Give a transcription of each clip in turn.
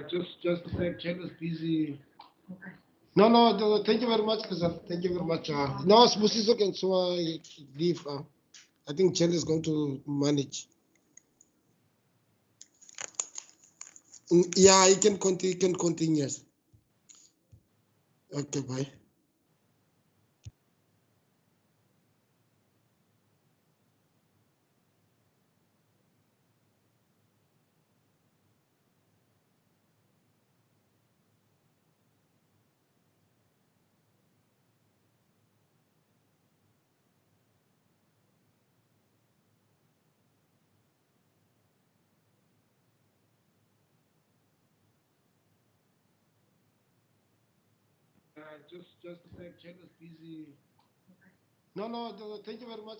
Just the fact Ken is busy. No, no, thank you very much, Kazal. Thank you very much. No, Sbusiso can so leave. I think Chen is going to manage. Yeah, he can continue. Can continue. Yes. Okay, bye. Just the fact Chen is busy. No, no, thank you very much.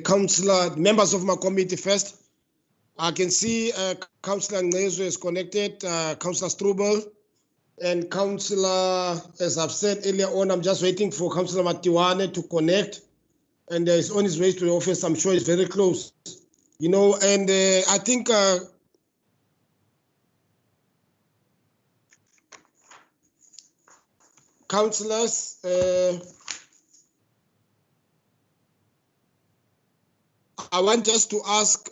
councillor, members of my committee first. I can see Councillor Ngezo is connected, Councillor Strubel, and Councillor, as I've said earlier on, I'm just waiting for Councillor Matiwane to connect, and he's on his way to the office. I'm sure he's very close, you know, and I think councillors, I want us to ask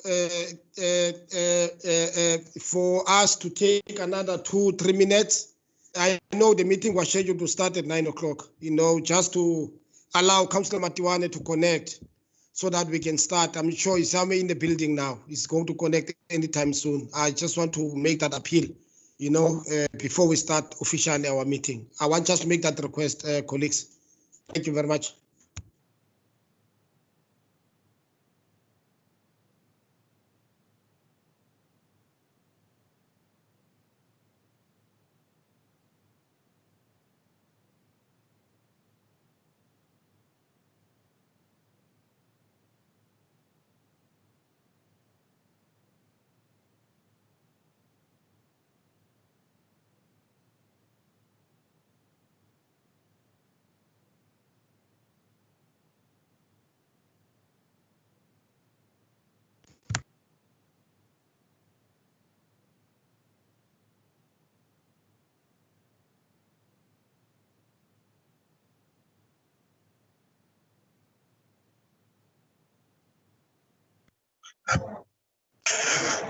for us to take another 2-3 minutes. I know the meeting was scheduled to start at 9 o'clock, you know, just to allow Councillor Matiwane to connect so that we can start. I'm sure he's somewhere in the building now. He's going to connect anytime soon. I just want to make that appeal, you know, before we start officially our meeting. I want just to make that request, colleagues. Thank you very much.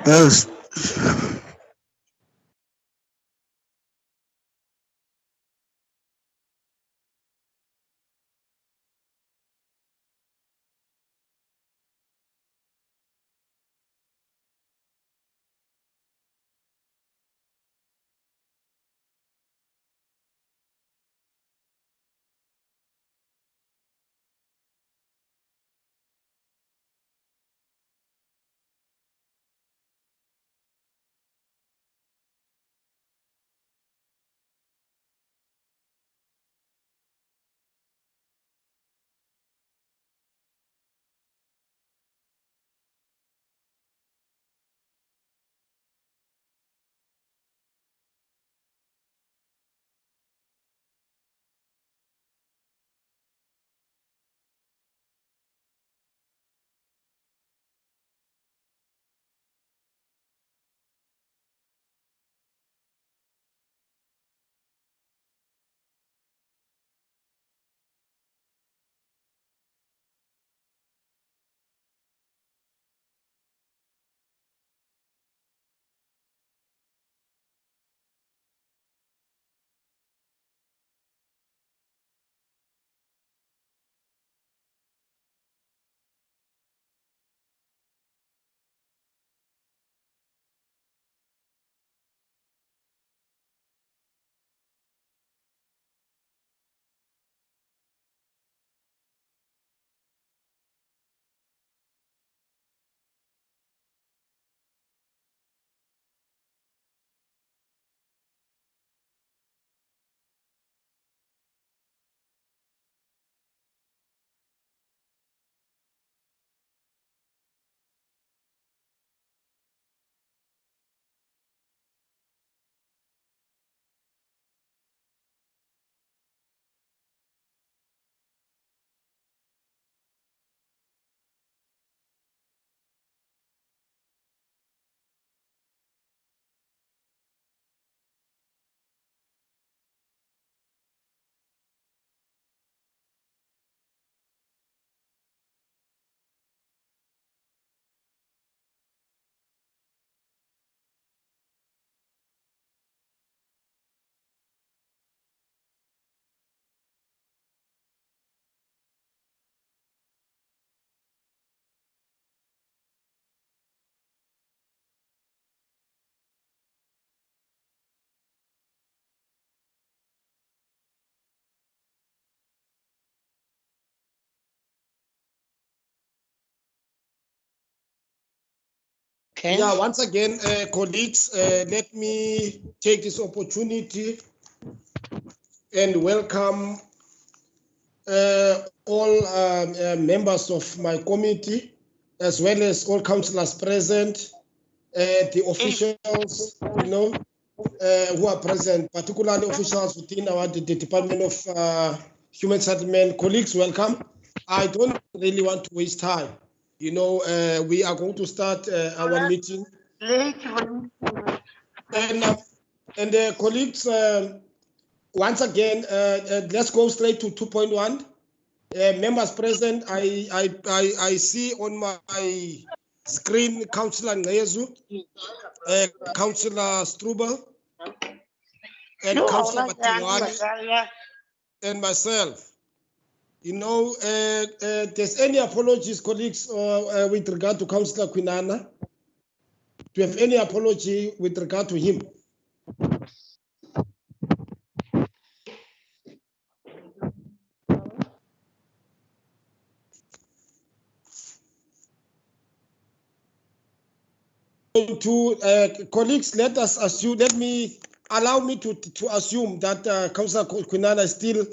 Yes. Okay. Yeah, once again, colleagues, let me take this opportunity and welcome all members of my committee, as well as all councillors present, the officials, who are present, particularly officials within the Department of Human Settlement. Colleagues, welcome. I don't really want to waste time. We are going to start our meeting. And colleagues, once again, let's go straight to 2.1. Members present, I see on my screen Councillor Ngezu, Councillor Strubel, and Councillor Matiwani, and myself. There's any apologies, colleagues, with regard to Councillor Kwinana? Do you have any apology with regard to him? Colleagues, allow me to assume that Councillor Kwinana is still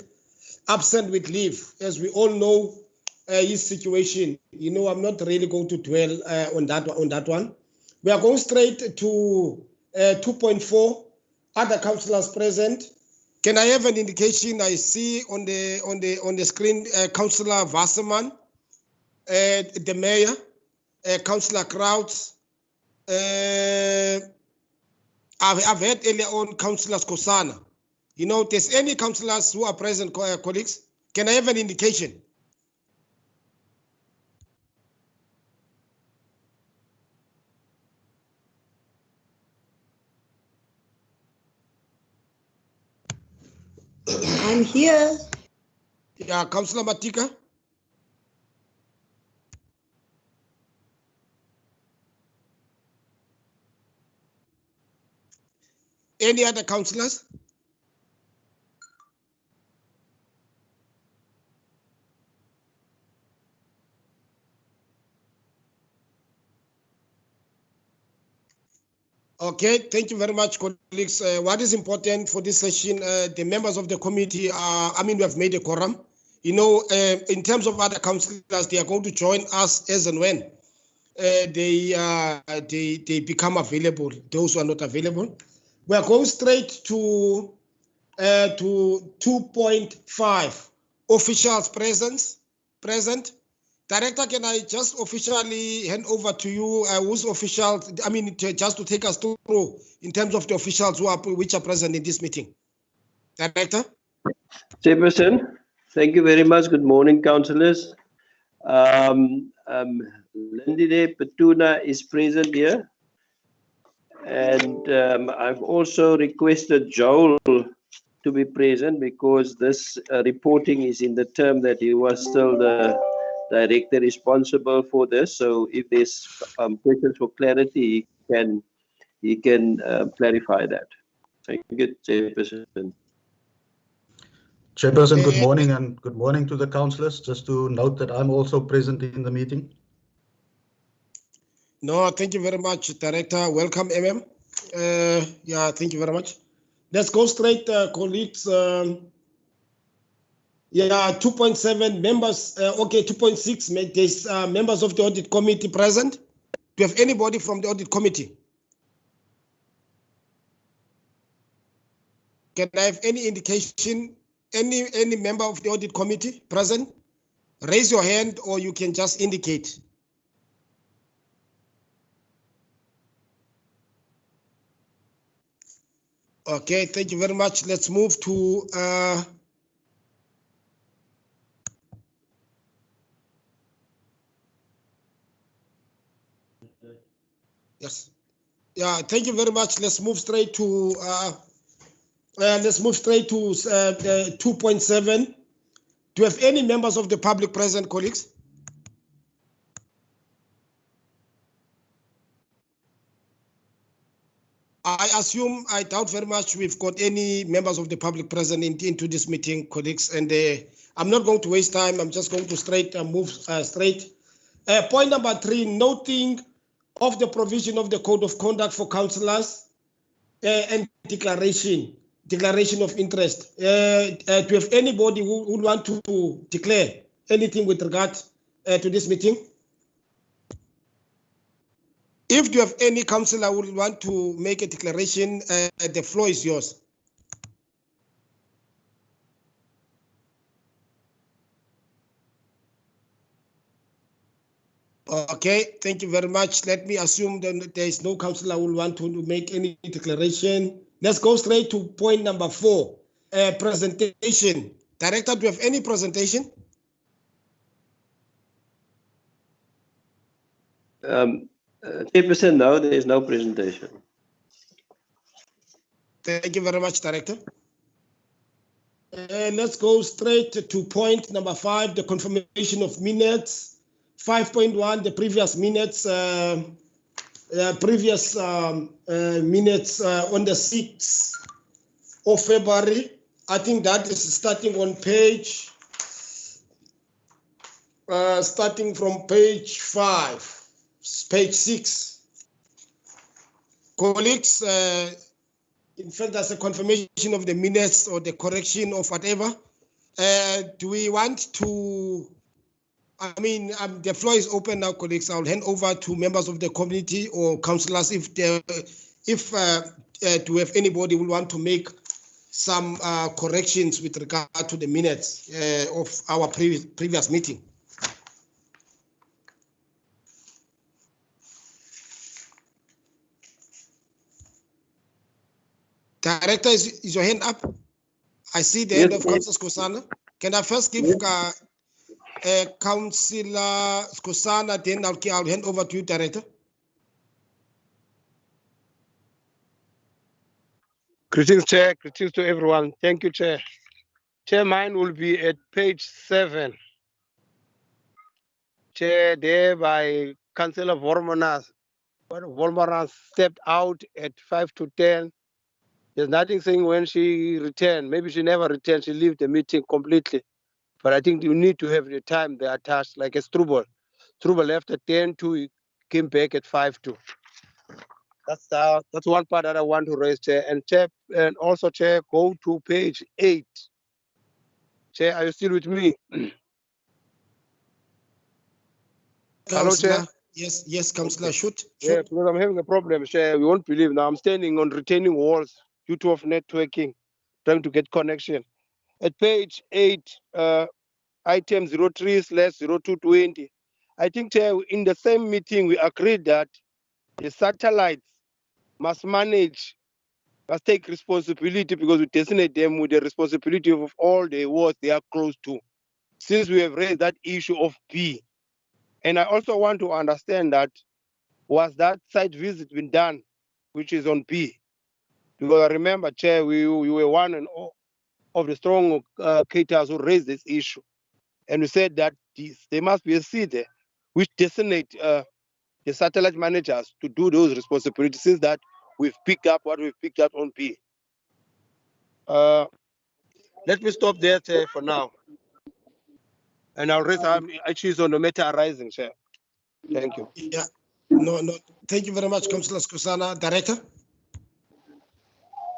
absent with leave. As we all know, his situation. I'm not really going to dwell on that one. We are going straight to 2.4. Other councillors present. Can I have an indication? I see on the screen Councillor Wasserman, the mayor, Councillor Krauts. I've heard earlier on Councillor Kosana. There's any councillors who are present, colleagues? Can I have an indication? I'm here. Yeah, Councillor Matika. Any other councillors? Okay, thank you very much, colleagues. What is important for this session, the members of the committee we have made a quorum. In terms of other councillors, they are going to join us as and when they become available, those who are not available. We are going straight to 2.5, officials present. Director, can I just officially hand over to you who's officials, just to take us through in terms of the officials which are present in this meeting. Director? Chairperson, thank you very much. Good morning, councillors. Lindile Petuna is present here. And I've also requested Joel to be present because this reporting is in the term that he was still the director responsible for this. So if there's questions for clarity, he can clarify that. Thank you, Chairperson. Chairperson, good morning, and good morning to the councillors. Just to note that I'm also present in the meeting. No, thank you very much, Director. Welcome, MM. Yeah, thank you very much. Let's go straight, colleagues. 2.7 members. Okay, 2.6. There's members of the audit committee present. Do you have anybody from the audit committee? Can I have any indication? Any member of the audit committee present? Raise your hand, or you can just indicate. Okay, thank you very much. Let's move to yes. Yeah, thank you very much. Let's move straight to 2.7. Do you have any members of the public present, colleagues? I doubt very much we've got any members of the public present into this meeting, colleagues, and I'm not going to waste time. I'm just going to move straight. Point number 3, noting of the provision of the Code of Conduct for Councillors and declaration. declaration of interest. Do you have anybody who would want to declare anything with regard to this meeting? If you have any councillor who would want to make a declaration, the floor is yours. Okay, thank you very much. Let me assume that there is no councillor who will want to make any declaration. Let's go straight to point number 4, presentation. Director, do you have any presentation? Chairperson, no, there is no presentation. Thank you very much, Director. Let's go straight to point number 5, the confirmation of minutes. 5.1, the previous minutes, minutes on the 6th of February. I think that is starting on page, starting from page 5, page 6. Colleagues, in fact, that's a confirmation of the minutes or the correction of whatever. Do we want to? I mean, the floor is open now, colleagues. I'll hand over to members of the committee or councillors if do we have anybody who want to make some corrections with regard to the minutes of our previous meeting. Director, is your hand up? I see the hand of Councillor Skosana. Can I first give Councillor Skosana, then I'll hand over to you, Director. Greetings, Chair. Greetings to everyone. Thank you, Chair. Chair, mine will be at page 7. Chair, there by Councillor Vormanas. Vormanas stepped out at 5 to 10. There's nothing saying when she returned. Maybe she never returned. She left the meeting completely. But I think you need to have the time they attached, like a Struble. Struble left at 10 to, he came back at 5 to. That's one part that I want to raise, Chair. And Chair, and also Chair, go to page 8. Chair, are you still with me? Hello, Chair. Yes, Councillor, shoot. Yeah, because I'm having a problem, Chair. We won't believe now. I'm standing on retaining walls due to of networking, trying to get connection. At page 8, item 03/0220. I think, Chair, in the same meeting, we agreed that the satellites must take responsibility because we designate them with the responsibility of all the wards they are close to, since we have raised that issue of B. And I also want to understand that, was that site visit been done, which is on B? Because I remember, Chair, we were one of the strong caterers who raised this issue. And we said that there must be a C there, which designate the satellite managers to do those responsibilities, since that we've picked up what we've picked up on B. Let me stop there, Chair, for now. And I'll raise issues on the matter arising, Chair. Thank you. Yeah, no. Thank you very much, Councillor Skosana. Director?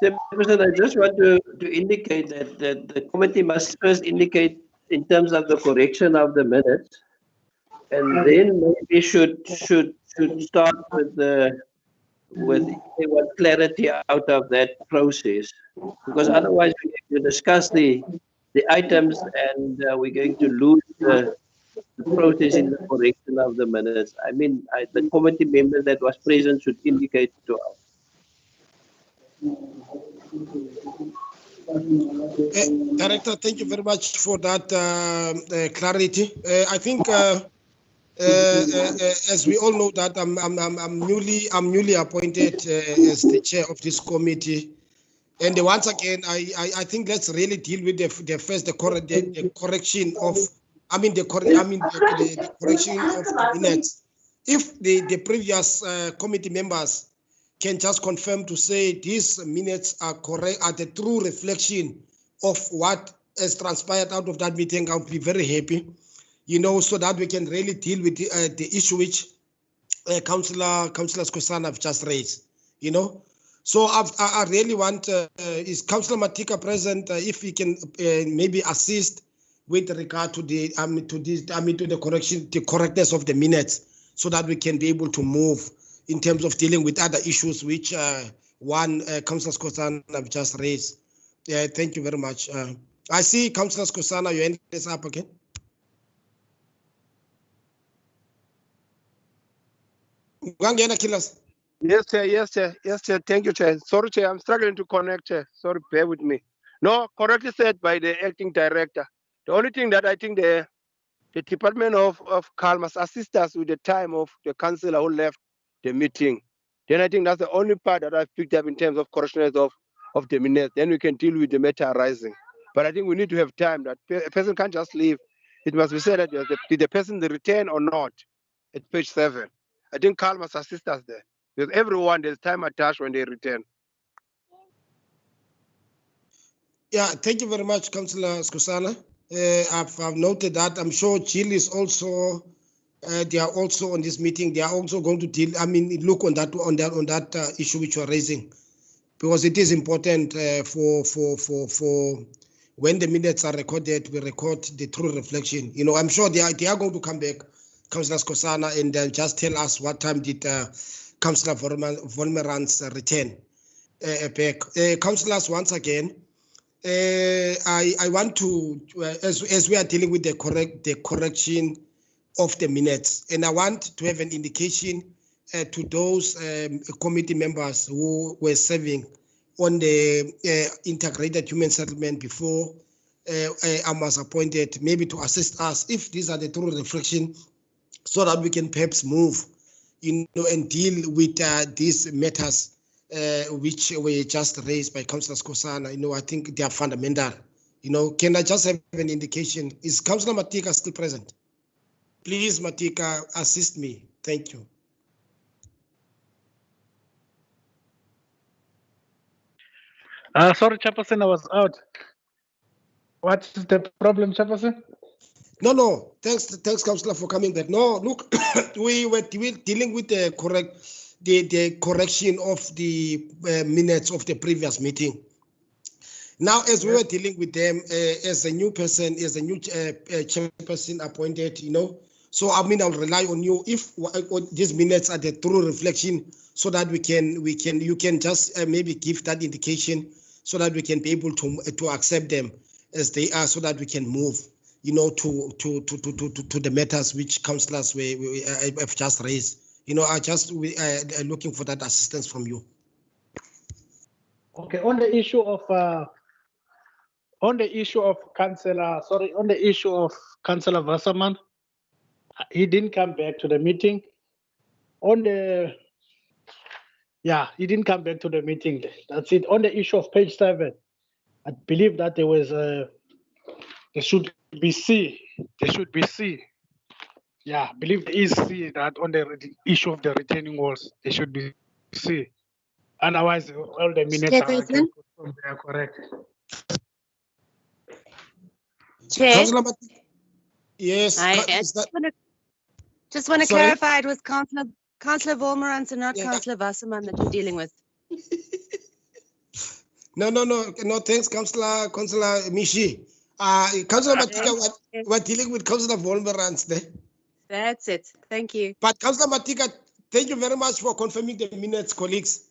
Chairperson, I just want to indicate that the committee must first indicate in terms of the correction of the minutes, and then maybe should start with what clarity out of that process, because otherwise we're going to discuss the items and we're going to lose the process in the correction of the minutes. I mean, the committee member that was present should indicate to us. Director, thank you very much for that clarity. I think, as we all know, that I'm newly appointed as the chair of this committee, and once again, I think let's really deal with the correction of, the correction of the minutes. If the previous committee members can just confirm to say these minutes are correct, are the true reflection of what has transpired out of that meeting, I'll be very happy, so that we can really deal with the issue which Councillor Skosana have just raised, So I really want, is Councillor Matika present? If he can maybe assist with regard to the, to the correction, the correctness of the minutes, so that we can be able to move in terms of dealing with other issues which Councillor Skosana have just raised. Yeah, thank you very much. I see Councillor Skosana, your hand is up again. Yes, Chair. Yes, Chair. Yes, Chair. Thank you, Chair. Sorry, Chair. I'm struggling to connect, Chair. Sorry, bear with me. No, correctly said by the acting director. The only thing that I think the Department of CAL must assist us with the time of the councillor who left the meeting. Then I think that's the only part that I've picked up in terms of correctness of the minutes. Then we can deal with the matter arising. But I think we need to have time that a person can't just leave. It must be said that did the person return or not at page 7. I think CAL must assist us there. Because everyone, there's time attached when they return. Yeah, thank you very much, Councillor Skosana. I've noted that. I'm sure Jill is also, they are also on this meeting. They are also going to deal, look on that issue which you are raising, because it is important for when the minutes are recorded, we record the true reflection. You know, I'm sure they are going to come back, Councillor Skosana, and just tell us what time did Councillor Volmerans return back. Councillors, once again, I want to, as we are dealing with the correction of the minutes, and I want to have an indication to those committee members who were serving on the integrated human settlement before I was appointed, maybe to assist us if these are the true reflection, so that we can perhaps move, you know, and deal with these matters which were just raised by Councillor Skosana. You know, I think they are fundamental. You know, can I just have an indication? Is Councillor Matika still present? Please, Matika, assist me. Thank you. Sorry, Chairperson, I was out. What is the problem, Chairperson? No. Thanks, Councillor, for coming back. No, look, we were dealing with the correction of the minutes of the previous meeting. Now, as we were dealing with them, as a new person, as a new chairperson appointed, you know, so I'll rely on you if these minutes are the true reflection, so that you can just maybe give that indication, so that we can be able to accept them as they are, so that we can move, you know, to the matters which councillors have just raised. You know, I just looking for that assistance from you. Okay, on the issue of Councillor Wasserman, he didn't come back to the meeting. He didn't come back to the meeting. That's it. On the issue of page 7, I believe that there should be C. Yeah, I believe there is C, that on the issue of the retaining walls, there should be C. Otherwise, all the minutes are correct. Chair, Councillor Matika, yes. just want to clarify, it was Councillor Volmerans and not Councillor Wasserman that you're dealing with. No. Thanks, Councillor Mishi. Councillor Matika, we're dealing with Councillor Volmerans there. That's it. Thank you. But Councillor Matika, thank you very much for confirming the minutes, colleagues,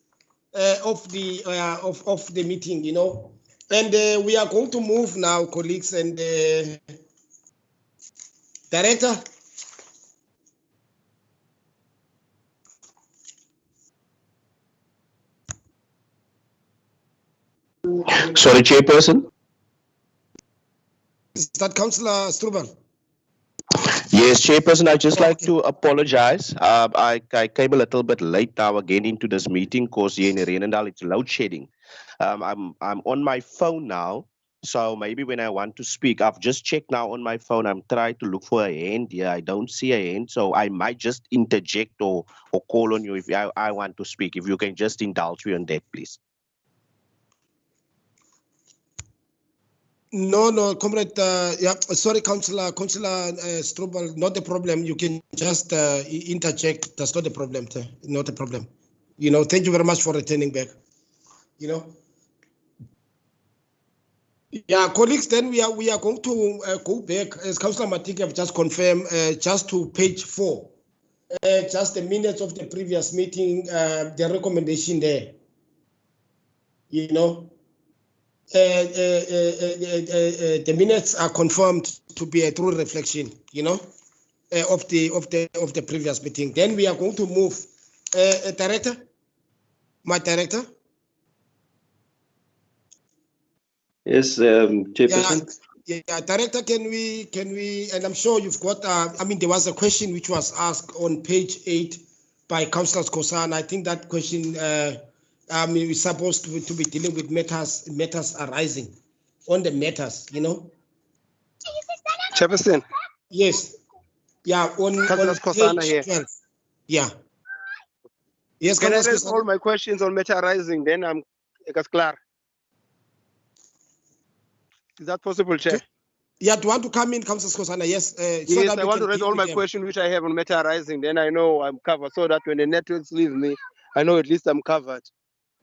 of the meeting. You know, and we are going to move now, colleagues, and Director. Sorry, Chairperson. Is that Councillor Strubel? Yes, Chairperson, I'd just like to apologize. I came a little bit late now again into this meeting because here in Renendal it's load shedding. I'm on my phone now, so maybe when I want to speak, I've just checked now on my phone. I'm trying to look for a hand here. I don't see a hand, so I might just interject or call on you if I want to speak. If you can just indulge me on that, please. No, comrade. Sorry, Councillor Strubel, not a problem. You can just interject. That's not a problem. Not a problem. You know, thank you very much for returning back. you know. Yeah, colleagues, then we are going to go back, as Councillor Matik have just confirmed, just to page 4. Just the minutes of the previous meeting, the recommendation there, you know. The minutes are confirmed to be a true reflection, you know, of the previous meeting. Then we are going to move, director, my director. Yes, Chairperson. Yeah, director, can we, and I'm sure you've got, I mean, there was a question which was asked on page 8 by Councillor Kosan. I think that question, I mean, we're supposed to be dealing with matters arising on the matters, you know. Chairperson, Yes. Yeah, on Kosana page here. 12. Yeah. Yes, Can I Councillor raise all Kosan. my questions on matter arising? Then I'm clear. Is that possible, Chair? Yeah, do you want to come in, Councillor Kosan? Yes. So Yes, that I we want can to raise deal all with my them. questions which I have on matter arising. Then I know I'm covered, so that when the networks leave me, I know at least I'm covered.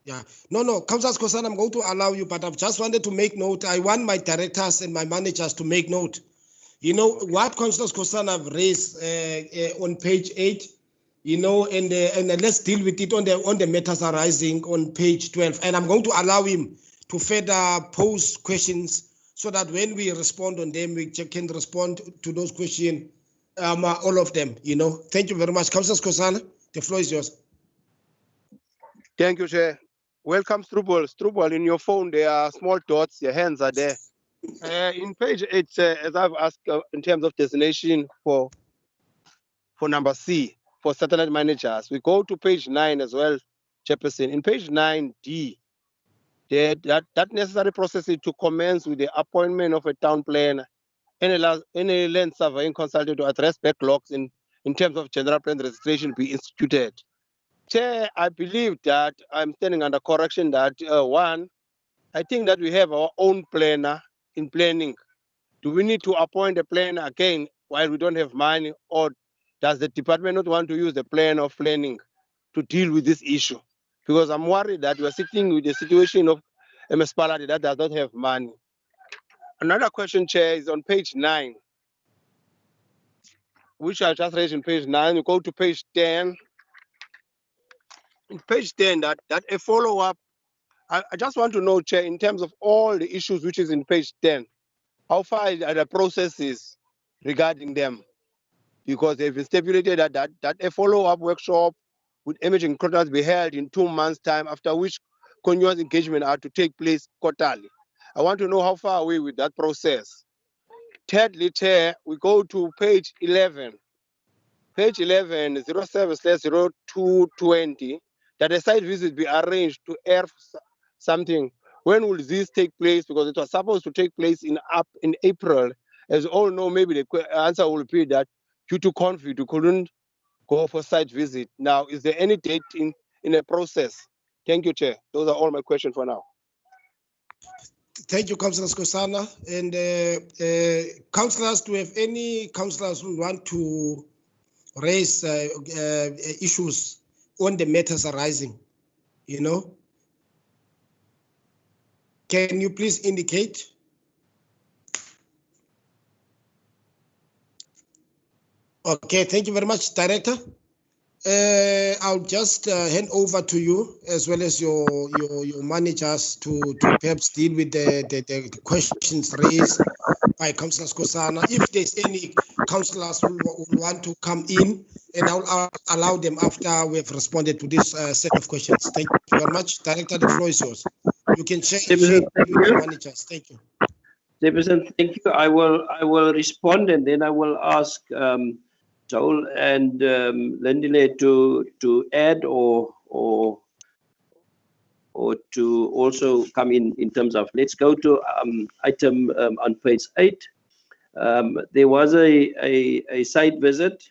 Yeah, no, Councillor Kosan, I'm going to allow you, but I've just wanted to make note. I want my directors and my managers to make note. You know, what Councillor Kosan have raised on page 8, you know, and let's deal with it on the matters arising on page 12. And I'm going to allow him to further pose questions so that when we respond on them, we can respond to those questions, all of them, you know. Thank you very much. Councillor Kosan, the floor is yours. Thank you, Chair. Welcome, Struble. Struble, in your phone, there are small dots. Your hands are there. In page 8, as I've asked in terms of designation for number C, for satellite managers, we go to page 9 as well, Chairperson. In page 9D, that necessary process is to commence with the appointment of a town planner, any land surveying consultant to address backlogs in terms of general plan registration be instituted. Chair, I believe that I'm standing under correction that one, I think that we have our own planner in planning. Do we need to appoint a planner again while we don't have money, or does the department not want to use the plan of planning to deal with this issue? Because I'm worried that we're sitting with the situation of a municipality that does not have money. Another question, Chair, is on page 9, which I just raised in page 9. You go to page 10. In page 10, that a follow-up. I just want to know, Chair, in terms of all the issues which is in page 10, how far are the processes regarding them? Because they've been stipulated that a follow-up workshop with emerging contracts be held in 2 months' time, after which continuous engagement are to take place quarterly. I want to know how far away with that process. Thirdly, Chair, we go to page 11. Page 11, 07/0220, that a site visit be arranged to air something. When will this take place? Because it was supposed to take place in April. As all know, maybe the answer will be that due to conflict, you couldn't go for site visit. Now, is there any date in a process? Thank you, Chair. Those are all my questions for now. Thank you, Councillor Skosana. And councillors, do you have any councillors who want to raise issues on the matters arising? You know? Can you please indicate? Okay, thank you very much, Director. I'll just hand over to you, as well as your managers, to perhaps deal with the questions raised by Councillor Skosana. If there's any councillors who want to come in, and I'll allow them after we have responded to this set of questions. Thank you very much. Director, the floor is yours. You can share with the managers. Thank you. Chairperson, thank you. I will respond, and then I will ask Joel and Lendile to add or to also come in terms of. Let's go to item on page 8. There was a site visit.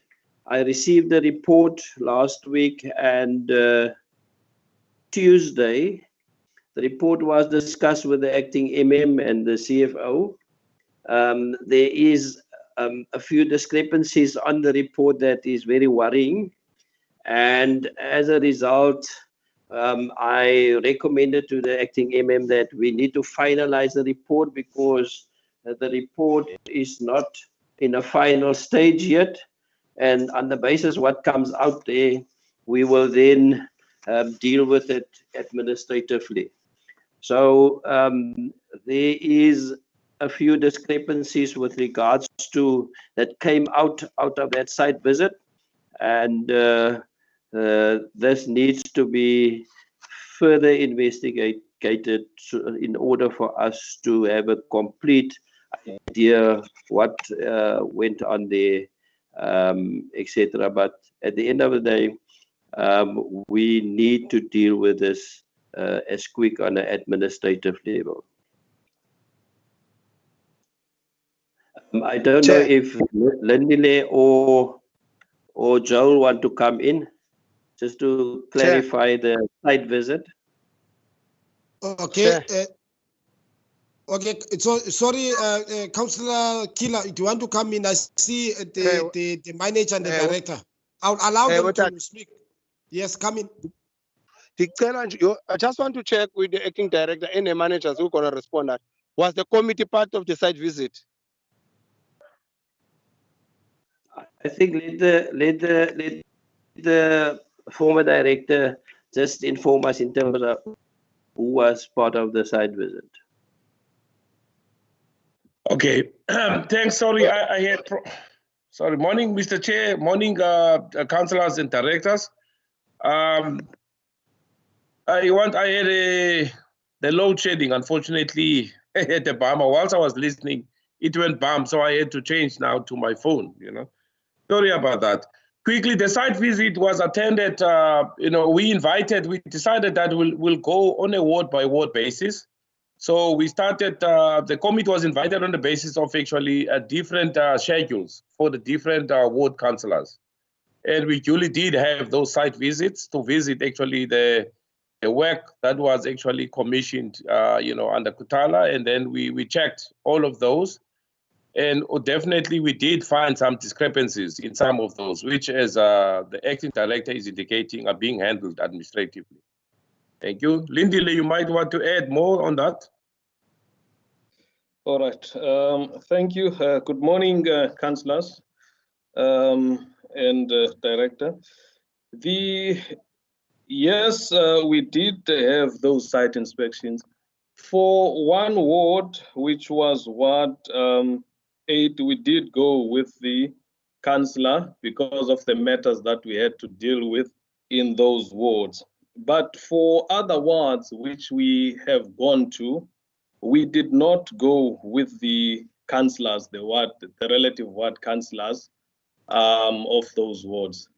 I received the report last week, and Tuesday the report was discussed with the acting MM and the CFO. There is a few discrepancies on the report that is very worrying, and as a result, I recommended to the acting MM that we need to finalize the report because the report is not in a final stage yet. And on the basis what comes out there, we will then deal with it administratively. So there is a few discrepancies with regards to that came out of that site visit, and this needs to be further investigated in order for us to have a complete idea what went on there, etc. But at the end of the day, we need to deal with this as quick on an administrative level. I don't know if Lindile or Joel want to come in just to clarify the site visit. Okay. Okay. So sorry, Councillor Killer, do you want to come in? I see the manager and the director. I'll allow them to speak. Yes, come in. I just want to check with the acting director and the managers who are going to respond. Was the committee part of the site visit? I think let the former director just inform us in terms of who was part of the site visit. Okay, thanks. Sorry, I had. Sorry, morning, Mr. Chair. Morning, councillors and directors. I had the load shedding. Unfortunately, at the BAM. Whilst I was listening, it went BAM, so I had to change now to my phone. Sorry about that. Quickly, the site visit was attended. We decided that we'll go on a ward by ward basis. So we started, the committee was invited on the basis of actually different schedules for the different ward councillors. And we duly did have those site visits to visit actually the work that was actually commissioned, under Kutala. And then we checked all of those. And definitely we did find some discrepancies in some of those, which as the acting director is indicating are being handled administratively. Thank you. Lindile, you might want to add more on that. All right. Thank you. Good morning, councillors and director. Yes, we did have those site inspections. For one ward, which was Ward 8, we did go with the councillor because of the matters that we had to deal with in those wards. But for other wards which we have gone to, we did not go with the councillors, the relative ward councillors of those wards.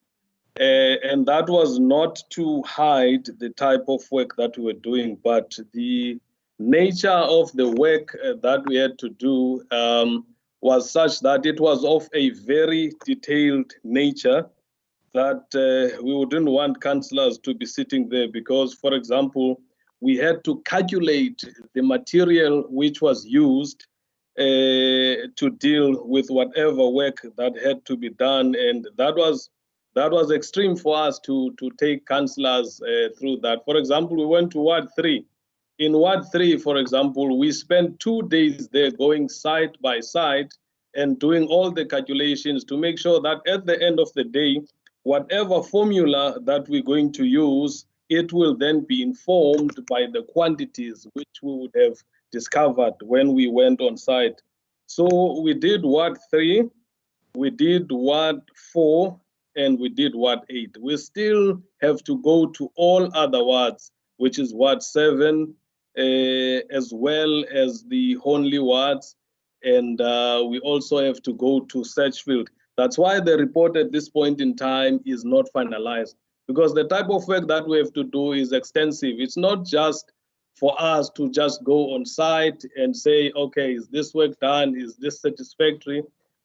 And that was not to hide the type of work that we were doing, but the nature of the work that we had to do was such that it was of a very detailed nature that we wouldn't want councillors to be sitting there because, for example, we had to calculate the material which was used to deal with whatever work that had to be done, and that was extreme for us to take councillors through that. For example, we went to Ward 3. In Ward 3, for example, we spent 2 days there going site by site and doing all the calculations to make sure that at the end of the day, whatever formula that we're going to use, it will then be informed by the quantities which we would have discovered when we went on site. So we did Ward 3, we did Ward 4, and we did Ward 8. We still have to go to all other wards, which is Ward 7, as well as the Honley wards, and we also have to go to Searchfield. That's why the report at this point in time is not finalized, because the type of work that we have to do is extensive. It's not just for us to just go on site and say, okay, is this work done? Is this satisfactory?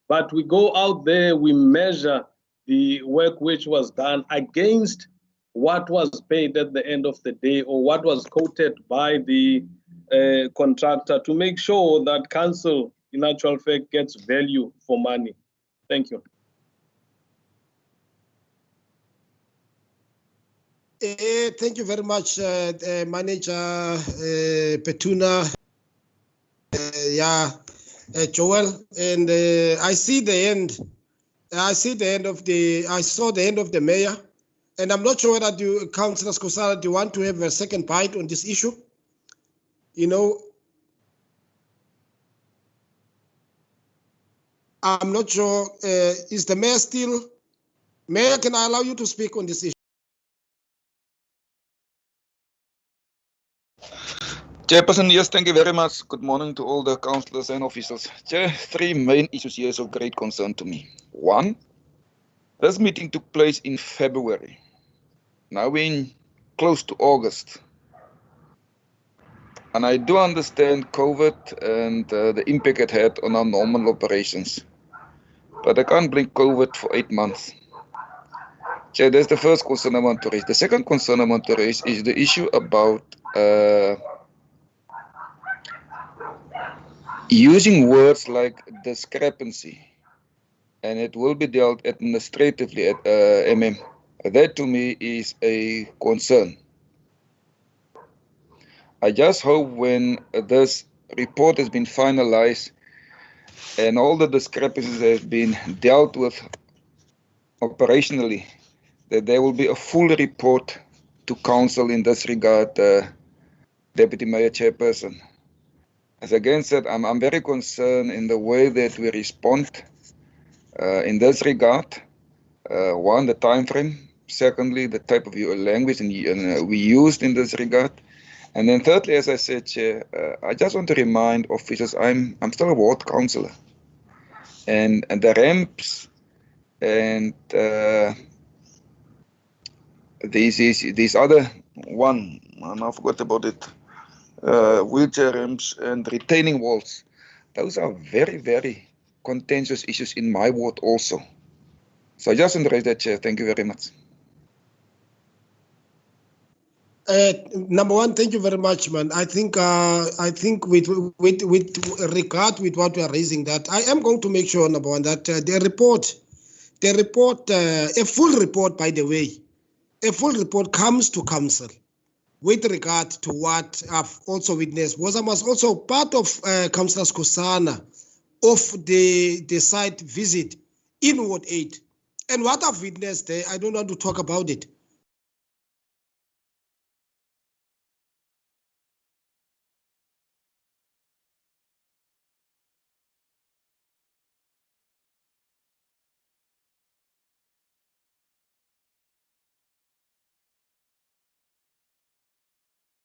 But we go out there, we measure the work which was done against what was paid at the end of the day or what was quoted by the contractor to make sure that council, in actual fact, gets value for money. Thank you. Thank you very much, Manager Petuna. Joel, and I see the end. I see the end of the. I saw the end of the mayor, and I'm not sure whether you, Councillor Skosana, do you want to have a second bite on this issue? You know, I'm not sure. Is the mayor still? Mayor, can I allow you to speak on this issue? Chairperson, yes, thank you very much. Good morning to all the councillors and officers. Chair, three main issues here of great concern to me. One, this meeting took place in February. Now we're in close to August. And I do understand COVID and the impact it had on our normal operations. But I can't blame COVID for 8 months. Chair, that's the first concern I want to raise. The second concern I want to raise is the issue about using words like discrepancy, and it will be dealt administratively at MM. That to me is a concern. I just hope when this report has been finalized and all the discrepancies have been dealt with operationally, that there will be a full report to council in this regard, Deputy Mayor Chairperson. As again said, I'm very concerned in the way that we respond in this regard. One, the time frame. Secondly, the type of language we used in this regard. And then thirdly, as I said, Chair, I just want to remind officers I'm still a ward councillor. And the ramps and these other one, and I forgot about it, wheelchair ramps and retaining walls. Those are very, very contentious issues in my ward also. So I just want to raise that, Chair. Thank you very much. Number one, thank you very much, man. I think with regard with what we are raising, that I am going to make sure, number one, that the report, a full report, by the way, a full report comes to council with regard to what I've also witnessed. Was I was also part of Councillor Skosana of the site visit in Ward 8. And what I've witnessed there, I don't want to talk about it.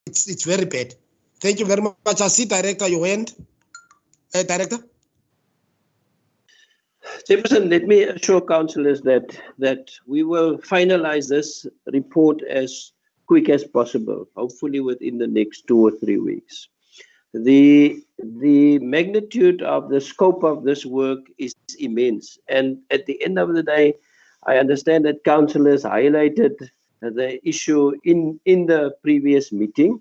It's very bad. Thank you very much. I see Director, your hand. Director? Chairperson, let me assure councillors that we will finalize this report as quick as possible, hopefully within the next 2 or 3 weeks. The magnitude of the scope of this work is immense. And at the end of the day, I understand that councillors highlighted the issue in the previous meeting,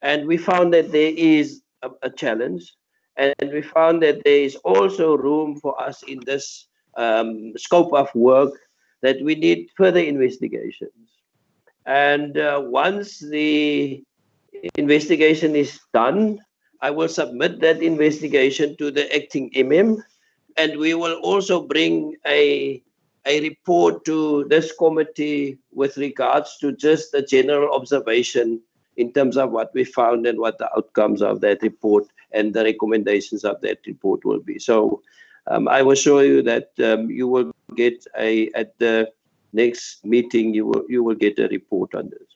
and we found that there is a challenge, and we found that there is also room for us in this scope of work that we need further investigations. And once the investigation is done, I will submit that investigation to the acting MM, and we will also bring a report to this committee with regards to just the general observation in terms of what we found and what the outcomes of that report and the recommendations of that report will be. So I will show you that you will get at the next meeting, you will get a report on this.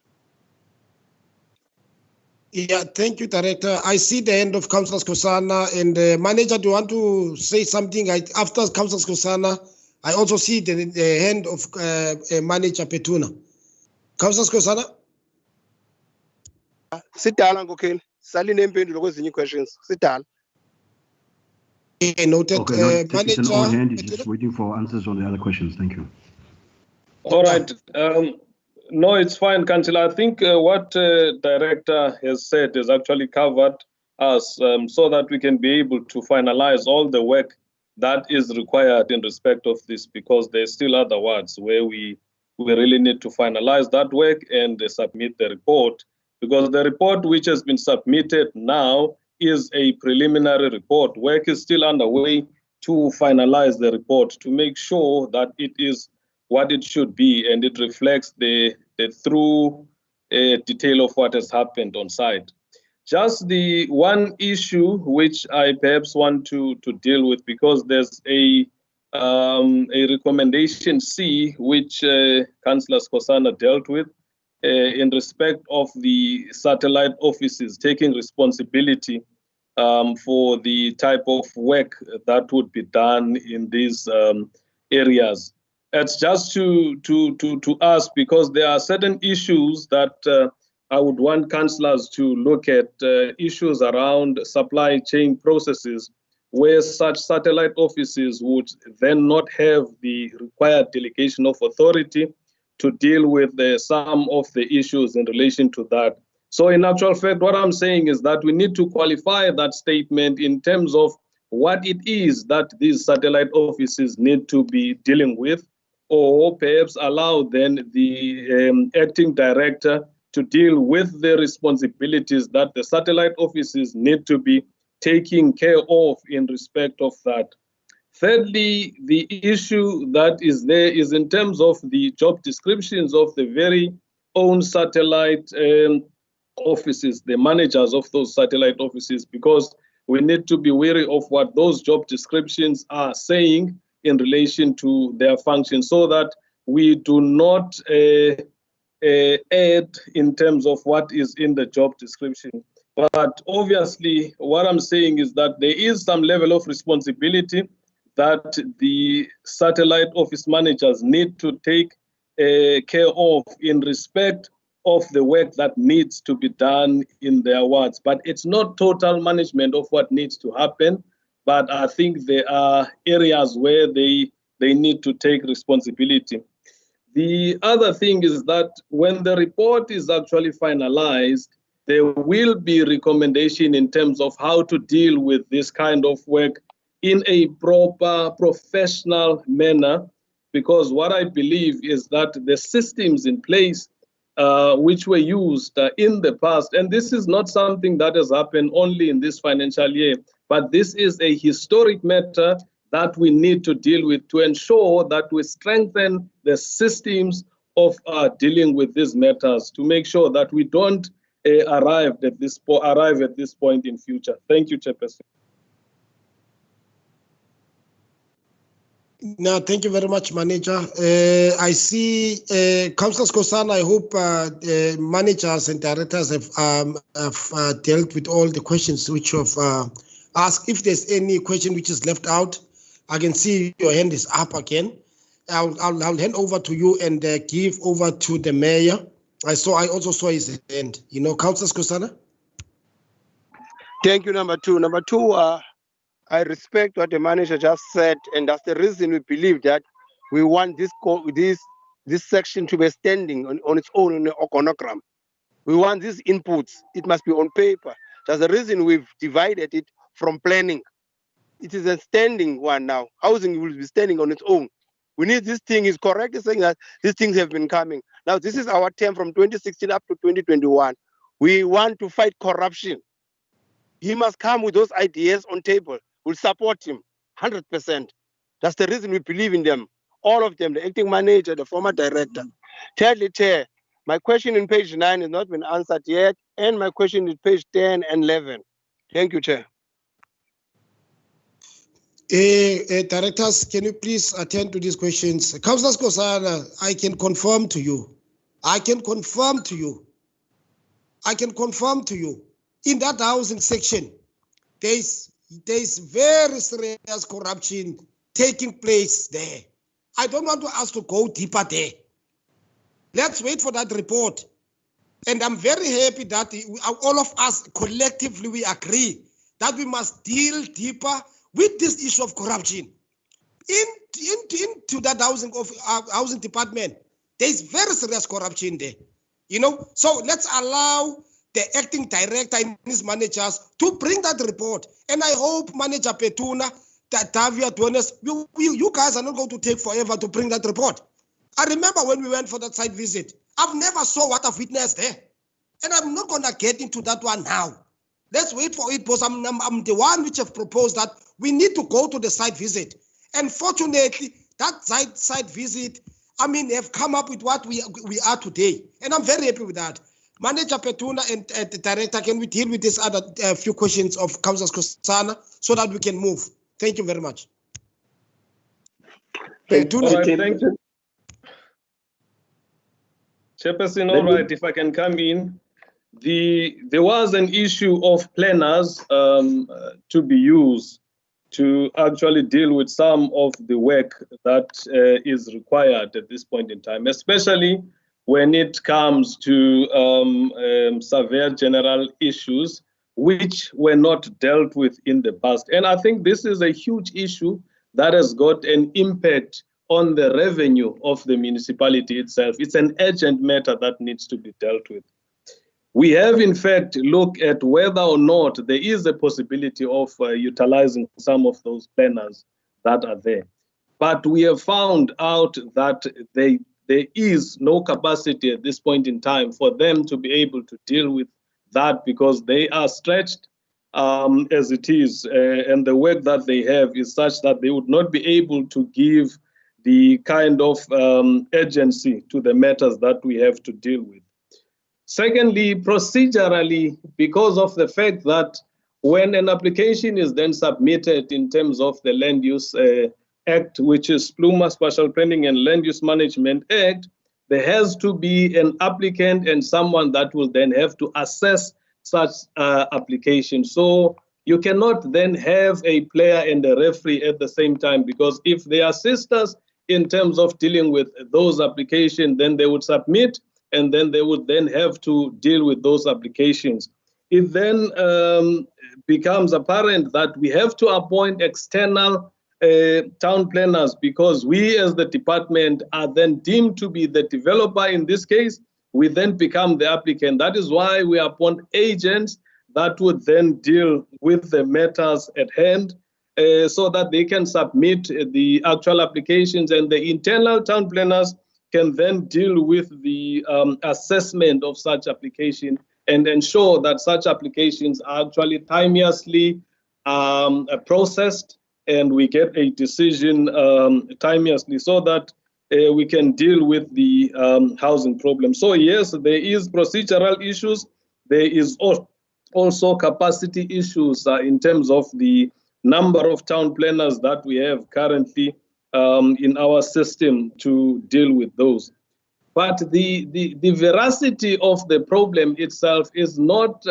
Yeah, thank you, Director. I see the end of Councillor Skosana, and Manager, do you want to say something? After Councillor Skosana, I also see the hand of Manager Petuna. Councillor Skosana? Sit down, okay. Sally name paint any questions. Sit down. Okay, noted. Okay, no, it's an old hand. He's Petuna? just waiting for answers on the other questions. Thank you. All right. No, it's fine, Councillor. I think what Director has said is actually covered us so that we can be able to finalize all the work that is required in respect of this, because there's still other wards where we we really need to finalize that work and submit the report, because the report which has been submitted now is a preliminary report. Work is still underway to finalize the report to make sure that it is what it should be and it reflects the true detail of what has happened on site. Just the one issue which I perhaps want to deal with, because there's a recommendation C which Councillor Skosana dealt with in respect of the satellite offices taking responsibility for the type of work that would be done in these areas. It's just to ask, because there are certain issues that I would want councillors to look at, issues around supply chain processes, where such satellite offices would then not have the required delegation of authority to deal with some of the issues in relation to that. So in actual fact, what I'm saying is that we need to qualify that statement in terms of what it is that these satellite offices need to be dealing with, or perhaps allow then the acting director to deal with the responsibilities that the satellite offices need to be taking care of in respect of that. Thirdly, the issue that is there is in terms of the job descriptions of the very own satellite offices, the managers of those satellite offices, because we need to be wary of what those job descriptions are saying in relation to their function, so that we do not add in terms of what is in the job description. But obviously, what I'm saying is that there is some level of responsibility that the satellite office managers need to take care of in respect of the work that needs to be done in their wards. But it's not total management of what needs to happen, but I think there are areas where they need to take responsibility. The other thing is that when the report is actually finalized, there will be recommendation in terms of how to deal with this kind of work in a proper professional manner, because what I believe is that the systems in place which were used in the past, and this is not something that has happened only in this financial year, but this is a historic matter that we need to deal with to ensure that we strengthen the systems of dealing with these matters, to make sure that we don't arrive at this point in future. Thank you, Chairperson. No, thank you very much, Manager. I see Councillor Skosana. I hope managers and directors have dealt with all the questions which you've asked. If there's any question which is left out, I can see your hand is up again. I'll hand over to you and give over to the mayor. I also saw his hand. Councillor Skosana. Thank you, number two. Number two, I respect what the manager just said, and that's the reason we believe that we want this section to be standing on its own in the organogram. We want these inputs. It must be on paper. That's the reason we've divided it from planning. It is a standing one now. Housing will be standing on its own. We need this thing is correct in saying that these things have been coming. Now, this is our term from 2016 up to 2021. We want to fight corruption. He must come with those ideas on table. We'll support him 100%. That's the reason we believe in them. All of them, the acting manager, the former director. Thirdly, Chair, my question in page 9 has not been answered yet, and my question is page 10 and 11. Thank you, Chair. Directors, can you please attend to these questions? Councillor Skosana, I can confirm to you. In that housing section, there's very serious corruption taking place there. I don't want us to go deeper there. Let's wait for that report. And I'm very happy that all of us collectively, we agree that we must deal deeper with this issue of corruption. Into that housing department, there's very serious corruption there. So let's allow the acting director and his managers to bring that report. And I hope Manager Petuna, Davia, Duenes, you guys are not going to take forever to bring that report. I remember when we went for that site visit. I've never saw what I've witnessed there. And I'm not going to get into that one now. Let's wait for it because I'm the one which have proposed that we need to go to the site visit. And fortunately, that site visit, I mean, have come up with what we are today. And I'm very happy with that. Manager Petuna and the director, can we deal with this other few questions of Councillor Kusana so that we can move? Thank you very much. All right, thank you. Chairperson, all right, if I can come in. There was an issue of planners to be used to actually deal with some of the work that is required at this point in time, especially when it comes to severe general issues which were not dealt with in the past. And I think this is a huge issue that has got an impact on the revenue of the municipality itself. It's an urgent matter that needs to be dealt with. We have, in fact, looked at whether or not there is a possibility of utilizing some of those planners that are there. But we have found out that there is no capacity at this point in time for them to be able to deal with that because they are stretched as it is. And the work that they have is such that they would not be able to give the kind of urgency to the matters that we have to deal with. Secondly, procedurally, because of the fact that when an application is then submitted in terms of the Land Use Act, which is Pluma Spatial Planning and Land Use Management Act, there has to be an applicant and someone that will then have to assess such application. So you cannot then have a player and a referee at the same time, because if they are sisters in terms of dealing with those applications, then they would submit and then they would then have to deal with those applications. It then becomes apparent that we have to appoint external town planners because we as the department are then deemed to be the developer in this case. We then become the applicant. That is why we appoint agents that would then deal with the matters at hand so that they can submit the actual applications, and the internal town planners can then deal with the assessment of such application and ensure that such applications are actually timeously processed and we get a decision timeously so that we can deal with the housing problem. So yes, there is procedural issues. There is also capacity issues in terms of the number of town planners that we have currently in our system to deal with those. But the veracity of the problem itself is not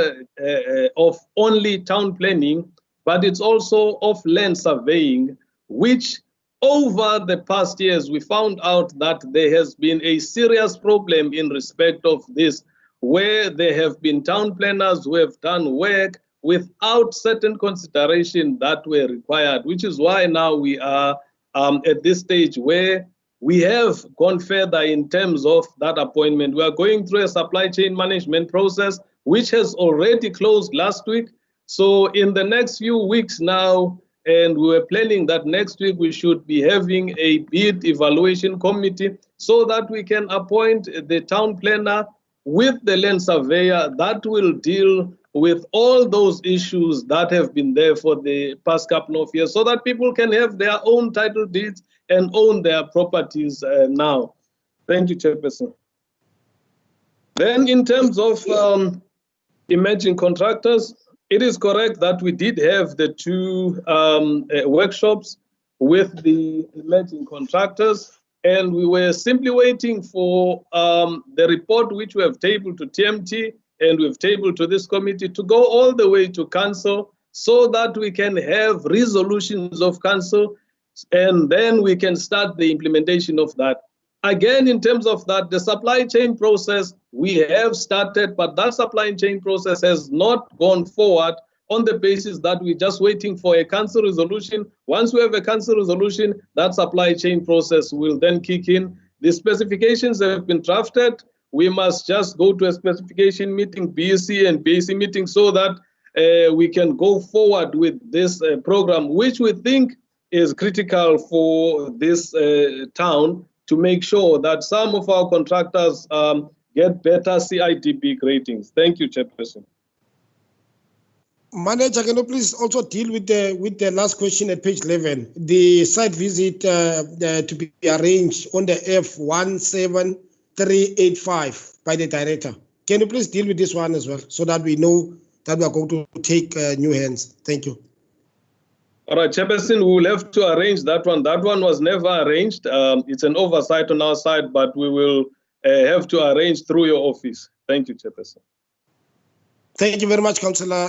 of only town planning, but it's also of land surveying, which over the past years, we found out that there has been a serious problem in respect of this, where there have been town planners who have done work without certain consideration that were required, which is why now we are at this stage where we have gone further in terms of that appointment. We are going through a supply chain management process, which has already closed last week. So in the next few weeks now, and we were planning that next week we should be having a bid evaluation committee so that we can appoint the town planner with the land surveyor that will deal with all those issues that have been there for the past couple of years so that people can have their own title deeds and own their properties now. Thank you, Chairperson. Then in terms of emerging contractors, it is correct that we did have the two workshops with the emerging contractors, and we were simply waiting for the report which we have tabled to TMT and we've tabled to this committee to go all the way to council so that we can have resolutions of council and then we can start the implementation of that. Again, in terms of that, the supply chain process, we have started, but that supply chain process has not gone forward on the basis that we're just waiting for a council resolution. Once we have a council resolution, that supply chain process will then kick in. The specifications have been drafted. We must just go to a specification meeting, BEC and BAC meeting, so that we can go forward with this program, which we think is critical for this town to make sure that some of our contractors get better CIDP ratings. Thank you, Chairperson. Manager, can you please also deal with the last question at page 11, the site visit to be arranged on the F17385 by the director. Can you please deal with this one as well, so that we know that we are going to take new hands? Thank you. All right, Chairperson, we will have to arrange that one. That one was never arranged. It's an oversight on our side, but we will have to arrange through your office. Thank you, Chairperson. Thank you very much, Councillor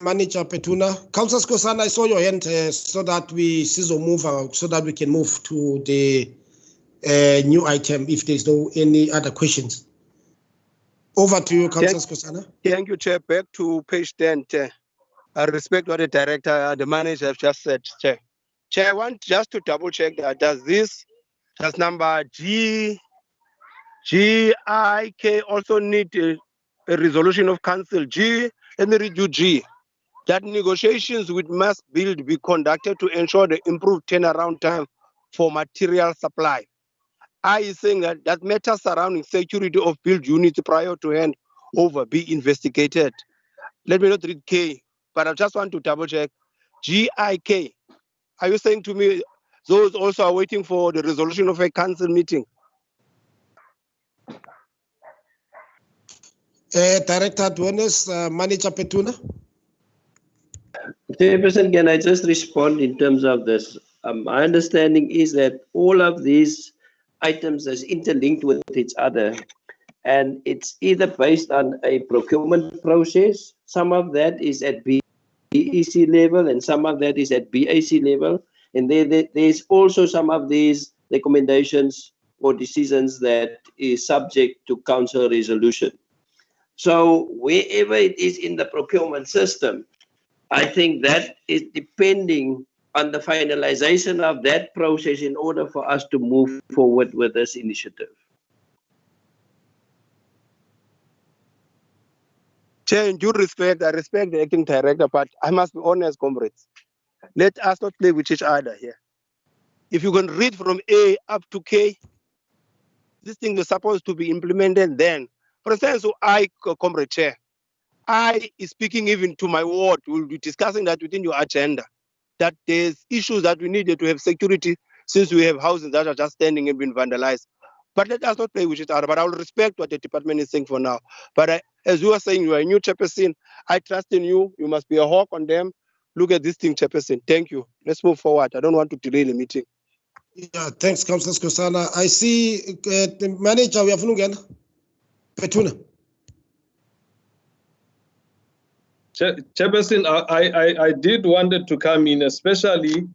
Manager Petuna. Councillor Skosana, I saw your hand so that we move so that we can move to the new item if there's no any other questions. Over to you, Councillor Skosana. Thank you, Chair. Back to page 10, Chair. I respect what the director, the manager have just said, Chair. Chair, I want just to double check that does number GIK also need a resolution of council? Let me read you G. That negotiations with Mass Build be conducted to ensure the improved turnaround time for material supply. I is saying that matters surrounding security of build units prior to hand over be investigated. Let me not read K, but I just want to double check. GIK. Are you saying to me those also are waiting for the resolution of a council meeting? Director Dwellers, Manager Petuna. Chairperson, can I just respond in terms of this? My understanding is that all of these items is interlinked with each other, and it's either based on a procurement process. Some of that is at BEC level, and some of that is at BAC level. And there's also some of these recommendations or decisions that is subject to council resolution. So wherever it is in the procurement system, I think that is depending on the finalization of that process in order for us to move forward with this initiative. Chair, in due respect, I respect the acting director, but I must be honest, comrades. Let us not play with each other here. If you can read from A up to K, this thing is supposed to be implemented then. For instance, so comrade Chair, I is speaking even to my ward. We'll be discussing that within your agenda, that there's issues that we needed to have security since we have houses that are just standing and being vandalized. But let us not play with each other. But I will respect what the department is saying for now. But as you are saying, you are a new chairperson. I trust in you. You must be a hawk on them. Look at this thing, chairperson. Thank you. Let's move forward. I don't want to delay the meeting. Yeah, thanks, Councillor Skosana. I see the manager, we have again. Petuna. Chairperson, I did wanted to come in, especially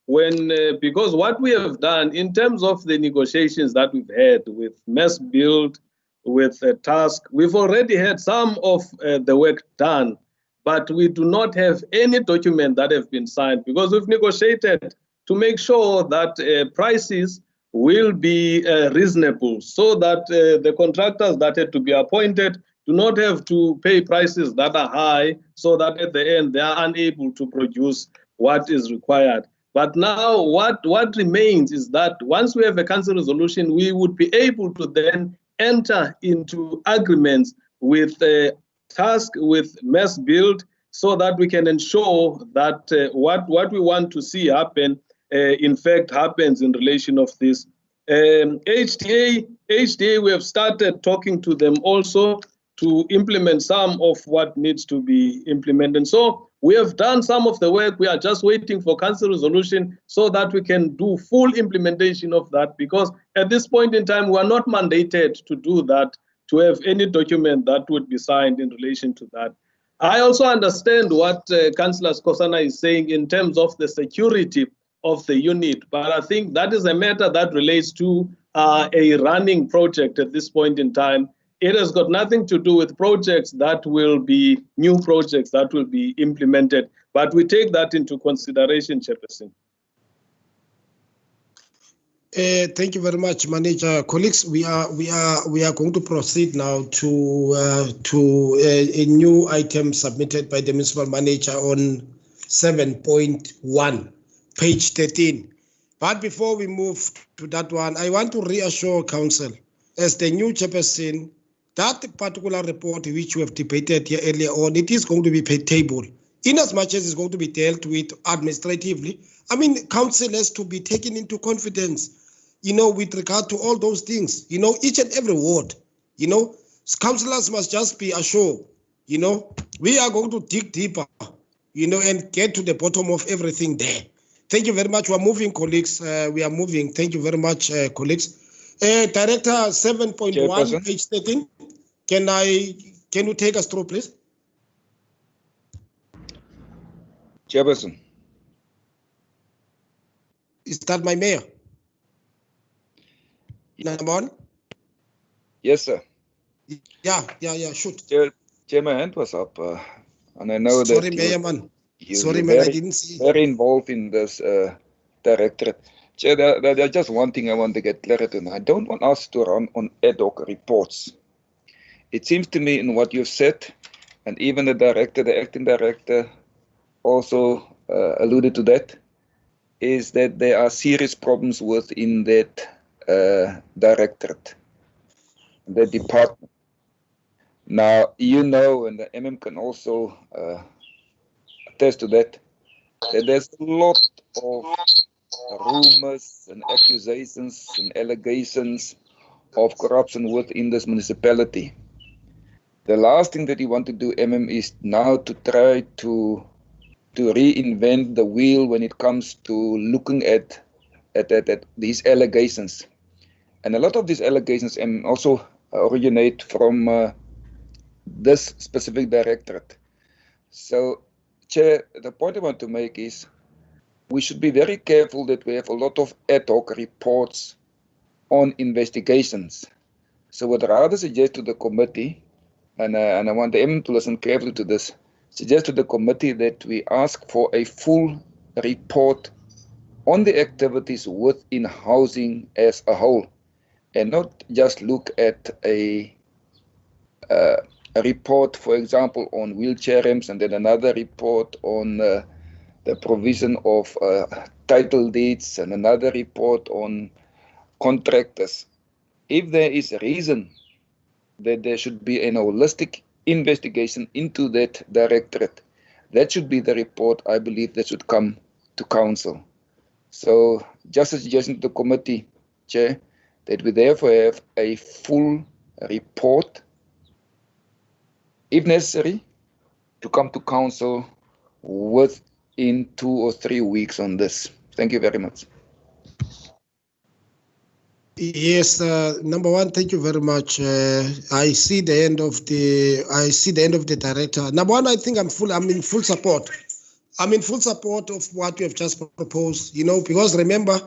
when, because what we have done in terms of the negotiations that we've had with Mass Build, with Task, we've already had some of the work done, but we do not have any document that have been signed because we've negotiated to make sure that prices will be reasonable so that the contractors that had to be appointed do not have to pay prices that are high so that at the end they are unable to produce what is required. But now what remains is that once we have a council resolution, we would be able to then enter into agreements with Task, with Mass Build, so that we can ensure that what we want to see happen, in fact, happens in relation of this. HDA, we have started talking to them also to implement some of what needs to be implemented. So we have done some of the work. We are just waiting for council resolution so that we can do full implementation of that, because at this point in time, we are not mandated to do that, to have any document that would be signed in relation to that. I also understand what Councillor Skosana is saying in terms of the security of the unit, but I think that is a matter that relates to a running project at this point in time. It has got nothing to do with projects that will be new projects that will be implemented, but we take that into consideration, Chairperson. Thank you very much, Manager. Colleagues, we are going to proceed now to a new item submitted by the municipal manager on 7.1, page 13. But before we move to that one, I want to reassure Council, as the new chairperson, that particular report which we have debated here earlier on, it is going to be tabled. In as much as it's going to be dealt with administratively, I mean, Council has to be taken into confidence, with regard to all those things, each and every ward, councillors must just be assured, we are going to dig deeper, and get to the bottom of everything there. Thank you very much. We are moving, colleagues. We are moving. Thank you very much, colleagues. Director 7.1, page 13. Can you take us through, please? Chairperson. Is that my mayor? Number one? Yes, sir. Yeah, shoot. Chair, my hand was up, and I know Sorry, that Mayor, man. you're Man, I didn't see. very involved in this directorate. Chair, there's just one thing I want to get clarity on. I don't want us to run on ad hoc reports. It seems to me in what you've said, and even the acting director also alluded to that, is that there are serious problems within that directorate, that department. Now, and the MM can also attest to that there's a lot of rumors and accusations and allegations of corruption within this municipality. The last thing that you want to do, MM, is now to try to reinvent the wheel when it comes to looking at these allegations. And a lot of these allegations also originate from this specific directorate. So, Chair, the point I want to make is we should be very careful that we have a lot of ad hoc reports on investigations. So I would rather suggest to the committee, and I want the M to listen carefully to this, suggest to the committee that we ask for a full report on the activities within housing as a whole, and not just look at a report, for example, on wheelchair ramps, and then another report on the provision of title deeds, and another report on contractors. If there is a reason that there should be a holistic investigation into that directorate, that should be the report, I believe, that should come to council. So just a suggestion to the committee, Chair, that we therefore have a full report, if necessary, to come to council within 2 or 3 weeks on this. Thank you very much. Yes, number one, thank you very much. I see the end of the director. Number one, I think I'm in full support. I'm in full support of what you have just proposed, because remember,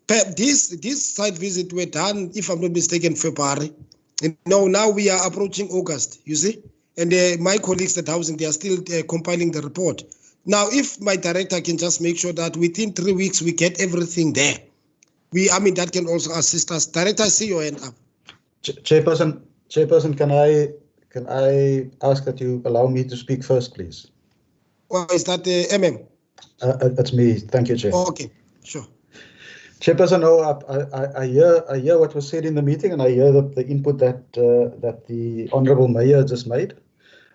this site visit were done, if I'm not mistaken, February. Now we are approaching August, you see? And my colleagues at housing, they are still compiling the report. Now, if my director can just make sure that within 3 weeks we get everything there, that can also assist us. Director, I see your hand up. Chairperson, can I ask that you allow me to speak first, please? Or is that the MM? That's me. Thank you, Chair. Okay, sure. Chairperson, I hear what was said in the meeting, and I hear the input that the Honourable Mayor just made.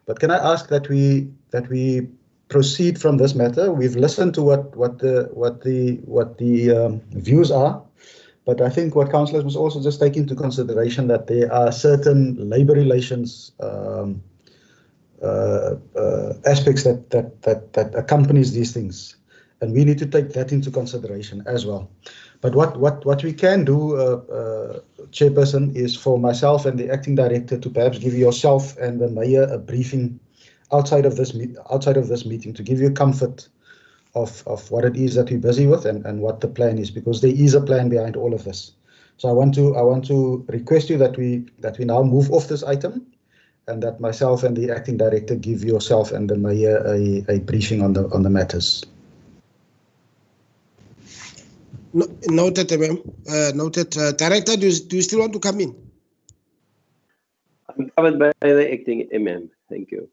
But can I ask that we proceed from this matter? We've listened to what the views are, but I think what councillors must also just take into consideration that there are certain labour relations aspects that accompanies these things, and we need to take that into consideration as well. But what we can do, Chairperson, is for myself and the acting director to perhaps give yourself and the mayor a briefing outside of this meeting to give you comfort of what it is that we're busy with and what the plan is, because there is a plan behind all of this. So I want to request you that we now move off this item, and that myself and the acting director give yourself and the mayor a briefing on the matters. Noted, ma'am. Noted. Director, do you still want to come in? I'm covered by the acting MM. Thank you.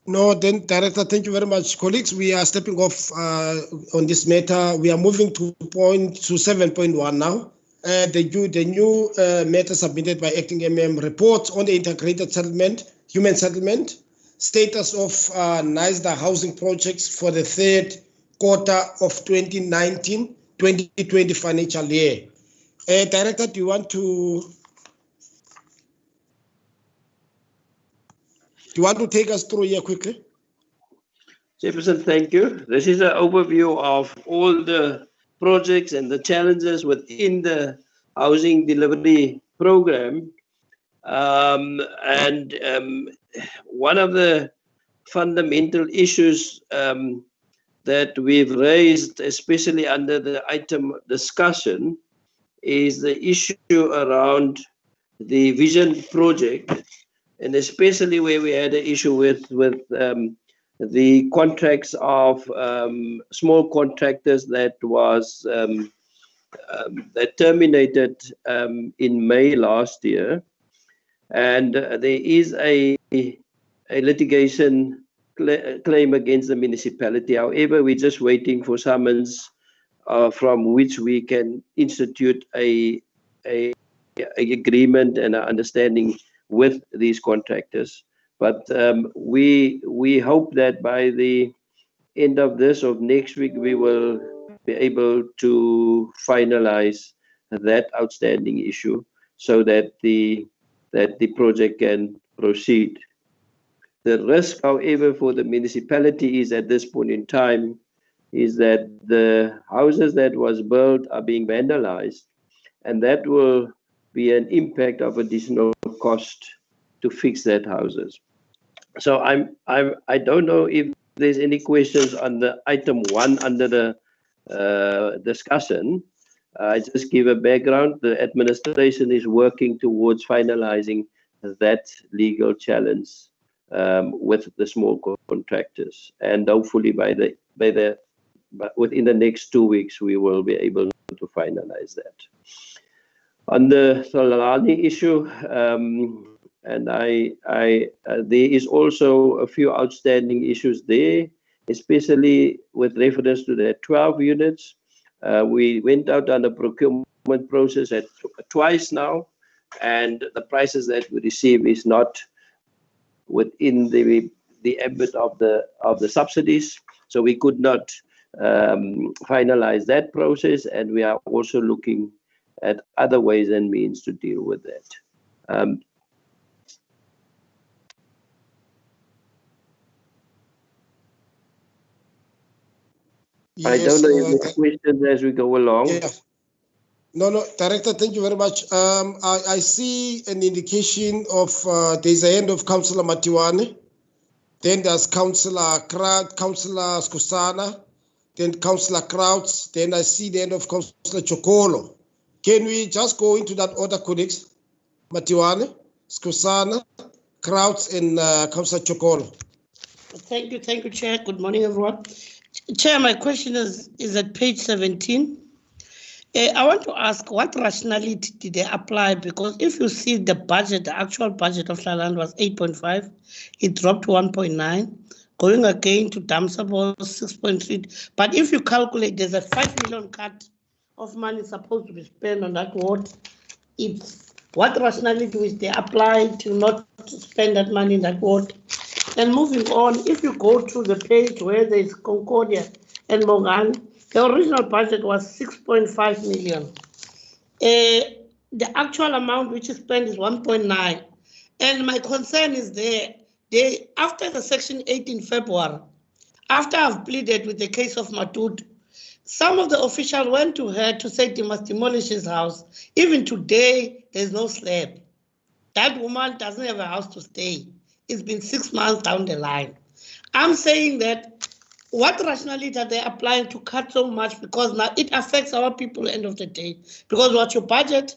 No, then, Director, thank you very much. Colleagues, we are stepping off on this matter. We are moving to 7.1 now. The new matter submitted by Acting MM reports on the integrated settlement, human settlement, status of NISDA housing projects for the third quarter of 2019-2020 financial year. Director, do you want to take us through here quickly? Jefferson, thank you. This is an overview of all the projects and the challenges within the housing delivery program. One of the fundamental issues that we've raised, especially under the item discussion, is the issue around the vision project, and especially where we had an issue with the contracts of small contractors that was that terminated in May last year, and there is a litigation claim against the municipality. However, we're just waiting for summons from which we can institute a agreement and an understanding with these contractors. But we hope that by the end of this or next week, we will be able to finalize that outstanding issue so that the project can proceed. The risk, however, for the municipality is at this point in time is that the houses that was built are being vandalized, and that will be an impact of additional cost to fix that houses. So I don't know if there's any questions on the item 1 under the discussion. I just give a background. The administration is working towards finalizing that legal challenge with the small contractors, and hopefully within the next 2 weeks we will be able to finalize that. On the Solani issue, and there is also a few outstanding issues there, especially with reference to the 12 units. We went out on the procurement process twice now, and the prices that we receive is not within the ambit of the subsidies, so we could not finalize that process, and we are also looking at other ways and means to deal with that. Yes, I don't know if there's questions as we go along. Yeah. No, Director, thank you very much. I see an indication of there's a hand of Councillor Matiwane, then there's Councillor Skusana, then Councillor Krauts, then I see the end of Councillor Chokolo. Can we just go into that order, colleagues? Matiwane, Skusana, Krauts, and Councillor Chokolo. Thank you, Chair. Good morning, everyone. Chair, my question is at page 17. I want to ask, what rationality did they apply? Because if you see the budget, the actual budget of Thailand was 8.5, it dropped to 1.9, going again to Damsabo 6.3. But if you calculate, there's a 5 million cut of money supposed to be spent on that ward. It's what rationality which they apply to not spend that money in that ward? And moving on, if you go to the page where there is Concordia and Morgan, the original budget was 6.5 million. The actual amount which is spent is 1.9. And my concern is after the Section 8 in February, after I've pleaded with the case of Matut, some of the officials went to her to say they must demolish his house. Even today, there's no slab. That woman doesn't have a house to stay. It's been 6 months down the line. I'm saying that what rationality are they applying to cut so much? Because now it affects our people at the end of the day. Because what your budget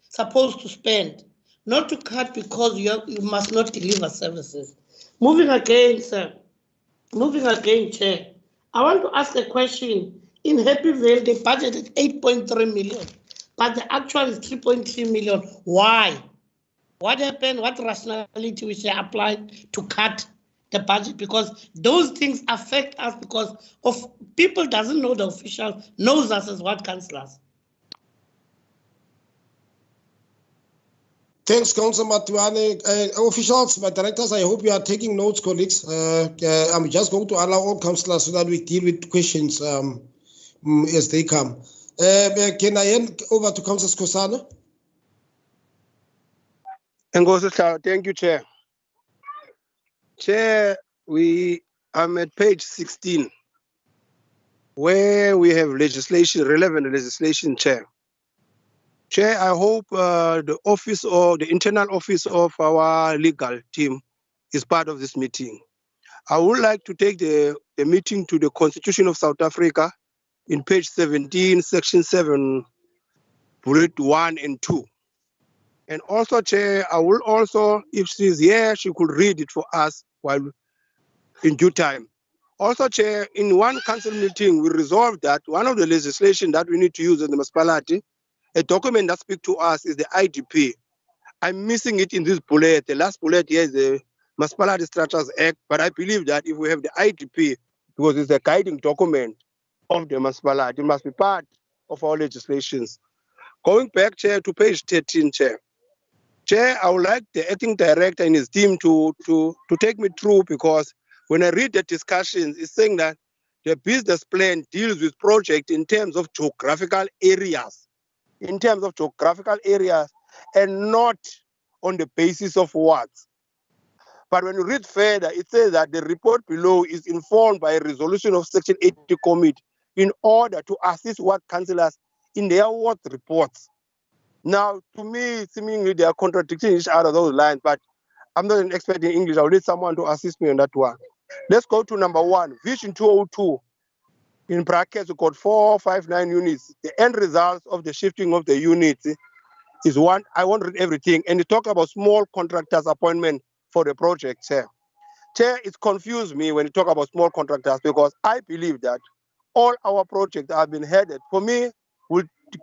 supposed to spend, not to cut because you must not deliver services. Moving again, Chair. I want to ask a question. In Happy Vale, they budgeted 8.3 million, but the actual is 3.3 million. Why? What happened? What rationality which they applied to cut the budget, because those things affect us because of people doesn't know the official knows us as ward councillors. Thanks, Councillor Matuane. Officials, my directors, I hope you are taking notes, colleagues. I'm just going to allow all councillors so that we deal with questions as they come. Can I hand over to Councillor Skosana? Thank you, Chair. Chair, I'm at page 16, where we have legislation, relevant legislation, Chair. Chair, I hope the office or the internal office of our legal team is part of this meeting. I would like to take the meeting to the Constitution of South Africa in page 17, section 7, bullet 1 and 2. And also, Chair, I will also, if she's here, she could read it for us while in due time. Also, Chair, in one council meeting, we resolved that one of the legislation that we need to use in the municipality, a document that speaks to us is the IDP. I'm missing it in this bullet. The last bullet here is the Municipality Structures Act, but I believe that if we have the IDP, because it's a guiding document of the municipality, it must be part of our legislations. Going back, Chair, to page 13, Chair. Chair, I would like the acting director and his team to take me through, because when I read the discussions, it's saying that the business plan deals with project in terms of geographical areas, and not on the basis of wards. But when you read further, it says that the report below is informed by a resolution of Section 80 Committee in order to assist ward councillors in their ward reports. Now, to me, seemingly they are contradicting each other, those lines, but I'm not an expert in English. I'll need someone to assist me on that one. Let's go to number 1, Vision 202. In brackets, we got 459 units. The end result of the shifting of the units is one. I won't read everything. And you talk about small contractors' appointment for the project, Chair. Chair, it confused me when you talk about small contractors, because I believe that all our projects have been headed. For me,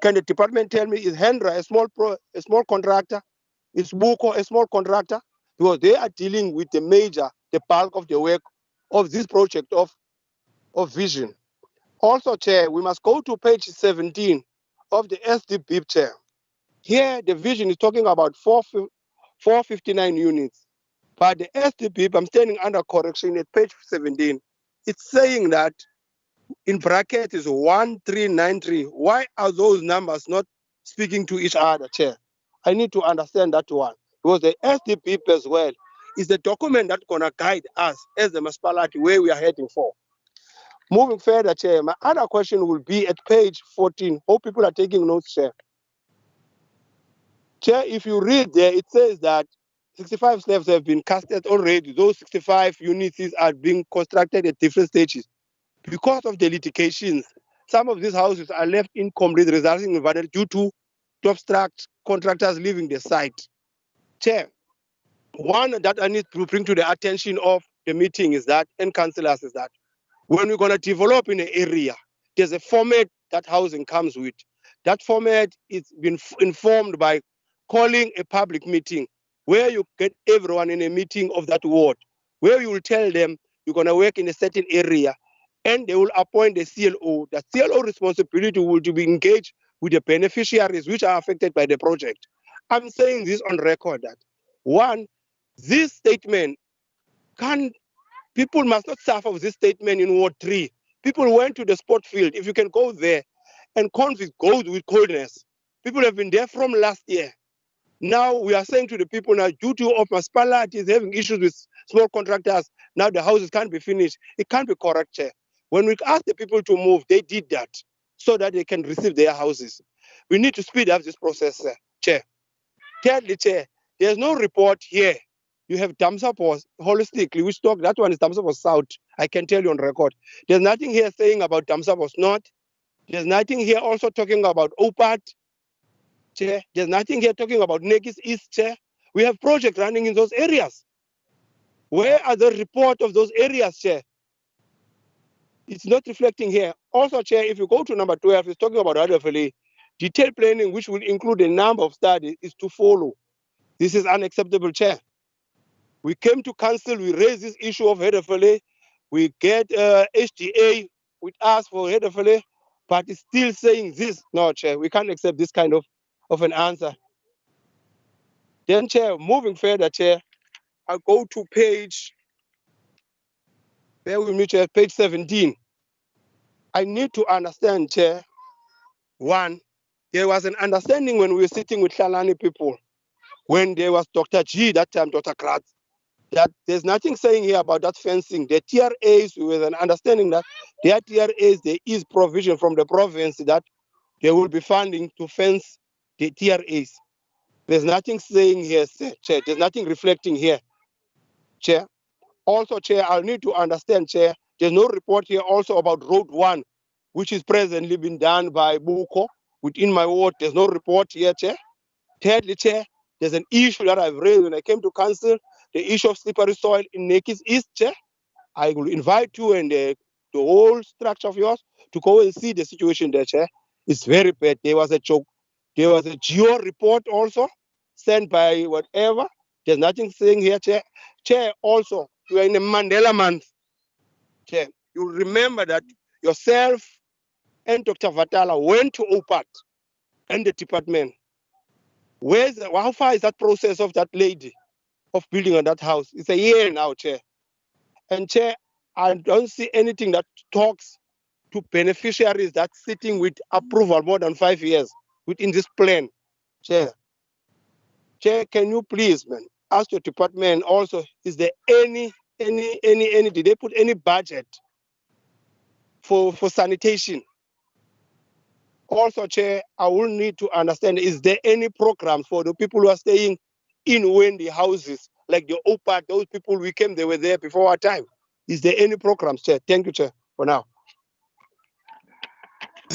can the department tell me, is Hendra a small contractor? Is Buko a small contractor? Because they are dealing with the bulk of the work of this project of Vision. Also, Chair, we must go to page 17 of the SDP, Chair. Here, the Vision is talking about 459 units. But the SDP, I'm standing under correction at page 17. It's saying that in bracket is 1393. Why are those numbers not speaking to each other, Chair? I need to understand that one. Because the SDP as well is the document that's going to guide us as the municipality where we are heading for. Moving further, Chair, my other question will be at page 14. Hope people are taking notes, Chair. Chair, if you read there, it says that 65 slabs have been casted already. Those 65 units are being constructed at different stages. Because of the litigations, some of these houses are left incomplete, resulting in violence due to obstruct contractors leaving the site. Chair, one that I need to bring to the attention of the meeting is that, and councillors, is that when we're going to develop in an area, there's a format that housing comes with. That format is been informed by calling a public meeting where you get everyone in a meeting of that ward, where you will tell them you're going to work in a certain area, and they will appoint the CLO. The CLO responsibility will be engaged with the beneficiaries which are affected by the project. I'm saying this on record that, one, this statement people must not suffer with this statement in Ward 3. People went to the sport field. If you can go there, and convict goes with coldness. People have been there from last year. Now we are saying to the people now, due to of municipality is having issues with small contractors, now the houses can't be finished. It can't be correct, Chair. When we asked the people to move, they did that so that they can receive their houses. We need to speed up this process, Chair. Thirdly, Chair, there's no report here. You have Damsapos holistically, which talk, that one is Damsapos South. I can tell you on record. There's nothing here saying about Damsapos North. There's nothing here also talking about OPAT, Chair. There's nothing here talking about Nekis East, Chair. We have projects running in those areas. Where are the report of those areas, Chair? It's not reflecting here. Also, Chair, if you go to number 12, it's talking about RFLA. Detailed planning, which will include a number of studies, is to follow. This is unacceptable, Chair. We came to council, we raised this issue of Hedefele. We get HDA with us for Hedefele, but it's still saying this. No, Chair, we can't accept this kind of an answer. Then, Chair, moving further, Chair, I'll go to page, bear with me, Chair, page 17. I need to understand, Chair, one, there was an understanding when we were sitting with Hlalani people, when there was Dr. G, that time Dr. Kratz, that there's nothing saying here about that fencing. The TRAs, we were an understanding that their TRAs, there is provision from the province that there will be funding to fence the TRAs. There's nothing saying here, Chair. There's nothing reflecting here, Chair. Also, Chair, I'll need to understand, Chair, there's no report here also about Road 1, which is presently being done by Buko within my ward. There's no report here, Chair. Thirdly, Chair, there's an issue that I've raised when I came to council, the issue of slippery soil in Nekis East, Chair. I will invite you and the whole structure of yours to go and see the situation there, Chair. It's very bad. There was a joke. There was a geo report also sent by whatever. There's nothing saying here, Chair. Chair, also, you are in a Mandela month. Chair, you remember that yourself and Dr. Vatala went to OPAT and the department. How far is that process of that lady of building on that house? It's a year now, Chair. And Chair, I don't see anything that talks to beneficiaries that's sitting with approval more than 5 years within this plan, Chair. Chair, can you please, man, ask your department also, is there any, did they put any budget for sanitation? Also, Chair, I will need to understand, is there any programs for the people who are staying in windy houses, like the OPAT, those people we came, they were there before our time. Is there any programs, Chair? Thank you, Chair, for now.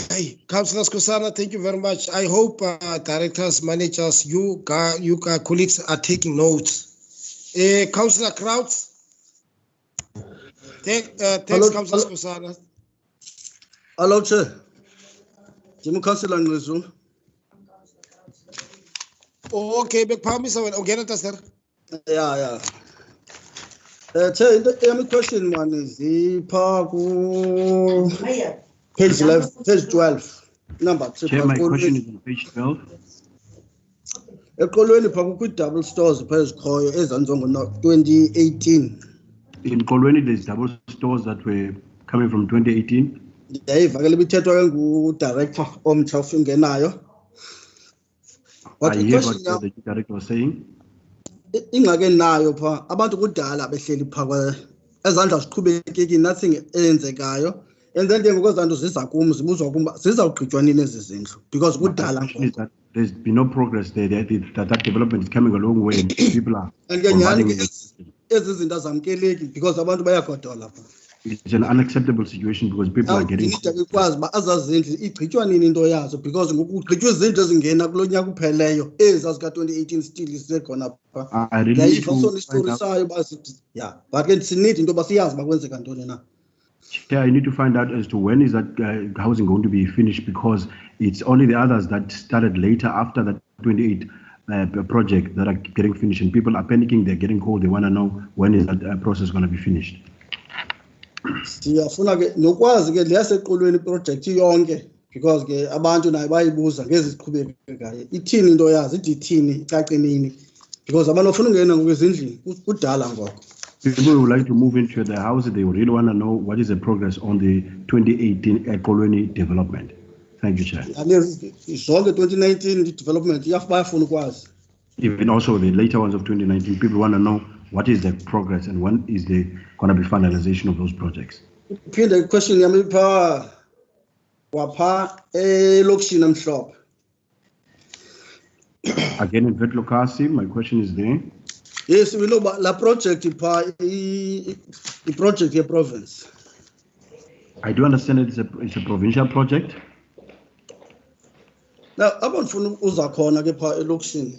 Hey, Councillor Skusana, thank you very much. I hope directors, managers, you colleagues are taking notes. Councillor Krauts. Thanks, Councillor Skusana. Hello, Chair. Jim Councillor Ngizulu. Okay, big promise. Okay, sir. Yeah. Chair, the question one is the park. Page 11, page 12. Number 2. Chair, my question is on page 12. Ekolweni phaku double stores phezu khoyo ezanzongo 2018. In Kolweni, there's double stores that were coming from 2018. Yayivakele bithethwa ke ngu-director omtsha ofingenayo. I hear what the director was saying. Ingxaki nayo pha abantu kudala behleli pha ezandla ziqhubekeki, nothing eyenzekayo. And then because because there's been no progress there. That development is coming a long way. People are. Because it's an unacceptable situation because people are getting. Because I really I need to find out as to when is that housing going to be finished, because it's only the others that started later after that 28 project that are getting finished, and people are panicking, they're getting cold, they want to know when is that process going to be finished. Siyafuna ke nokwazi ke leyaseqolweni project yonke, because ke abantu nayo bayibuza ngeziqhubekayo ithini into yazi ithi ithini icace nini, because abantu bafuna ungena ngokwezindlini kudala ngoko. People would like to move into the house. They really want to know what is the progress on the 2018 colony development. Thank you, Chair. Zonke 2019 development bayafuna ukwazi. Even also the later ones of 2019, people want to know what is the progress and when is the going to be finalization of those projects. The question yami pha wapha elokishini amhlophe. Again in Vetlokasi, my question is there. Yes, we know about the project, the project here province. I do understand it's a provincial project. Now, abantu uzakhona ke pha elokishini.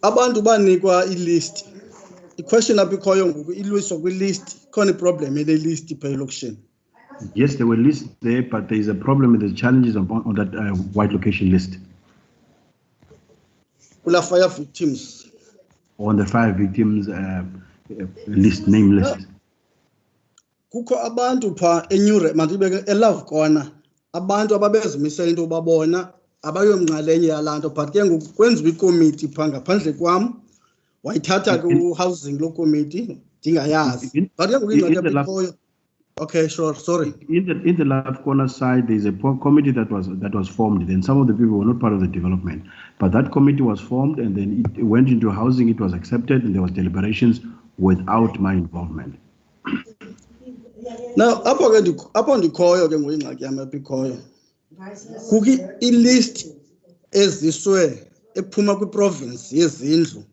Abantu banikwa i-list. The question abikhoyo ngoku ilwiswa kwi-list, khona problem ile list pha elokishini. Yes, there were lists there, but there is a problem with the challenges on that white location list. Kula fire victims. on the 5 victims list, name list. Kukho abantu pha eNewre mandibeke eLove Corner abantu ababezimisela into babona abayomnxalenye yalanto but ke ngoku kwenziwa ikomiti pha ngaphandle kwam wayithatha ku housing lo committee ndingayazi but ke ngoku ingxaki ikhoyo. Okay, sure, sorry. In the Love Corner side, there's a committee that was formed. Then some of the people were not part of the development, but that committee was formed, and then it went into housing. It was accepted, and there was deliberations without my involvement. Now, apho ndikhoyo ke ngoku ingxaki yam apho ikhoyo kukho ilist eziswe ephuma kwiprovince yezindlu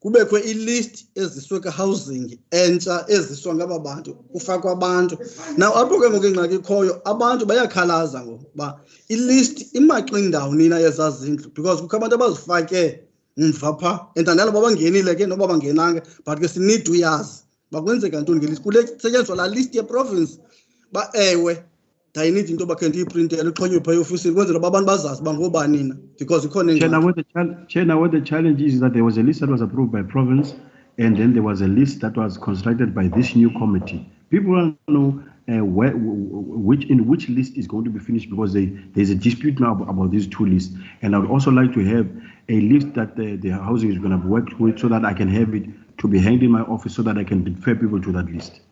kubekho ilist eziswe ka-housing entsha eziswa ngaba bantu kufakwa abantu. Now apho ke ngoku ingxaki ikhoyo abantu bayakhalaza ngokuba ilist imaxindawo nina yezazindlu because kukho abantu abazifake mva pha and nalabo bangenile ke noba bangenanga but ke sinid uyazi bakwenzeka ntoni ngelist kule setyenziswa laa list yeprovince ba ewe ndayinidi into bakhe ndiyiprintele uxhonywe phaa eofisini kwenzela uba abantu bazazi bangobani nina because ikhona Chair, what the challenge is that there was a list that was approved by province, and then there was a list that was constructed by this new committee. People don't know which list is going to be finished because there's a dispute now about these 2 lists. And I would also like to have a list that the housing is going to be worked with so that I can have it to be hanged in my office so that I can refer people to that list.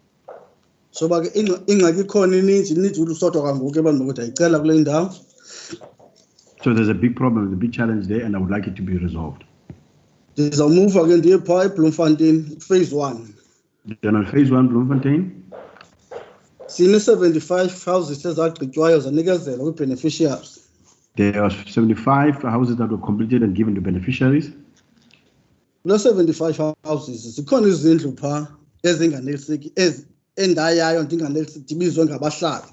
So ingxaki ikhona ininzi ulusodwa kangoku abantu ukuthi ayicela kule ndawo. So there's a big problem, a big challenge there, and I would like it to be resolved. Ndizawumuva ke ndiye phaa eBloemfontein phase 1. Then on phase 1 Bloemfontein, sine 75 houses ezagqitywayo zanikezelwa kwi-beneficiaries. There are 75 houses that were completed and given to beneficiaries. Kule 75 houses zikhona izindlu phaa ezinganeliseki endayayo ndinganeliseki ndibizwe ngabahlali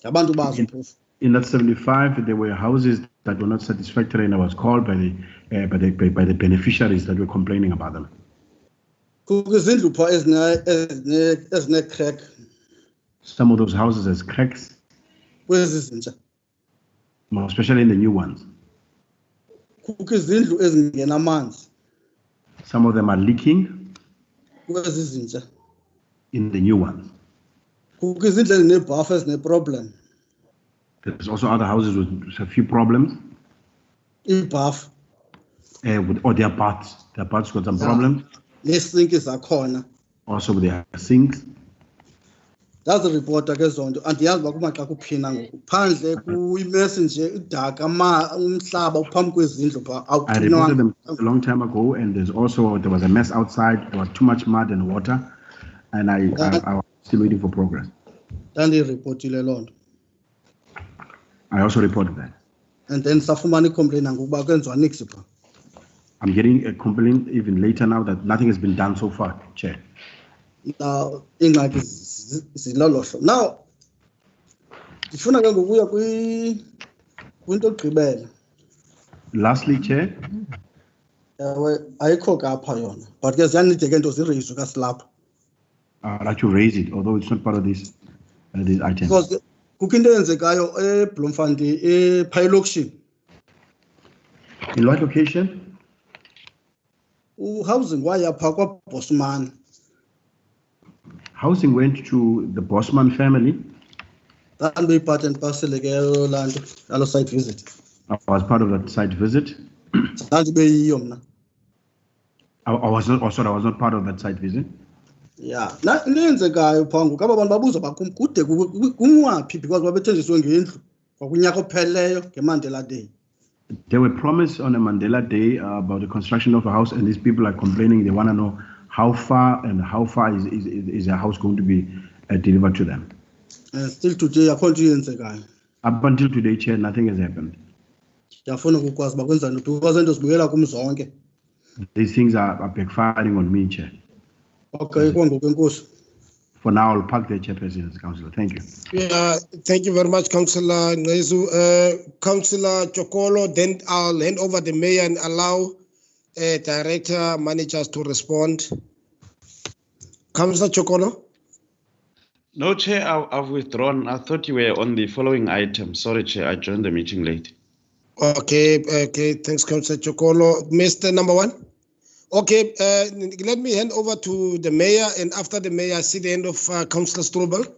ngabantu bazo phofu. In that 75, there were houses that were not satisfactory, and I was called by the beneficiaries that were complaining about them. Some of those houses has cracks, especially in the new ones. Some of them are leaking in the new ones. There's also other houses with a few problems. With their baths. Their baths got some problems. Also with their sinks. That's the report ke zonto andiyazi uba kumaxa kuphina ngoku phandle kuyimesi nje idaka umhlaba uphambi kwezindlu phaa I reported them a long time ago, and there was a mess outside. There was too much mud and water, and I was still waiting for progress. Ndandiripotile loo nto. I also reported that. And then safumana icomplaint ngokuba kwenziwa nix phaa. I'm getting a complaint even later now that nothing has been done so far, Chair. Now, ingxaki zilolo. Now, ndifuna ke ngokuya kwinto ogqibela. Lastly, Chair. Ayikho kapha yona, but ke ziyanide ke nto zireyizwe kasilapha. I'd like to raise it, although it's not part of this item. Because kukho into eyenzekayo eBloemfontein phaa elokishini. In what location? Housing waya phaa kwaBosman. Housing went to the Bosman family. That be part and parcel ke land alo site visit. I was part of that site visit. I was not part of that site visit. Yeah. Nenzekayo phaa ngoku aba bantu babuza kude kumwaphi because babethenjiswe ngendlu kwakunyaka opheleyo ngeMandela Day. They were promised on a Mandela Day about the construction of a house, and these people are complaining. They want to know how far is a house going to be delivered to them. Still today, I can't yenzekayo. Up until today, Chair, nothing has happened. Ndiyafuna ukukwazi uba kwenza ntoni because into zibuyela kum zonke. These things are backfiring on me, Chair. Okay, kwangoku enkosi. For now, I'll park the chairperson, Councillor. Thank you. Yeah, thank you very much, Councillor Ngezu. Councillor Chokolo, then I'll hand over the mayor and allow director managers to respond. Councillor Chokolo? No, Chair, I've withdrawn. I thought you were on the following item. Sorry, Chair, I joined the meeting late. Okay, thanks, Councillor Chokolo. Mr. Number 1? Okay, let me hand over to the mayor, and after the mayor, I see the end of Councillor Strobel.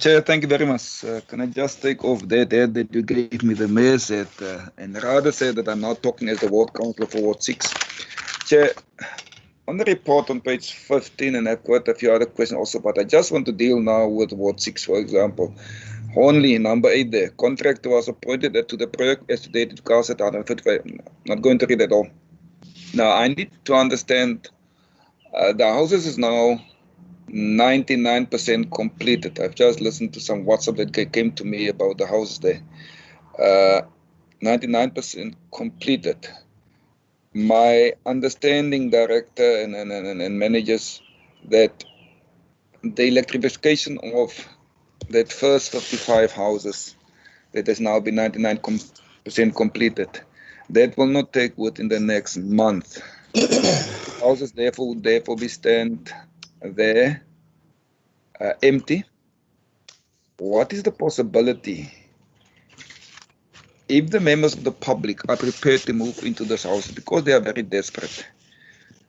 Chair, thank you very much. Can I just take off that you gave me the mayor said, and rather say that I'm not talking as the ward councillor for Ward 6. Chair, on the report on page 15, and I've got a few other questions also, but I just want to deal now with Ward 6, for example. Only number 8 there, contractor was appointed to the project estimated cost at 155. I'm not going to read it all. Now, I need to understand the houses is now 99% completed. I've just listened to some WhatsApp that came to me about the houses there. 99% completed. My understanding, director and managers, that the electrification of that first 55 houses that has now been 99% completed, that will not take within the next month. Houses therefore be stand there empty. What is the possibility if the members of the public are prepared to move into those houses because they are very desperate?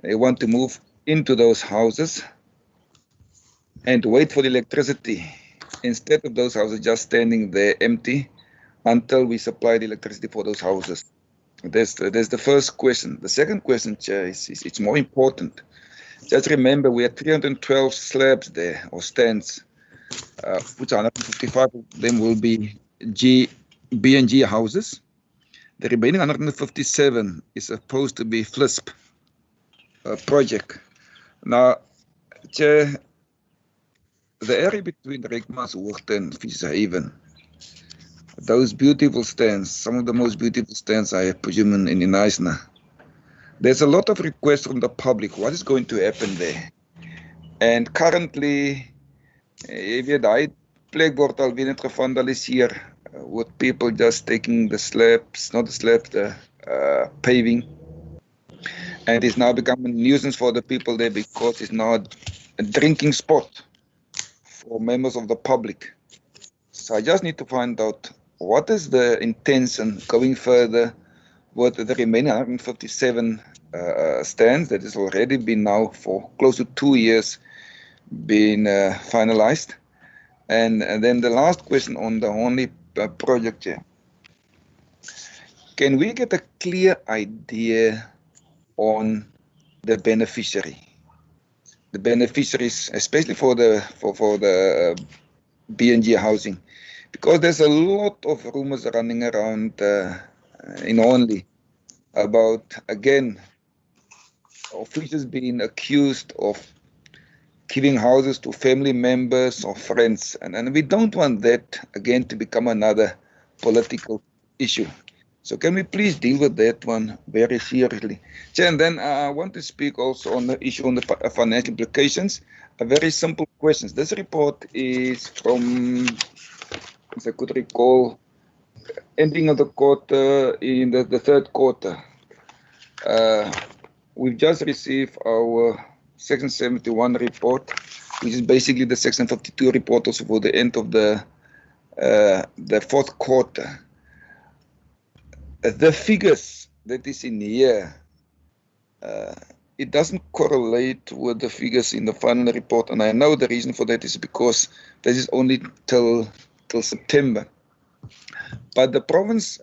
They want to move into those houses and wait for the electricity instead of those houses just standing there empty until we supply the electricity for those houses. There's the first question. The second question, Chair, is it's more important. Just remember, we had 312 slabs there, or stands, which 155 of them will be B&G houses. The remaining 157 is supposed to be FLISP project. Now, Chair, the area between Rekmanshoogte and Fischerhaven, those beautiful stands, some of the most beautiful stands I presume in Eisner. There's a lot of requests from the public. What is going to happen there? And currently, if you die, plek word alweer net gevandaliseer with people just taking the slabs, not the slabs, the paving. And it's now becoming a nuisance for the people there because it's now a drinking spot for members of the public. So I just need to find out what is the intention going further with the remaining 157 stands that has already been now for close to 2 years been finalized. And then the last question on the only project here. Can we get a clear idea on the beneficiary? The beneficiaries, especially for the B&G housing, because there's a lot of rumors running around in Only about, again, officials being accused of giving houses to family members or friends. And we don't want that, again, to become another political issue. So can we please deal with that one very seriously? And then I want to speak also on the issue on the financial implications. A very simple question. This report is from, as I could recall, ending of the quarter in the third quarter. We've just received our Section 71 report, which is basically the Section 52 report also for the end of the fourth quarter. The figures that is in here, it doesn't correlate with the figures in the final report, and I know the reason for that is because this is only till September. But the province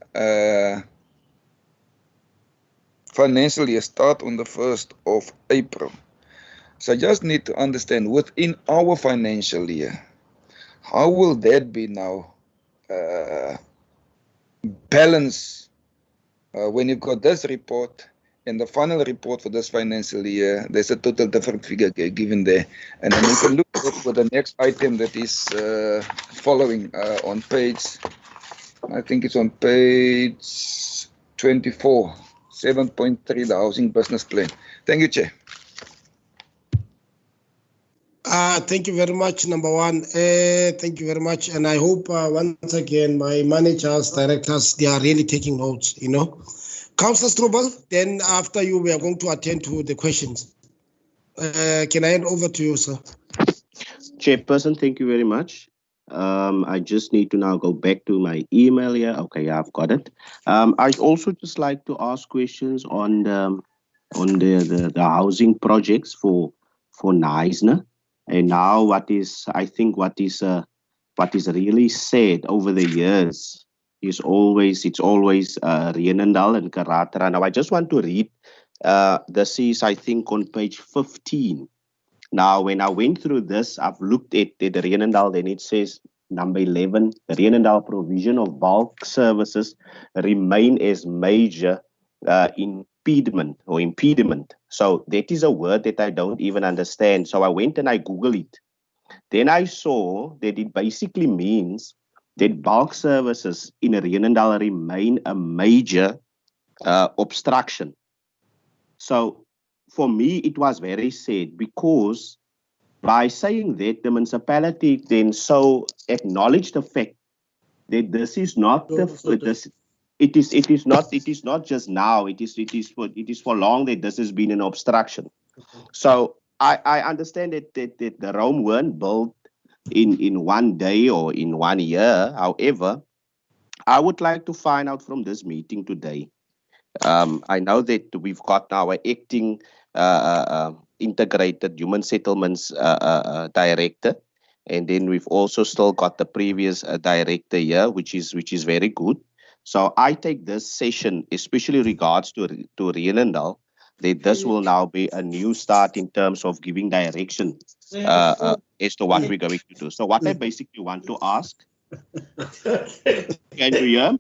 financial year start on the 1st of April. So I just need to understand within our financial year, how will that be now balanced when you've got this report and the final report for this financial year? There's a total different figure given there. And then you can look at for the next item that is following on page, I think it's on page 24, 7.3, the housing business plan. Thank you, Chair. Thank you very much, number one. Thank you very much. And I hope once again, my managers, directors, they are really taking notes, you know. Councillor Strobel, then after you, we are going to attend to the questions. Can I hand over to you, sir? Chairperson, thank you very much. I just need to now go back to my email here. Okay, yeah, I've got it. I'd also just like to ask questions on the housing projects for Neisner. And now I think what is really said over the years is it's always Rienendaal and Karatra. Now I just want to read this is I think on page 15. Now, when I went through this, I've looked at the Rienendaal, then it says number 11, the Rienendaal provision of bulk services remain as major impediment. So that is a word that I don't even understand. So I went and I Googled it. Then I saw that it basically means that bulk services in Rienendaal remain a major obstruction. So for me, it was very sad because by saying that, the municipality then so acknowledged the fact that this is not it is not just now. It is for long that this has been an obstruction. So I understand that the Rome weren't built in one day or in 1 year. However, I would like to find out from this meeting today. I know that we've got now an acting integrated human settlements director, and then we've also still got the previous director here, which is very good. So I take this session, especially regards to Rienendaal, that this will now be a new start in terms of giving direction as to what we're going to do. So what I basically want to ask, can you hear?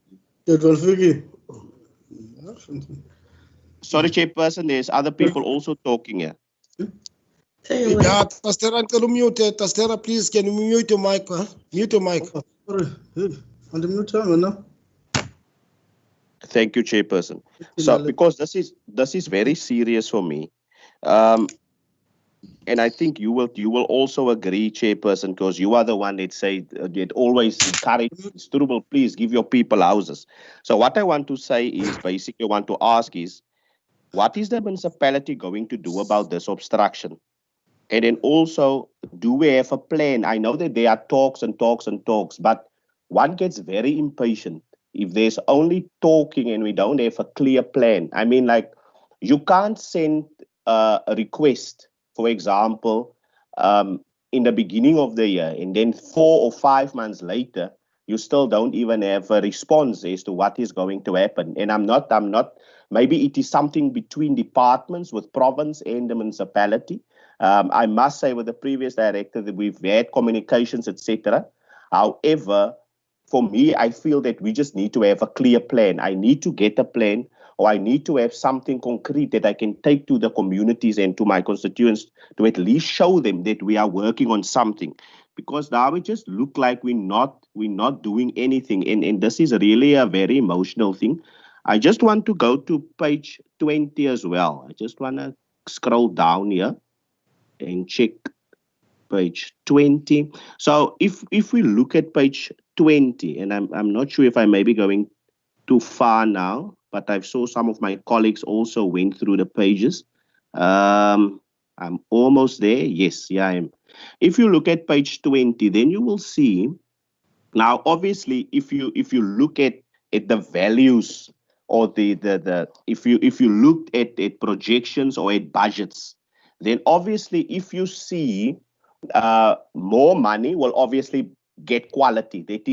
Sorry, Chairperson, there's other people also talking here. Yeah, Tastera, can you mute? Tastera, please, can you mute your mic? Huh? Mute your mic. Thank you, Chairperson. So, because this is very serious for me, and I think you will also agree, Chairperson, because you are the one that say that always encourage Strubel, please give your people houses. So, what I want to say is basically, I want to ask is, what is the municipality going to do about this obstruction? And then also, do we have a plan? I know that there are talks and talks and talks, but one gets very impatient if there's only talking and we don't have a clear plan. I mean, like, you can't send a request, for example, in the beginning of the year, and then 4 or 5 months later, you still don't even have a response as to what is going to happen. And I'm not, maybe it is something between departments with province and the municipality. I must say with the previous director that we've had communications, etc. However, for me, I feel that we just need to have a clear plan. I need to get a plan, or I need to have something concrete that I can take to the communities and to my constituents to at least show them that we are working on something. Because now it just look like we're not doing anything. And this is really a very emotional thing. I just want to go to page 20 as well. I just want to scroll down here and check page 20. So if we look at page 20, and I'm not sure if I may be going too far now, but I saw some of my colleagues also went through the pages. I'm almost there. Yes, yeah, I am. If you look at page 20, then you will see. Now, obviously, if you look at the values or if you looked at projections or at budgets, then obviously if you see more money will obviously get quality. That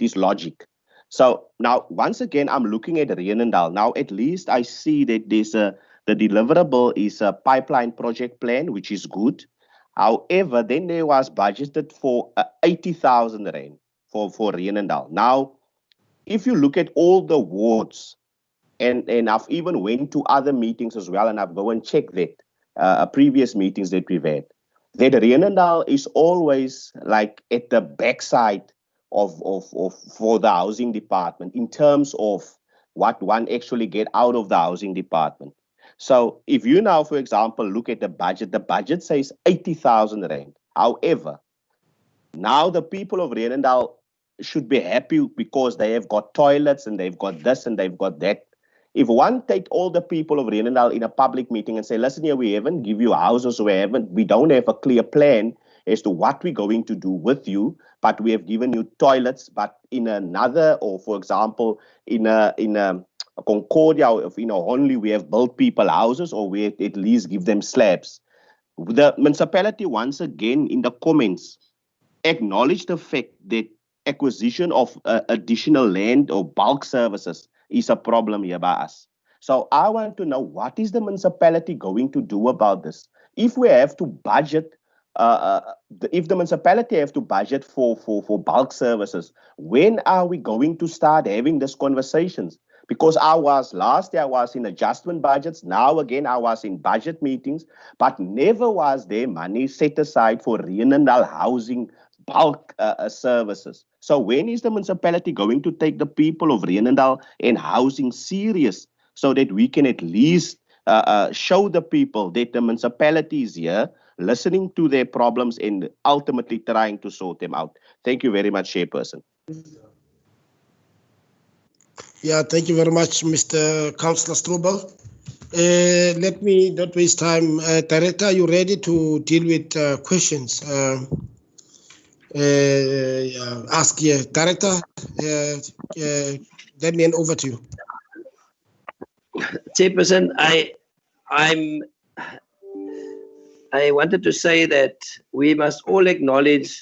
is logic. So now once again I'm looking at Rienendaal. Now at least I see that the deliverable is a pipeline project plan, which is good. However, then there was budgeted for 80,000 rand for Rienendaal. Now, if you look at all the wards, and I've even went to other meetings as well, and I've go and checked that previous meetings that we've had, that Rienendaal is always like at the backside of for the housing department in terms of what one actually get out of the housing department. So if you now, for example, look at the budget says 80,000 rand. However, now the people of Rienendaal should be happy because they have got toilets and they've got this and they've got that. If one take all the people of Rienendaal in a public meeting and say, listen here, we haven't give you houses, we don't have a clear plan, as to what we're going to do with you, but we have given you toilets, but in another, or for example, in a Concordia, or only we have built people houses, or we at least give them slabs. The municipality, once again, in the comments, acknowledge the fact that acquisition of additional land or bulk services is a problem here by us. So I want to know, what is the municipality going to do about this? If we have to budget, if the municipality have to budget for bulk services, when are we going to start having these conversations? Because last year I was in adjustment budgets, now again I was in budget meetings, but never was there money set aside for Reenendal housing bulk services. So when is the municipality going to take the people of Reenendal and housing serious, so that we can at least show the people that the municipality is here, listening to their problems and ultimately trying to sort them out? Thank you very much, Chairperson. Yeah, thank you very much, Mr. Councillor Strobel. Let me not waste time. Director, are you ready to deal with questions? Ask here. Director, let me hand over to you. Chairperson, I wanted to say that we must all acknowledge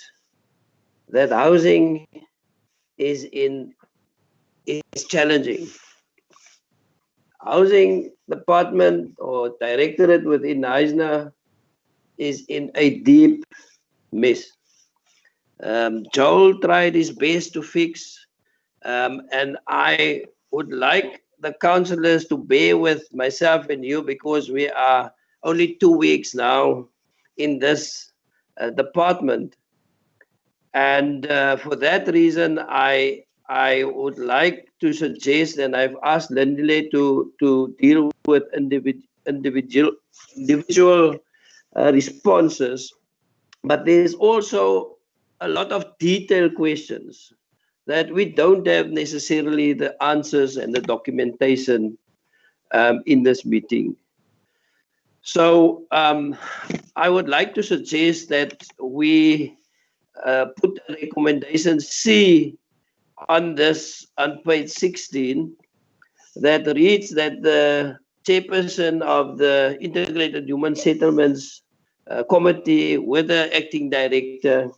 that housing is challenging. Housing department or directorate within HISNA is in a deep mess. Joel tried his best to fix, and I would like the councillors to bear with myself and you, because we are only 2 weeks now in this department. And for that reason, I would like to suggest, and I've asked Lindley to deal with individual responses, but there's also a lot of detailed questions that we don't have necessarily the answers and the documentation in this meeting. So I would like to suggest that we put a recommendation C on page 16, that reads that the chairperson of the Integrated Human Settlements Committee with the acting director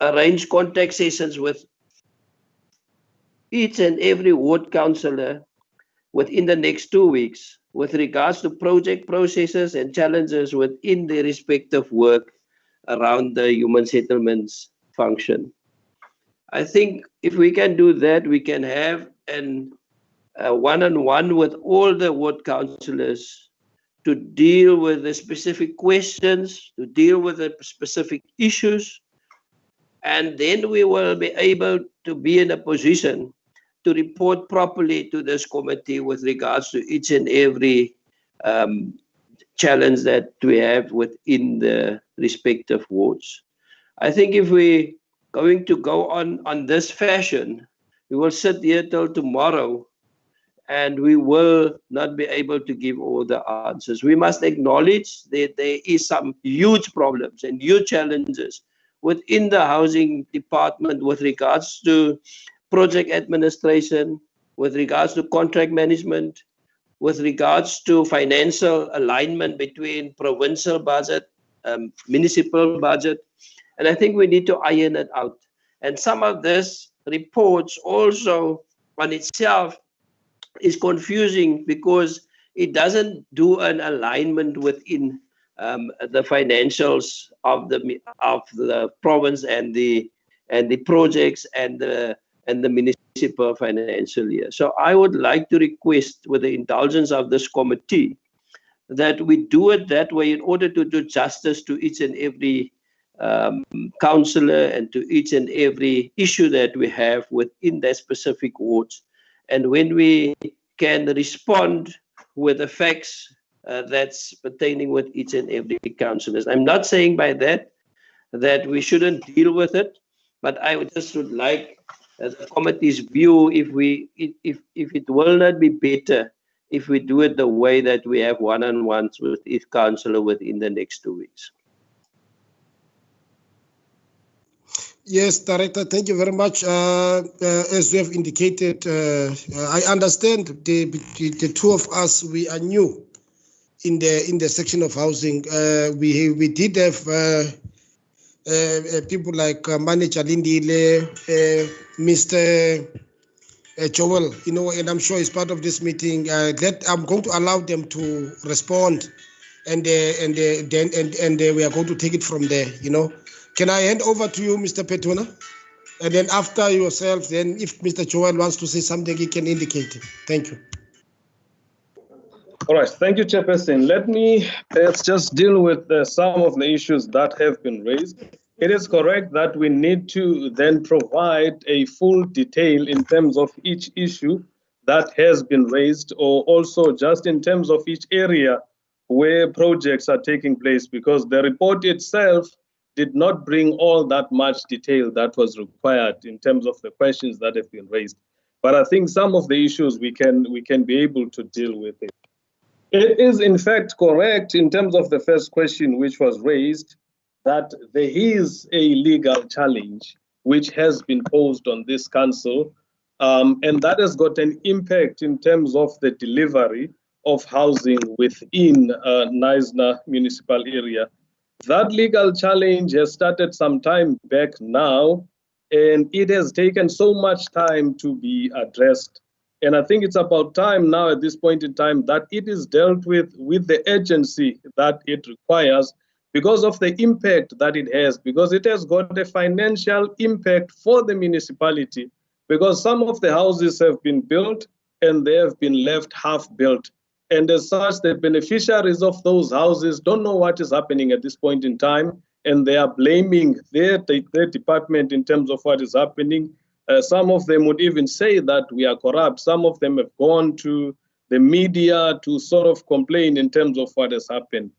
arrange contact sessions with each and every ward councillor within the next 2 weeks with regards to project processes and challenges within their respective work around the human settlements function. I think if we can do that, we can have a one-on-one with all the ward councillors to deal with the specific questions, to deal with the specific issues, and then we will be able to be in a position to report properly to this committee with regards to each and every challenge that we have within the respective wards. I think if we're going to go on this fashion, we will sit here till tomorrow and we will not be able to give all the answers. We must acknowledge that there is some huge problems and huge challenges within the housing department with regards to project administration, with regards to contract management, with regards to financial alignment between provincial budget, municipal budget. And I think we need to iron it out. And some of this reports also on itself is confusing because it doesn't do an alignment within the financials of the province and the projects and the municipal financial year. So I would like to request, with the indulgence of this committee, that we do it that way in order to do justice to each and every councillor and to each and every issue that we have within that specific wards. And when we can respond with the facts that's pertaining with each and every councillors. I'm not saying by that we shouldn't deal with it, but I would like the committee's view if it will not be better if we do it the way that we have one-on-ones with each councillor within the next 2 weeks. Yes, Director, thank you very much. As you have indicated, I understand the two of us, we are new in the section of housing. We did have people like Manager Lindile, Mr. Joel, and I'm sure he's part of this meeting. That I'm going to allow them to respond, and we are going to take it from there. Can I hand over to you, Mr. Petuna? And then after yourself, then if Mr. Joel wants to say something, he can indicate it. Thank you. All right, thank you, Chairperson. Let me just deal with some of the issues that have been raised. It is correct that we need to then provide a full detail in terms of each issue that has been raised, or also just in terms of each area where projects are taking place, because the report itself did not bring all that much detail that was required in terms of the questions that have been raised. But I think some of the issues we can be able to deal with it. It is in fact correct in terms of the first question which was raised, that there is a legal challenge which has been posed on this council, and that has got an impact in terms of the delivery of housing within Knysna municipal area. That legal challenge has started some time back now, and it has taken so much time to be addressed. And I think it's about time now at this point in time that it is dealt with the urgency that it requires, because of the impact that it has, because it has got a financial impact for the municipality, because some of the houses have been built and they have been left half built. And as such, the beneficiaries of those houses don't know what is happening at this point in time, and they are blaming their department in terms of what is happening. Some of them would even say that we are corrupt. Some of them have gone to the media to sort of complain in terms of what has happened.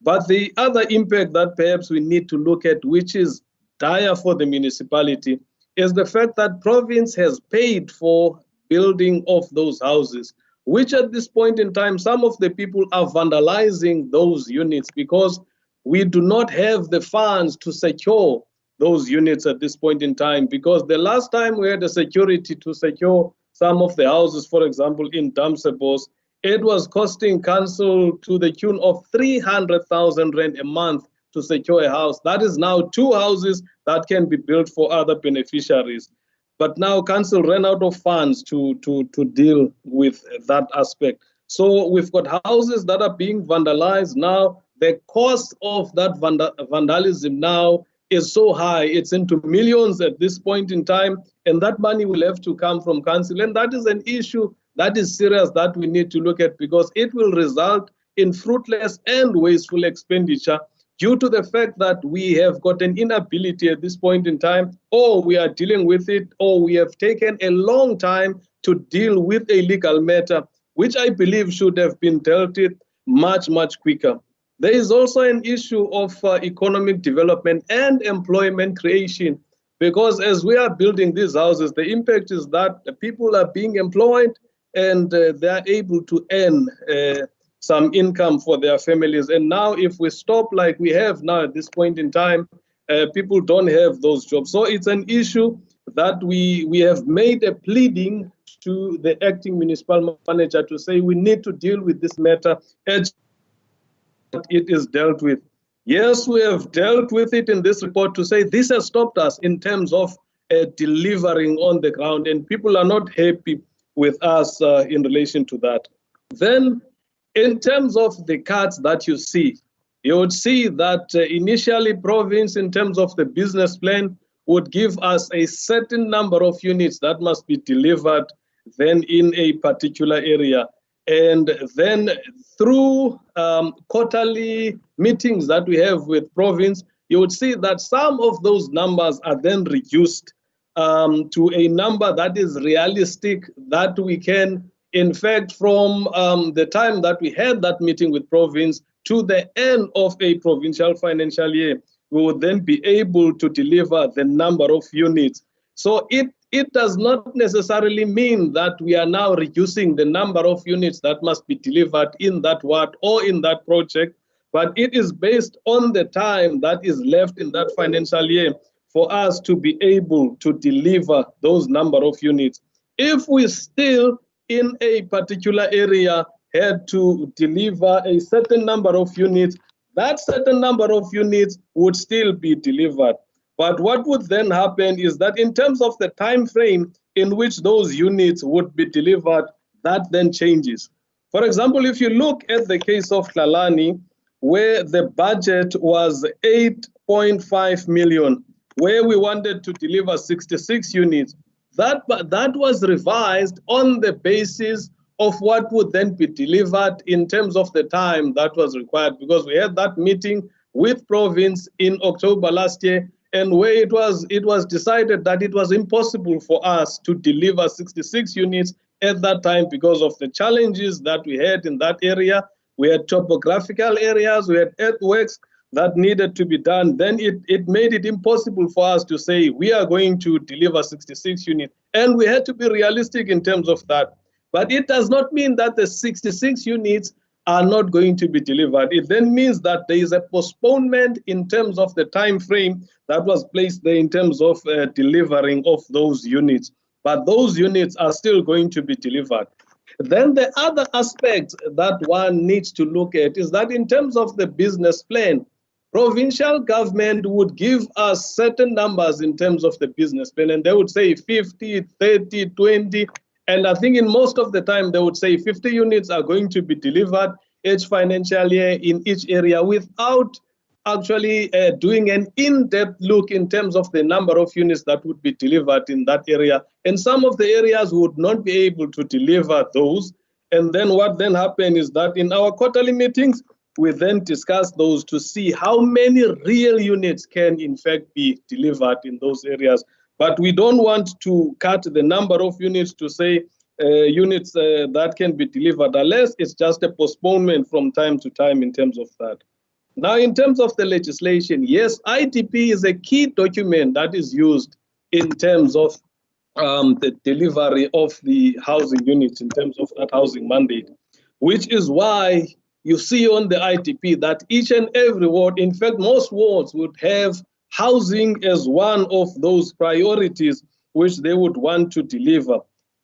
But the other impact that perhaps we need to look at, which is dire for the municipality, is the fact that province has paid for building of those houses, which at this point in time, some of the people are vandalizing those units because we do not have the funds to secure those units at this point in time. Because the last time we had the security to secure some of the houses, for example, in Damsebos, it was costing council to the tune of 300,000 rand a month to secure a house. That is now 2 houses that can be built for other beneficiaries. But now council ran out of funds to deal with that aspect. So we've got houses that are being vandalized now. The cost of that vandalism now is so high, it's into millions at this point in time, and that money will have to come from council. And that is an issue that is serious that we need to look at, because it will result in fruitless and wasteful expenditure due to the fact that we have got an inability at this point in time, or we are dealing with it, or we have taken a long time to deal with a legal matter, which I believe should have been dealt with much, much quicker. There is also an issue of economic development and employment creation, because as we are building these houses, the impact is that the people are being employed and they are able to earn some income for their families. And now if we stop like we have now at this point in time, people don't have those jobs. So it's an issue that we have made a pleading to the acting municipal manager to say we need to deal with this matter as it is dealt with. Yes, we have dealt with it in this report to say this has stopped us in terms of delivering on the ground, and people are not happy with us in relation to that. Then in terms of the cuts that you see, you would see that initially province in terms of the business plan would give us a certain number of units that must be delivered then in a particular area. And then through quarterly meetings that we have with province, you would see that some of those numbers are then reduced to a number that is realistic, that we can, in fact, from the time that we had that meeting with province to the end of a provincial financial year, we would then be able to deliver the number of units. So it it does not necessarily mean that we are now reducing the number of units that must be delivered in that ward or in that project, but it is based on the time that is left in that financial year for us to be able to deliver those number of units. If we still in a particular area had to deliver a certain number of units, that certain number of units would still be delivered. But what would then happen is that in terms of the time frame in which those units would be delivered, that then changes. For example, if you look at the case of Tlalani, where the budget was 8.5 million, where we wanted to deliver 66 units, that was revised on the basis of what would then be delivered in terms of the time that was required, because we had that meeting with province in October last year, and where it was decided that it was impossible for us to deliver 66 units at that time because of the challenges that we had in that area. We had topographical areas, we had earthworks that needed to be done. Then it made it impossible for us to say we are going to deliver 66 units. And we had to be realistic in terms of that. But it does not mean that the 66 units are not going to be delivered. It then means that there is a postponement in terms of the time frame that was placed there in terms of delivering of those units. But those units are still going to be delivered. Then the other aspect that one needs to look at is that in terms of the business plan, provincial government would give us certain numbers in terms of the business plan, and they would say 50, 30, 20, and I think in most of the time they would say 50 units are going to be delivered each financial year in each area without actually doing an in-depth look in terms of the number of units that would be delivered in that area. And some of the areas would not be able to deliver those. And then what then happened is that in our quarterly meetings, we then discuss those to see how many real units can in fact be delivered in those areas. But we don't want to cut the number of units to say units that can be delivered, unless it's just a postponement from time to time in terms of that. Now, in terms of the legislation, yes, ITP is a key document that is used in terms of the delivery of the housing units, in terms of that housing mandate, which is why you see on the ITP that each and every ward, in fact, most wards would have housing as one of those priorities which they would want to deliver.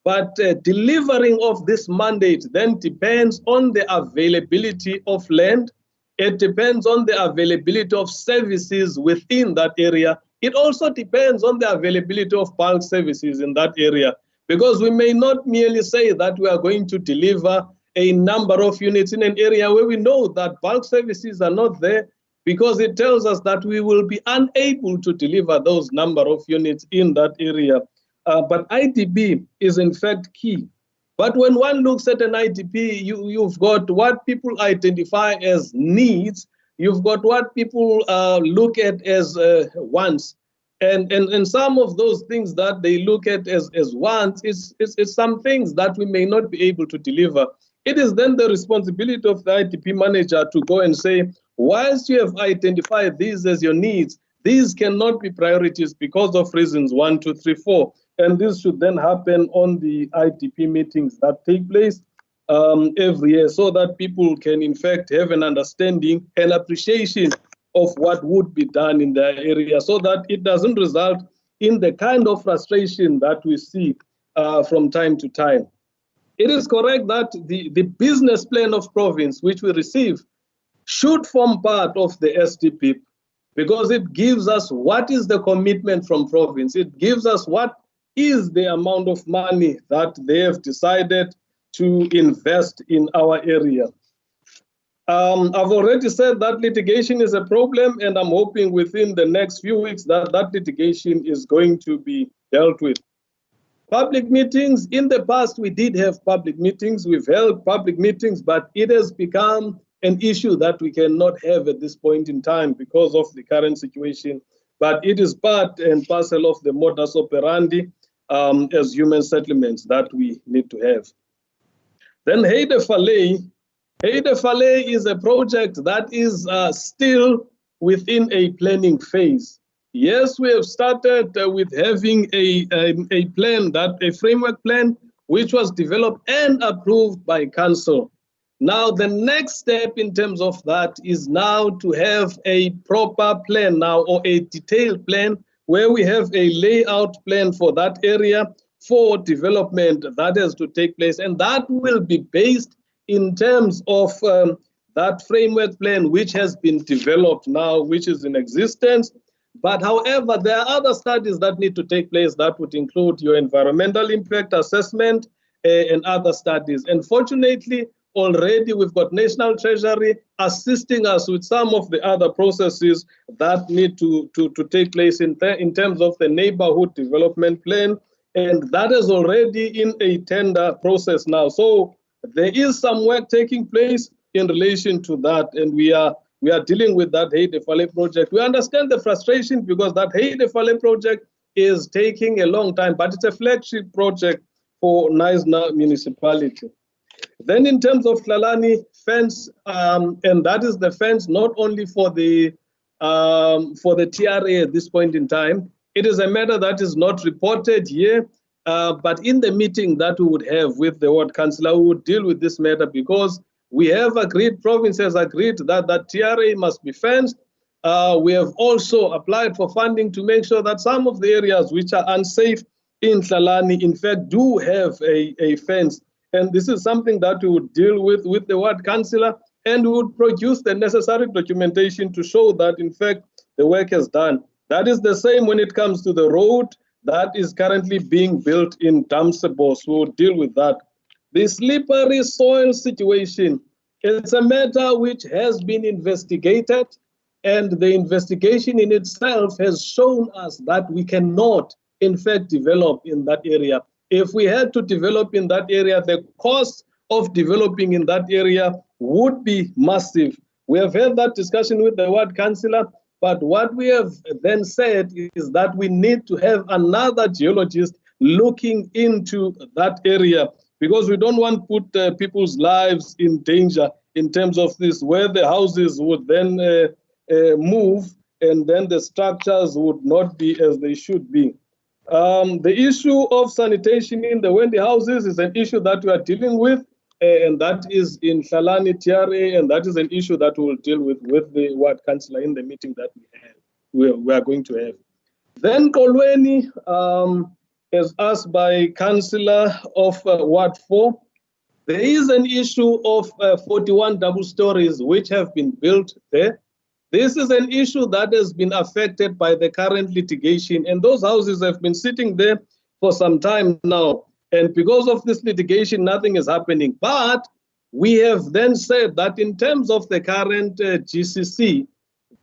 But delivering of this mandate then depends on the availability of land. It depends on the availability of services within that area. It also depends on the availability of bulk services in that area, because we may not merely say that we are going to deliver a number of units in an area where we know that bulk services are not there, because it tells us that we will be unable to deliver those number of units in that area. But ITP is in fact key. But when one looks at an ITP, you've got what people identify as needs, you've got what people look at as wants. And some of those things that they look at as wants is some things that we may not be able to deliver. It is then the responsibility of the ITP manager to go and say, whilst you have identified these as your needs, these cannot be priorities because of reasons 1, 2, 3, 4. And this should then happen on the ITP meetings that take place every year, so that people can in fact have an understanding and appreciation of what would be done in their area, so that it doesn't result in the kind of frustration that we see from time to time. It is correct that the business plan of province, which we receive, should form part of the SDP, because it gives us what is the commitment from province. It gives us what is the amount of money that they have decided to invest in our area. I've already said that litigation is a problem, and I'm hoping within the next few weeks that that litigation is going to be dealt with. Public meetings, in the past we did have public meetings, we've held public meetings, but it has become an issue that we cannot have at this point in time because of the current situation. But it is part and parcel of the modus operandi as human settlements that we need to have. Then Heide Valley is a project that is still within a planning phase. Yes, we have started with having a plan, a framework plan, which was developed and approved by council. Now, the next step in terms of that is now to have a proper plan now, or a detailed plan, where we have a layout plan for that area for development that has to take place. And that will be based in terms of that framework plan, which has been developed now, which is in existence. But however, there are other studies that need to take place that would include your environmental impact assessment and other studies. And fortunately, already we've got National Treasury assisting us with some of the other processes that need to take place in terms of the neighborhood development plan. And that is already in a tender process now. So there is some work taking place in relation to that. And we are dealing with that Heide Valley project. We understand the frustration because that Heide Valley project is taking a long time, but it's a flagship project for Knysna municipality. Then in terms of Tlalani fence, and that is the fence not only for the TRA at this point in time, it is a matter that is not reported here, but in the meeting that we would have with the ward councillor, we would deal with this matter because we have agreed, province has agreed that that TRA must be fenced. We have also applied for funding to make sure that some of the areas which are unsafe in Tlalani, in fact, do have a fence. And this is something that we would deal with the ward councillor, and we would produce the necessary documentation to show that, in fact, the work is done. That is the same when it comes to the road that is currently being built in Damsebos. We will deal with that. The slippery soil situation, it's a matter which has been investigated, and the investigation in itself has shown us that we cannot, in fact, develop in that area. If we had to develop in that area, the cost of developing in that area would be massive. We have had that discussion with the ward councillor, but what we have then said is that we need to have another geologist looking into that area, because we don't want to put people's lives in danger in terms of this, where the houses would then move and then the structures would not be as they should be. The issue of sanitation in the Wendy houses is an issue that we are dealing with, and that is in Tlalani TRA, and that is an issue that we will deal with the ward councillor in the meeting that we are going to have. Then Kolweni, as asked by councillor of Ward 4, there is an issue of 41 double stories which have been built there. This is an issue that has been affected by the current litigation, and those houses have been sitting there for some time now. And because of this litigation, nothing is happening. But we have then said that in terms of the current GCC,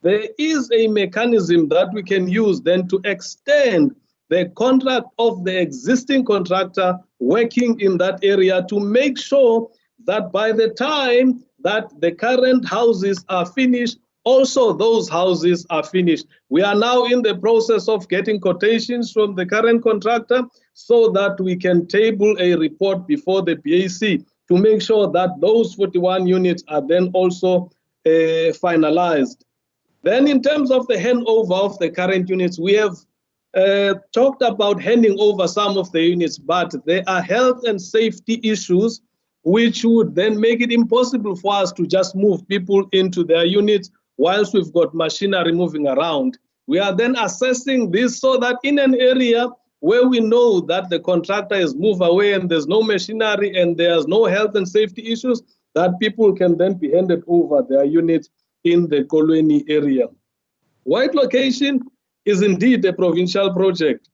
there is a mechanism that we can use then to extend the contract of the existing contractor working in that area to make sure that by the time that the current houses are finished, also those houses are finished. We are now in the process of getting quotations from the current contractor so that we can table a report before the PAC to make sure that those 41 units are then also finalized. Then in terms of the handover of the current units, we have talked about handing over some of the units, but there are health and safety issues which would then make it impossible for us to just move people into their units whilst we've got machinery moving around. We are then assessing this so that in an area where we know that the contractor has moved away and there's no machinery and there's no health and safety issues, that people can then be handed over their units in the Kolweni area. White location is indeed a provincial project.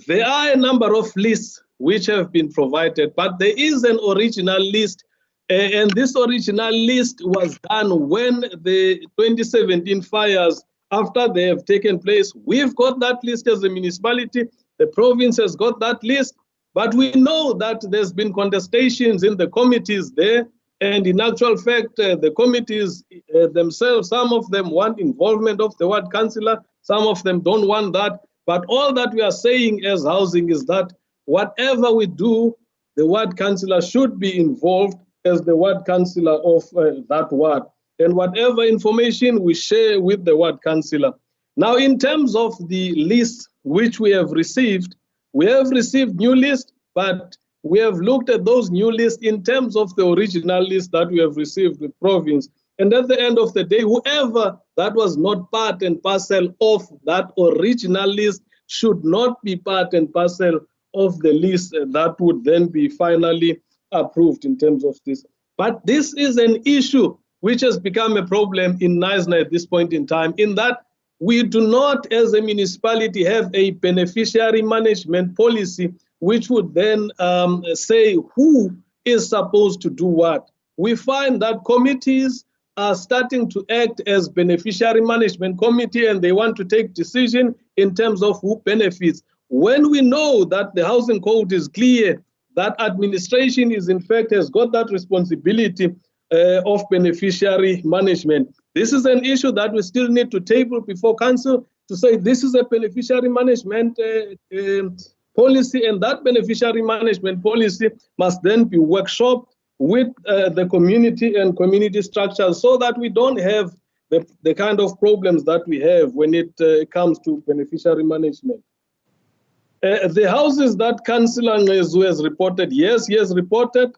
There are a number of lists which have been provided, but there is an original list, and this original list was done when the 2017 fires, after they have taken place. We've got that list as a municipality, the province has got that list, but we know that there's been contestations in the committees there, and in actual fact, the committees themselves, some of them want involvement of the ward councillor, some of them don't want that. But all that we are saying as housing is that whatever we do, the ward councillor should be involved as the ward councillor of that ward. And whatever information we share with the ward councillor. Now, in terms of the list which we have received new lists, but we have looked at those new lists in terms of the original list that we have received with province. And at the end of the day, whoever that was not part and parcel of that original list should not be part and parcel of the list that would then be finally approved in terms of this. But this is an issue which has become a problem in Knysna at this point in time, in that we do not, as a municipality, have a beneficiary management policy which would then say who is supposed to do what. We find that committees are starting to act as beneficiary management committee, and they want to take decision in terms of who benefits. When we know that the housing code is clear, that administration is in fact has got that responsibility of beneficiary management. This is an issue that we still need to table before council to say this is a beneficiary management policy, and that beneficiary management policy must then be workshopped with the community and community structures so that we don't have the kind of problems that we have when it comes to beneficiary management. The houses that Councillor Ngezu has reported, yes, he has reported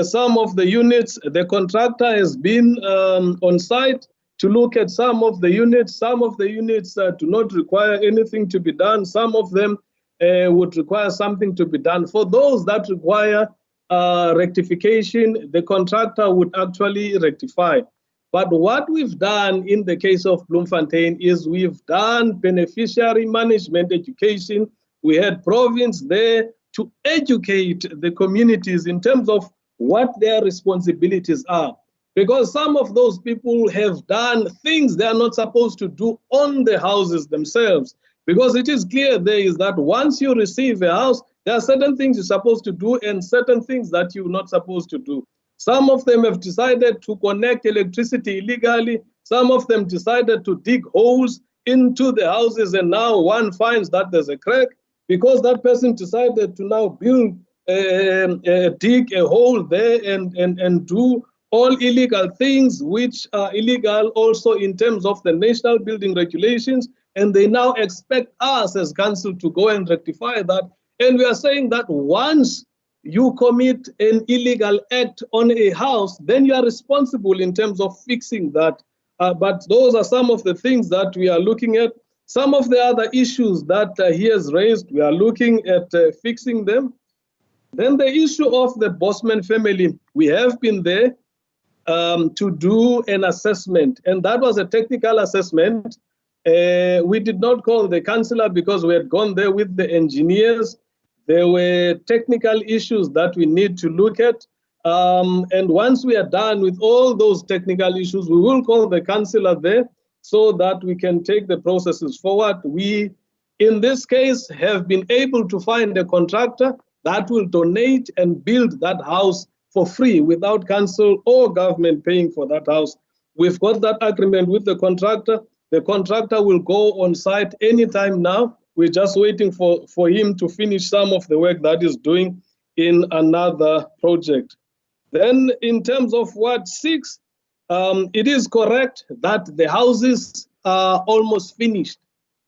some of the units. The contractor has been on site to look at some of the units. Some of the units do not require anything to be done. Some of them would require something to be done. For those that require rectification, the contractor would actually rectify. But what we've done in the case of Bloemfontein is we've done beneficiary management education. We had province there to educate the communities in terms of what their responsibilities are. Because some of those people have done things they are not supposed to do on the houses themselves. Because it is clear there is that once you receive a house, there are certain things you're supposed to do and certain things that you're not supposed to do. Some of them have decided to connect electricity illegally. Some of them decided to dig holes into the houses, and now one finds that there's a crack because that person decided to now build, dig a hole there and do all illegal things which are illegal also in terms of the national building regulations, and they now expect us as council to go and rectify that. And we are saying that once you commit an illegal act on a house, then you are responsible in terms of fixing that. But those are some of the things that we are looking at. Some of the other issues that he has raised, we are looking at fixing them. Then the issue of the Bosman family, we have been there to do an assessment, and that was a technical assessment. We did not call the councillor because we had gone there with the engineers. There were technical issues that we need to look at. And once we are done with all those technical issues, we will call the councillor there so that we can take the processes forward. We, in this case, have been able to find a contractor that will donate and build that house for free without council or government paying for that house. We've got that agreement with the contractor. The contractor will go on site anytime now. We're just waiting for him to finish some of the work that he's doing in another project. Then in terms of Ward 6, it is correct that the houses are almost finished.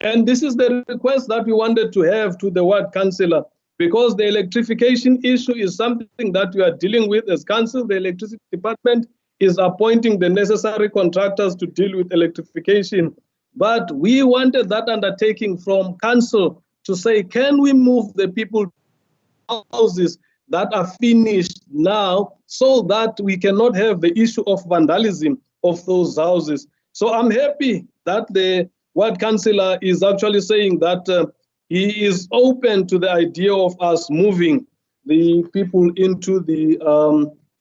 And this is the request that we wanted to have to the ward councillor, because the electrification issue is something that we are dealing with as council. The electricity department is appointing the necessary contractors to deal with electrification. But we wanted that undertaking from council to say, can we move the people to houses that are finished now so that we cannot have the issue of vandalism of those houses? So I'm happy that the ward councillor is actually saying that he is open to the idea of us moving the people into the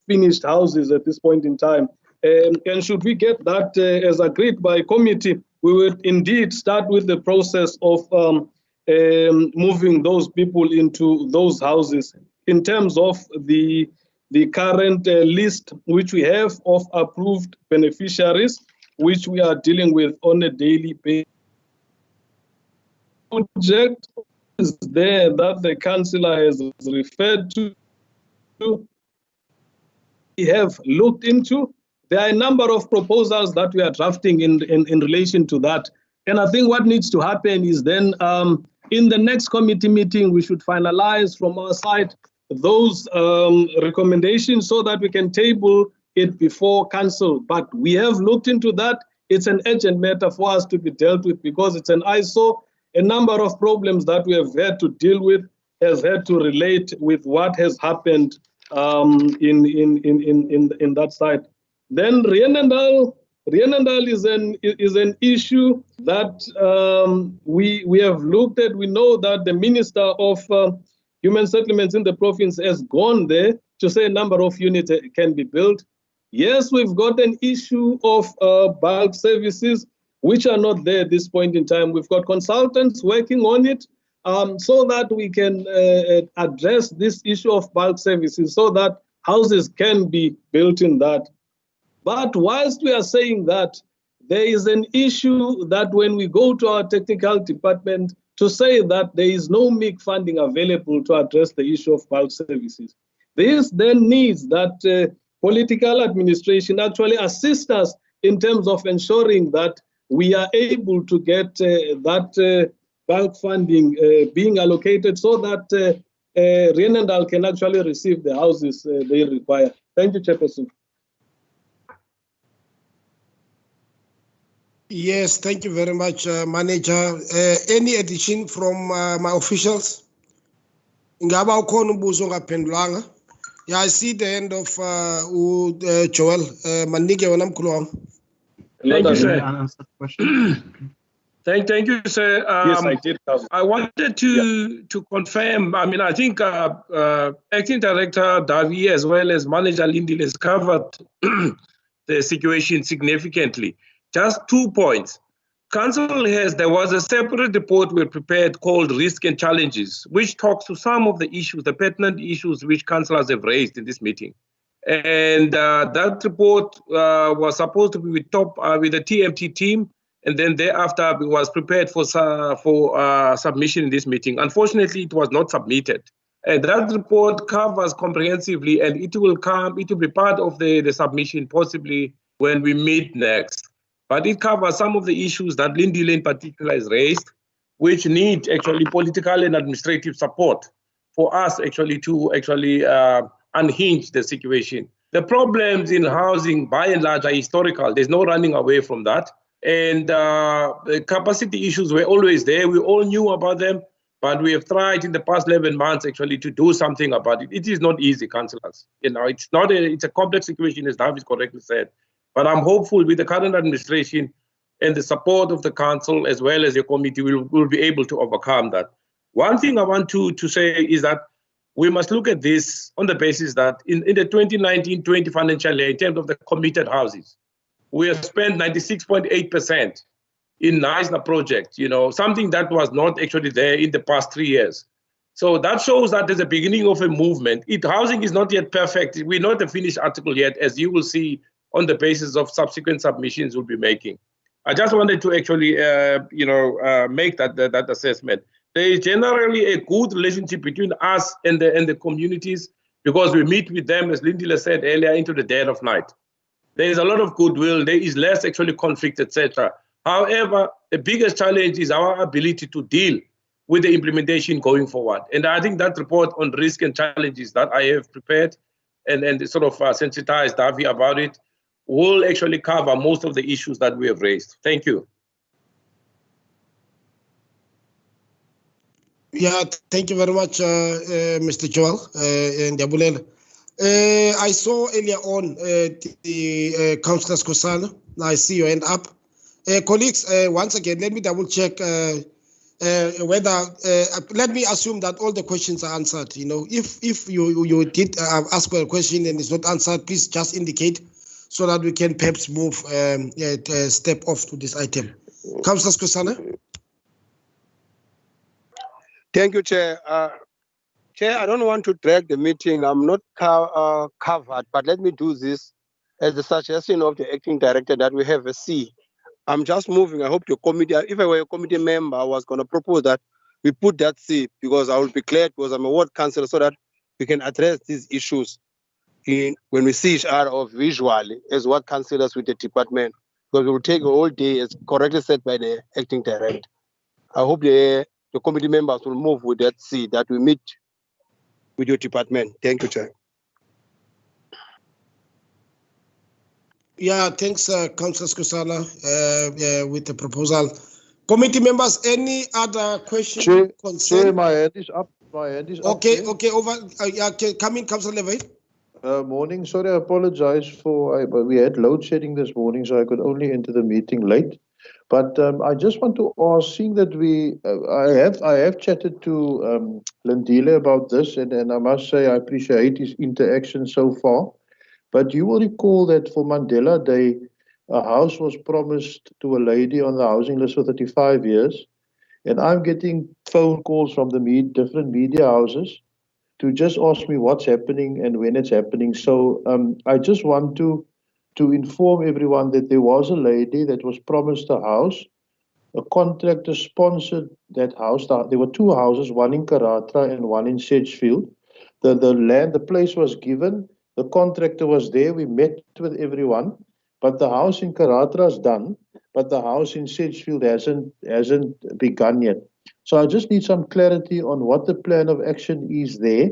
finished houses at this point in time. And should we get that as agreed by committee, we would indeed start with the process of moving those people into those houses. In terms of the current list which we have of approved beneficiaries, which we are dealing with on a daily basis. Project is there that the councillor has referred to, we have looked into. There are a number of proposals that we are drafting in relation to that. And I think what needs to happen is then in the next committee meeting, we should finalize from our side those recommendations so that we can table it before council. But we have looked into that. It's an urgent matter for us to be dealt with because it's an ISO. A number of problems that we have had to deal with has had to relate with what has happened in that side. Then Rienendaal is an issue that we have looked at. We know that the Minister of Human Settlements in the province has gone there to say a number of units can be built. Yes, we've got an issue of bulk services, which are not there at this point in time. We've got consultants working on it so that we can address this issue of bulk services so that houses can be built in that. But whilst we are saying that, there is an issue that when we go to our technical department to say that there is no MIC funding available to address the issue of bulk services. This then needs that political administration actually assist us in terms of ensuring that we are able to get that bulk funding being allocated so that Rienendaal can actually receive the houses they require. Thank you, Chairperson. Yes, thank you very much, Manager. Any addition from my officials? Ngaba ukhona umbuzo ongaphendulanga? Yeah, I see the end of Joel. Manike wena mkhulu wami. Thank you, sir. Thank you, sir. Yes, I did. I wanted to confirm. I mean, I think Acting Director Davi as well as Manager Lindile has covered the situation significantly. Just 2 points. Council there was a separate report we prepared called Risk and Challenges, which talks to some of the issues, the pertinent issues which councillors have raised in this meeting. And that report was supposed to be with the TMT team, and then thereafter it was prepared for submission in this meeting. Unfortunately, it was not submitted. And that report covers comprehensively, and it will be part of the submission possibly when we meet next. But it covers some of the issues that Lindile in particular has raised, which need actually political and administrative support for us actually to unhinge the situation. The problems in housing by and large are historical. There's no running away from that. And the capacity issues were always there. We all knew about them, but we have tried in the past 11 months actually to do something about it. It is not easy, councillors. It's a complex situation, as David correctly said. But I'm hopeful with the current administration and the support of the council as well as your committee, we'll be able to overcome that. One thing I want to say is that we must look at this on the basis that in the 2019-20 financial year, in terms of the committed houses, we have spent 96.8% in NISNA project, something that was not actually there in the past 3 years. So that shows that there's a beginning of a movement. Housing is not yet perfect. We're not a finished article yet, as you will see on the basis of subsequent submissions we'll be making. I just wanted to actually, make that assessment. There is generally a good relationship between us and the communities because we meet with them, as Lindile said earlier, into the dead of night. There is a lot of goodwill. There is less actually conflict, etc. However, the biggest challenge is our ability to deal with the implementation going forward. And I think that report on risk and challenges that I have prepared and sort of sensitized Davi about it will actually cover most of the issues that we have raised. Thank you. Yeah, thank you very much, Mr. Joel and Dabulele. I saw earlier on the Councillor Skosana. I see your hand up. Colleagues, once again, let me double check whether, let me assume that all the questions are answered. If you did ask for a question and it's not answered, please just indicate so that we can perhaps move step off to this item. Councillor Skosana. Thank you, Chair. Chair, I don't want to drag the meeting. I'm not covered, but let me do this as a suggestion of the acting director that we have a C. I'm just moving. I hope your committee, if I were a committee member, I was going to propose that we put that C because I will be glad because I'm a ward councillor so that we can address these issues when we see each other visually as ward councillors with the department. because it will take a whole day, as correctly said by the acting director. I hope the committee members will move with that seat that we meet with your department. Thank you, Chair. Yeah, thanks, Councillor Skusana, with the proposal. Committee members, any other questions? Chair, my hand is up. Okay, okay, over. Come in, Councillor Levy. Morning, sorry, I apologize but we had load shedding this morning, so I could only enter the meeting late. But I just want to ask, seeing that I have chatted to Lindile about this, and I must say I appreciate his interaction so far. But you will recall that for Mandela Day, a house was promised to a lady on the housing list for 35 years. And I'm getting phone calls from the different media houses to just ask me what's happening and when it's happening. So I just want to inform everyone that there was a lady that was promised a house. A contractor sponsored that house. There were two houses, one in Karatra and one in Sedgefield. The place was given. The contractor was there. We met with everyone. But the house in Karatra is done. But the house in Sedgefield hasn't begun yet. So I just need some clarity on what the plan of action is there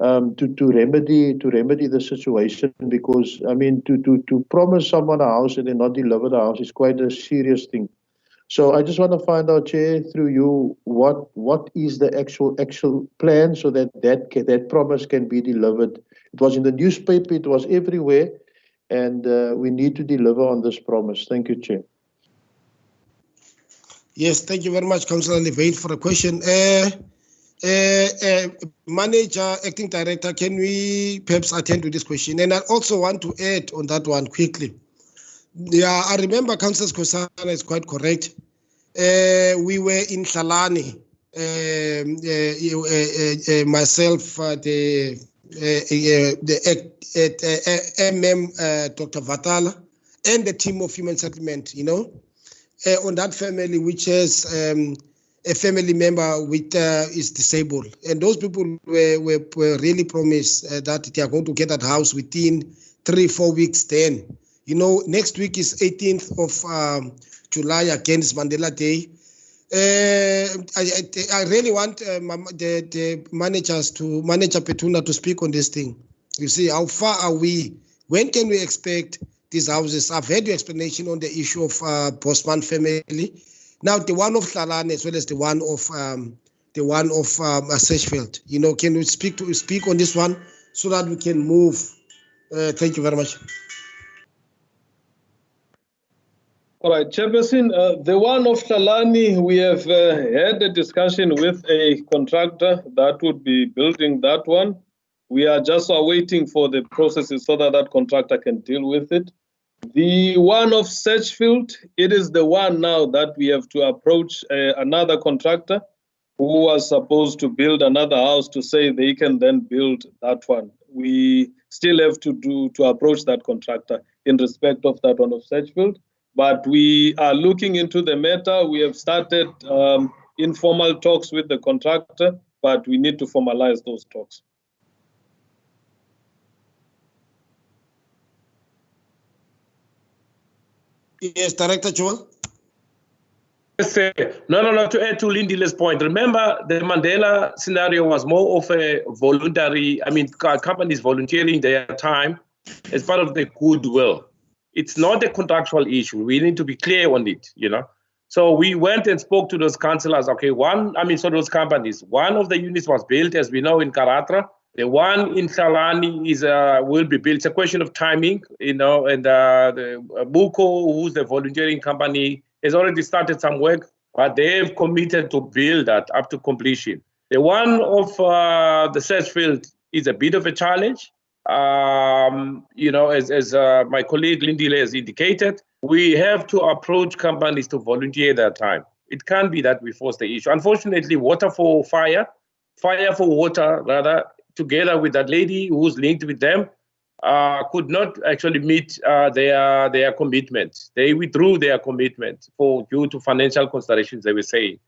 to remedy the situation, because I mean to promise someone a house and then not deliver the house is quite a serious thing. So I just want to find out, Chair, through you, what is the actual plan so that promise can be delivered. It was in the newspaper, it was everywhere, and we need to deliver on this promise. Thank you, Chair. Yes, thank you very much, Councillor Levine, for the question. Manager, Acting Director, can we perhaps attend to this question? And I also want to add on that one quickly. Yeah, I remember Councillor Skosana is quite correct. We were in Hlalani, myself, the Dr. Vatala, and the team of Human Settlement, on that family which has a family member which is disabled. And those people were really promised that they are going to get that house within 3-4 weeks then. Next week is 18th of July, again is Mandela Day. I really want the managers Manager Petuna to speak on this thing. You see, how far are we? When can we expect these houses? I've heard your explanation on the issue of Bosman family. Now the one of Hlalani as well as the one of Sedgefield. Can we speak on this one so that we can move? Thank you very much. All right, Chairperson, the one of Hlalani, we have had a discussion with a contractor that would be building that one. We are just awaiting for the processes so that that contractor can deal with it. The one of Sedgefield, it is the one now that we have to approach another contractor who was supposed to build another house to say they can then build that one. We still have to approach that contractor in respect of that one of Sedgefield. But we are looking into the matter. We have started informal talks with the contractor, but we need to formalize those talks. Yes, Director Joel. Yes, sir. No, to add to Lindile's point, remember the Mandela scenario was more of a voluntary, companies volunteering their time as part of the goodwill. It's not a contractual issue. We need to be clear on it, So we went and spoke to those councillors. Okay, those companies. One of the units was built, as we know, in Karatra. The one in Hlalani will be built. It's a question of timing, and the Buko, who's the volunteering company, has already started some work, but they've committed to build that up to completion. The one of the Sedgefield is a bit of a challenge. As my colleague Lindile has indicated, we have to approach companies to volunteer their time. It can't be that we force the issue. Unfortunately, Water for Fire for Water, rather, together with that lady who's linked with them, could not actually meet their commitments. They withdrew their commitment due to financial considerations, they were saying.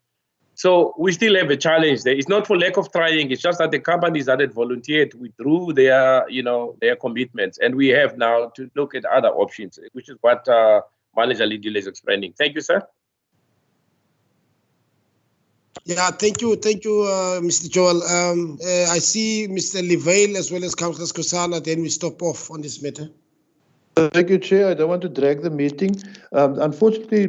So we still have a challenge there. It's not for lack of trying. It's just that the companies that had volunteered withdrew their commitments, and we have now to look at other options, which is what Manager Lidile is explaining. Thank you, sir. Yeah, thank you, Mr. Joel. I see Mr. Livale as well as Councillor Skosana. Then we stop off on this matter. Thank you, Chair. I don't want to drag the meeting. Unfortunately,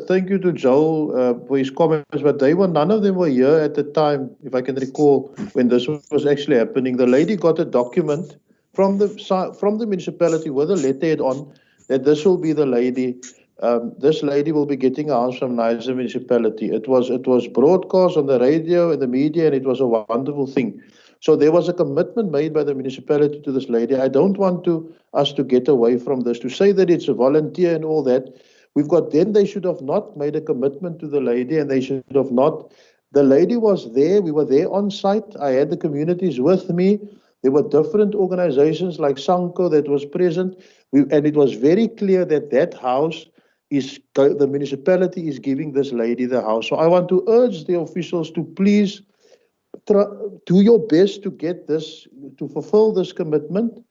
thank you to Joel for his comments, but none of them were here at the time, if I can recall, when this was actually happening. The lady got a document from the municipality with a letterhead on that this will be the lady. This lady will be getting a house from Niger municipality. It was broadcast on the radio and the media, and it was a wonderful thing. So there was a commitment made by the municipality to this lady. I don't want us to get away from this, to say that it's a volunteer and all that. They should have not made a commitment to the lady, and they should have not. The lady was there. We were there on site. I had the communities with me. There were different organizations like Sanko that was present. And it was very clear that house the municipality is giving this lady the house. So I want to urge the officials to please do your best to get this, to fulfill this commitment.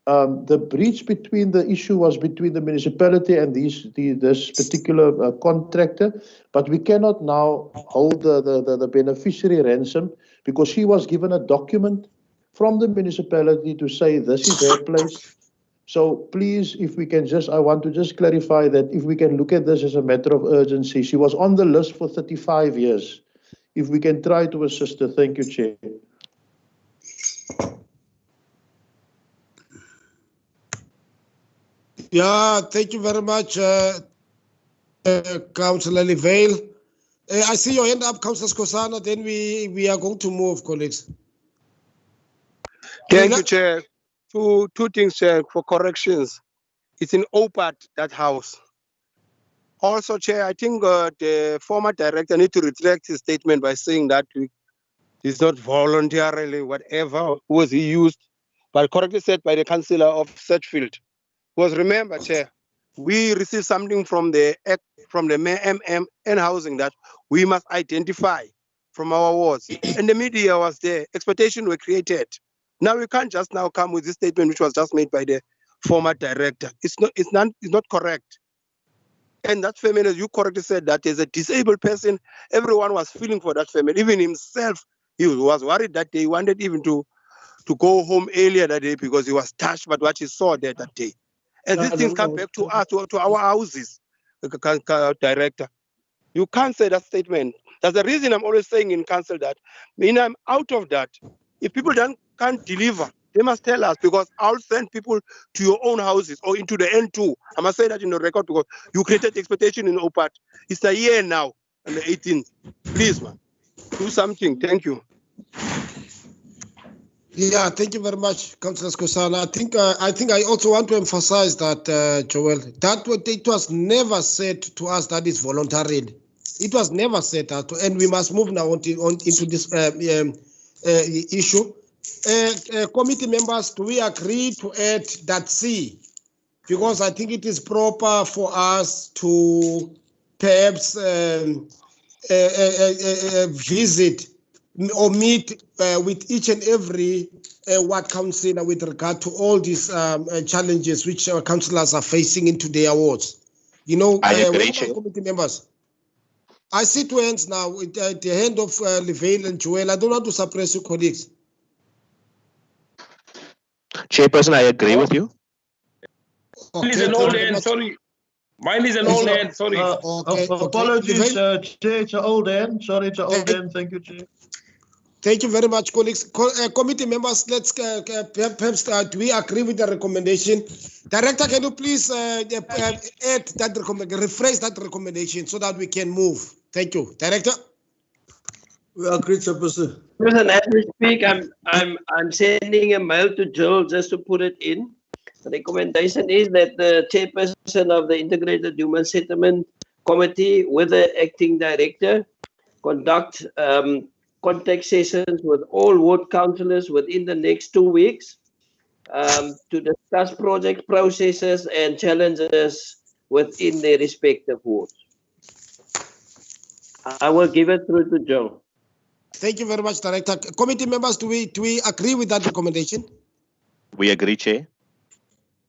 The breach between the issue was between the municipality and this particular contractor, but we cannot now hold the beneficiary ransom because she was given a document from the municipality to say this is her place. So please, if we can I want to just clarify that if we can look at this as a matter of urgency. She was on the list for 35 years. If we can try to assist her. Thank you, Chair. Yeah, thank you very much, Councillor Livale. I see your hand up, Councillor Skosana. Then we are going to move, colleagues. Thank you, Chair. Two things, Chair, for corrections. It's in OPAT, that house. Also, Chair, I think the former director need to retract his statement by saying that it's not voluntarily, whatever was he used, but correctly said by the councillor of Sedgefield. Because remember, Chair, we received something from the MM and housing that we must identify from our wards. And the media was there. Expectations were created. Now we can't just now come with this statement which was just made by the former director. It's not correct. And that family, as you correctly said, that is a disabled person. Everyone was feeling for that family. Even himself, he was worried that day. He wanted even to go home earlier that day because he was touched by what he saw there that day. And these things come back to us, to our houses, director. You can't say that statement. That's the reason I'm always saying in council that when I'm out of that, if people can't deliver, they must tell us, because I'll send people to your own houses or into the N2. I must say that in the record because you created expectation in OPAT. It's a year now, on the 18th. Please, man, do something. Thank you. Yeah, thank you very much, Councillor Skosana. I think I also want to emphasize that, Joel, that it was never said to us that it's voluntary. It was never said that, and we must move now into this issue. Committee members, do we agree to add that C? Because I think it is proper for us to perhaps visit or meet with each and every ward councillor with regard to all these challenges which our councillors are facing into their wards. You know, committee members. I see two hands now with the hand of Livale and Joel. I don't want to suppress your colleagues. Chairperson, I agree with you. Mine is an old hand, sorry. Mine is an old hand, sorry. Apologies, Chair, it's an old hand. Sorry, it's an old hand. Thank you, Chair. Thank you very much, colleagues. Committee members, let's perhaps do we agree with the recommendation? Director, can you please add that recommendation, rephrase that recommendation so that we can move? Thank you, Director. We agree, Chairperson. As we speak, I'm sending a mail to Joel just to put it in. The recommendation is that the chairperson of the Integrated Human Settlement Committee with the acting director conduct contact sessions with all ward councillors within the next 2 weeks to discuss project processes and challenges within their respective wards. I will give it through to Joe. Thank you very much, Director. Committee members, do we agree with that recommendation? We agree, Chair.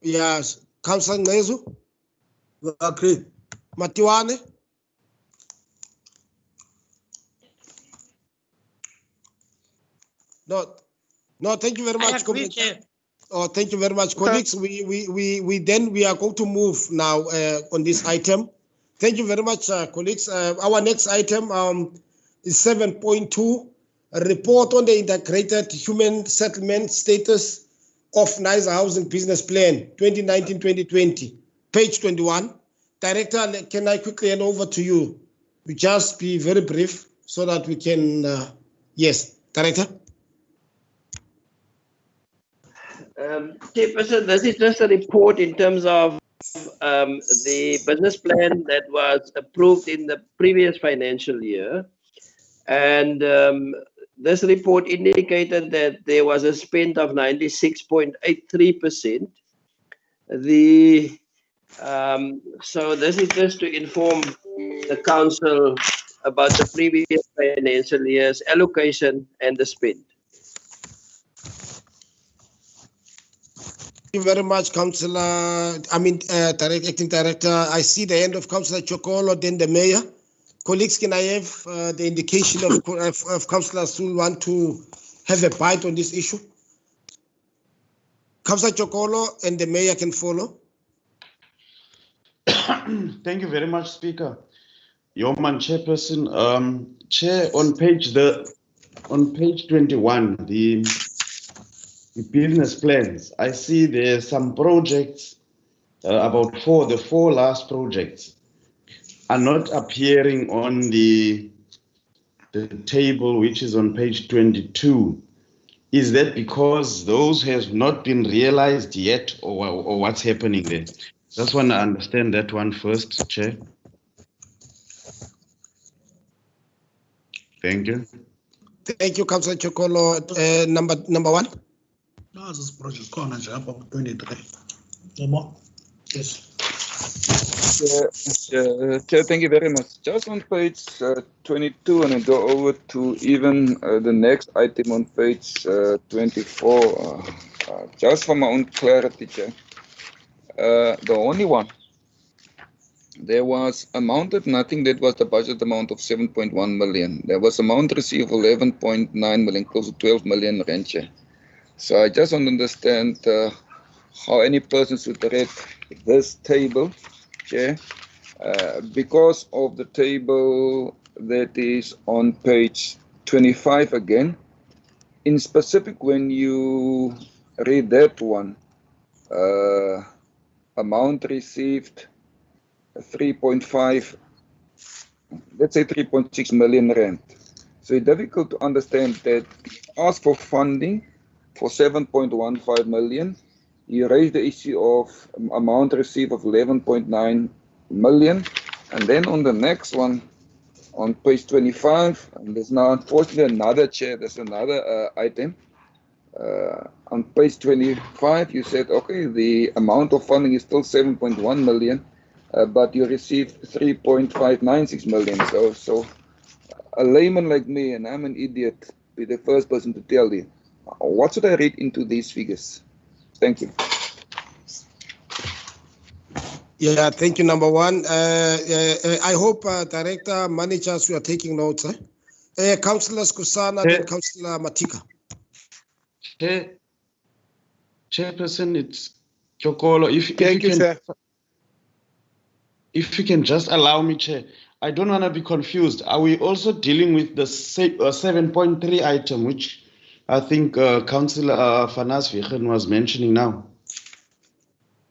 Yes. Councillor Ngezu? We agree. Matiwane? No, thank you very much, agree, Chair. Oh, thank you very much, colleagues. We are going to move now on this item. Thank you very much, colleagues. Our next item is 7.2, a report on the integrated human settlement status of NISA Housing Business Plan 2019-2020, page 21. Director, can I quickly hand over to you? We just be very brief so that we can, yes, Director. Chairperson, this is just a report in terms of the business plan that was approved in the previous financial year. And this report indicated that there was a spend of 96.83%. So this is just to inform the council about the previous financial year's allocation and the spend. Thank you very much, Councillor. Acting Director. I see the end of Councillor Chokolo, then the Mayor. Colleagues, can I have the indication of councillors who want to have a bite on this issue? Councillor Chokolo and the Mayor can follow. Thank you very much, Speaker. Yeoman Chairperson, Chair, on page 21, the business plans, I see there are some projects, about the four last projects are not appearing on the table, which is on page 22. Is that because those have not been realized yet, or what's happening there? Just want to understand that one first, Chair. Thank you. Thank you, Councillor Chokolo. Number one. No, this project corner job of 23. Yes. Chair, thank you very much. Just on page 22, and I go over to even the next item on page 24. Just for my own clarity, Chair. The only one, there was amounted nothing, that was the budget amount of 7.1 million. There was amount received 11.9 million, close to 12 million rand, Chair. So I just want to understand how any person should read this table, Chair, because of the table that is on page 25 again. In specific, when you read that one, amount received 3.5, let's say 3.6 million rand. So it's difficult to understand that ask for funding for 7.15 million. You raise the issue of amount received of 11.9 million. And then on the next one, on page 25, and there's now unfortunately another, Chair, there's another item. On page 25, you said, okay, the amount of funding is still 7.1 million, but you received 3.596 million. So a layman like me, and I'm an idiot, be the first person to tell you, what should I read into these figures? Thank you. Yeah, thank you, number one. I hope, Director, managers, you are taking notes. Councillor Skusana, then Councillor Matika. Chairperson, it's Chokolo. If you can just allow me, Chair, I don't want to be confused. Are we also dealing with the 7.3 item, which I think Councillor Fanas Vichen was mentioning now?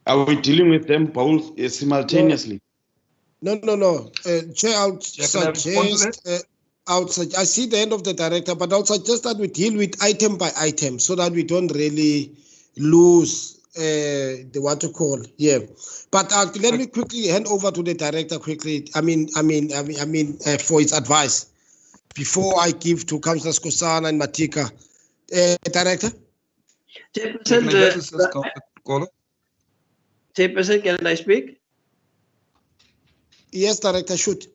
Are we dealing with them both simultaneously? No. Chair, I see the end of the Director, but I'll suggest that we deal with item by item so that we don't really lose the what to call here. But let me quickly hand over to the Director quickly. For his advice before I give to Councillor Skosana and Matika. Director. Chairperson, can I speak? Yes, Director, shoot.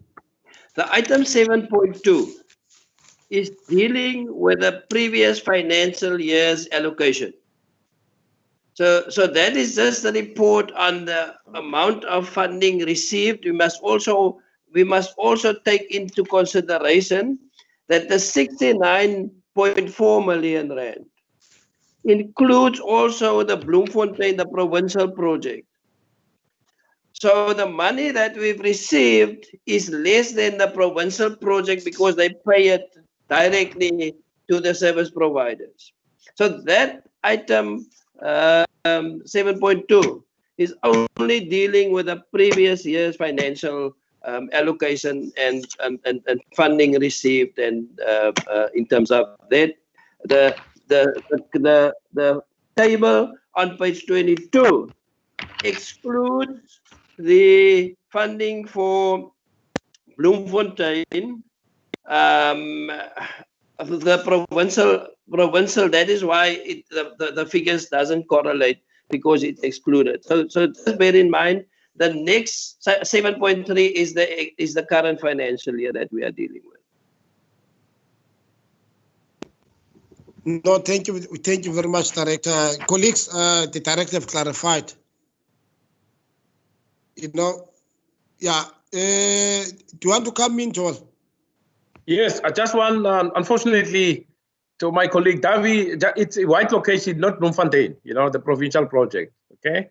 The item 7.2 is dealing with the previous financial year's allocation. So that is just the report on the amount of funding received. We must also take into consideration that the 69.4 million rand includes also the Bloemfontein, the provincial project. So the money that we've received is less than the provincial project because they pay it directly to the service providers. So that item 7.2 is only dealing with the previous year's financial allocation and funding received, and in terms of that, the table on page 22 excludes the funding for Bloemfontein, the provincial. That is why the figures doesn't correlate, because it's excluded. So just bear in mind the next 7.3 is the current financial year that we are dealing with. No, thank you very much, Director. Colleagues, the Director have clarified. Yeah. Do you want to come in, Joel? Yes, I just want, unfortunately, to my colleague Davi, it's a white location, not Bloemfontein, the provincial project, okay?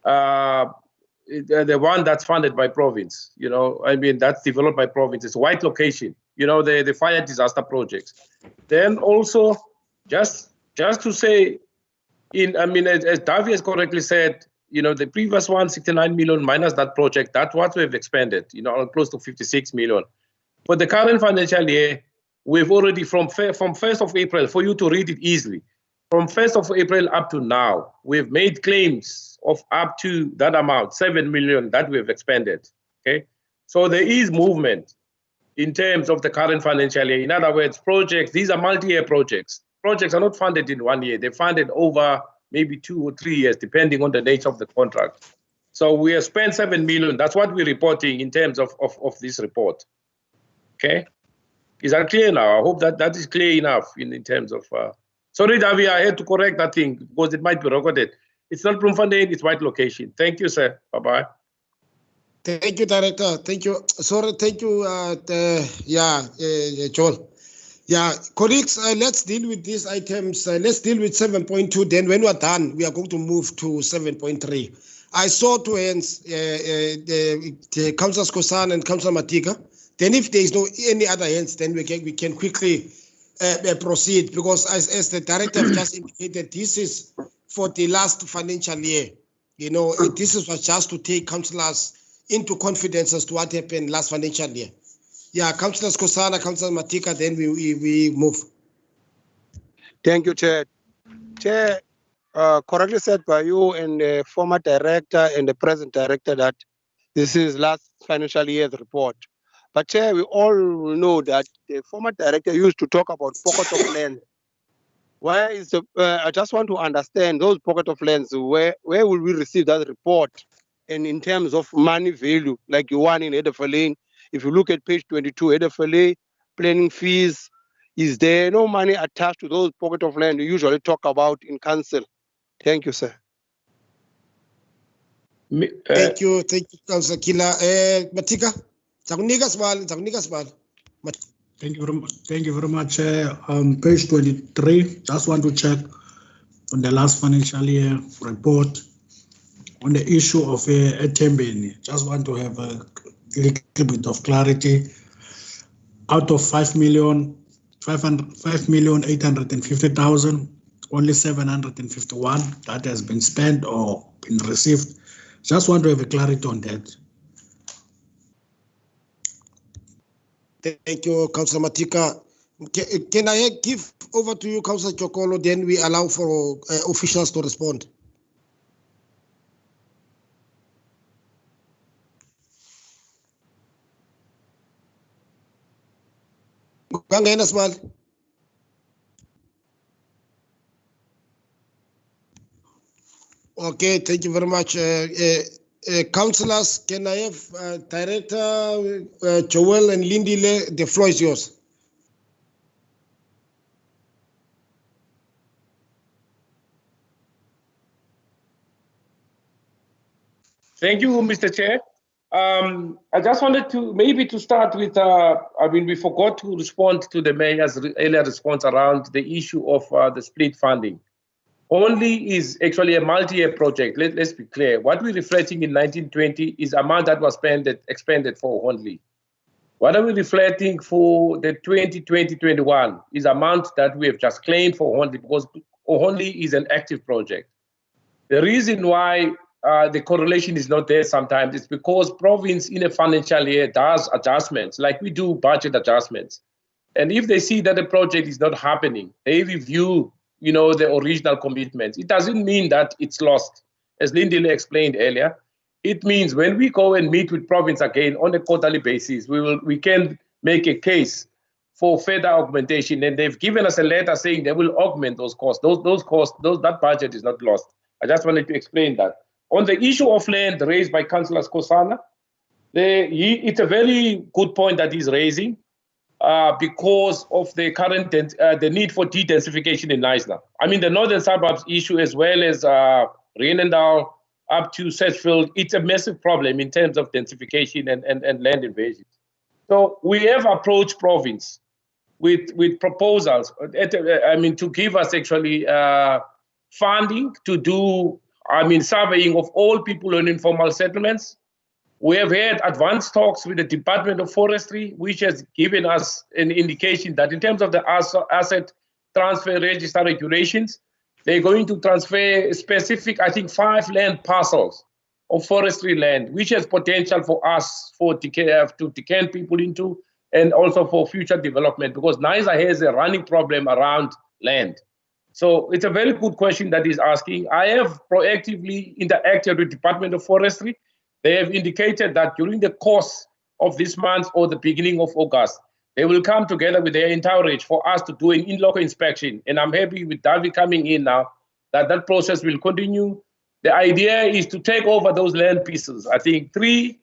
The one that's funded by province, that's developed by province. It's a white location, the fire disaster projects. Then also, just to say, as Davi has correctly said, the previous one, 69 million minus that project, that's what we've expended, close to 56 million. For the current financial year, we've already, from 1st of April, for you to read it easily, from 1st of April up to now, we've made claims of up to that amount, 7 million that we've expended, okay? So there is movement in terms of the current financial year. In other words, projects, these are multi-year projects. Projects are not funded in 1 year. They're funded over maybe 2 or 3 years, depending on the nature of the contract. So we have spent 7 million. That's what we're reporting in terms of this report. Okay? Is that clear now? I hope that is clear enough in terms of... Sorry, Davi, I had to correct that thing because it might be recorded. It's not Bloemfontein, it's white location. Thank you, sir. Bye-bye. Thank you, Director. Thank you. Sorry, thank you, Joel. Yeah, colleagues, let's deal with these items. Let's deal with 7.2. Then when we're done, we are going to move to 7.3. I saw two hands, the Councillor Skosan and Councillor Matika. Then if there is no any other hands, then we can quickly proceed, because as the Director have just indicated, this is for the last financial year. This is just to take councillors into confidence as to what happened last financial year. Yeah, Councillor Skosana, Councillor Matika, then we move. Thank you, Chair. Chair, correctly said by you and the former director and the present director that this is last financial year's report. But Chair, we all know that the former director used to talk about pocket of land. Where is the? I just want to understand those pocket of lands. Where will we receive that report? And in terms of money value, like you want in Edefalane, if you look at page 22, Edefalane planning fees, is there no money attached to those pocket of land we usually talk about in council? Thank you, sir. Thank you, Councillor Kila. Matika, Thank you very much. Page 23, just want to check on the last financial year report on the issue of Etembeni. Just want to have a little bit of clarity. Out of 5,850,000, only 751 that has been spent or been received. Just want to have a clarity on that. Thank you, Councillor Matika. Can I give over to you, Councillor Chokolo, then we allow for officials to respond. Okay, thank you very much. Councillors, can I have Director Joel and Lindile? The floor is yours. Thank you, Mr. Chair. I just wanted to start with, we forgot to respond to the mayor's earlier response around the issue of the split funding. Only is actually a multi-year project. Let's be clear. What we're reflecting in 1920 is amount that was expended for only. What are we reflecting for the 2020-21 is amount that we have just claimed for only, because only is an active project. The reason why the correlation is not there sometimes is because province in a financial year does adjustments, like we do budget adjustments. And if they see that the project is not happening, they review, the original commitments. It doesn't mean that it's lost. As Lindile explained earlier, it means when we go and meet with province again on a quarterly basis, we can make a case for further augmentation. And they've given us a letter saying they will augment those costs. Those costs, that budget is not lost. I just wanted to explain that. On the issue of land raised by Councillor Skosana, it's a very good point that he's raising because of the current the need for de-densification in Knysna. I mean, the northern suburbs issue as well as Reenendaal up to Sedgefield, it's a massive problem in terms of densification and land invasion. So we have approached province with proposals, to give us actually funding to do, surveying of all people on informal settlements. We have had advanced talks with the Department of Forestry, which has given us an indication that in terms of the asset transfer register regulations, they're going to transfer specific, 5 land parcels of forestry land, which has potential for us to decant people into, and also for future development, because Knysna has a running problem around land. So it's a very good question that he's asking. I have proactively interacted with Department of Forestry. They have indicated that during the course of this month or the beginning of August, they will come together with their entourage for us to do an in-local inspection. And I'm happy with Davi coming in now, that process will continue. The idea is to take over those land pieces. 3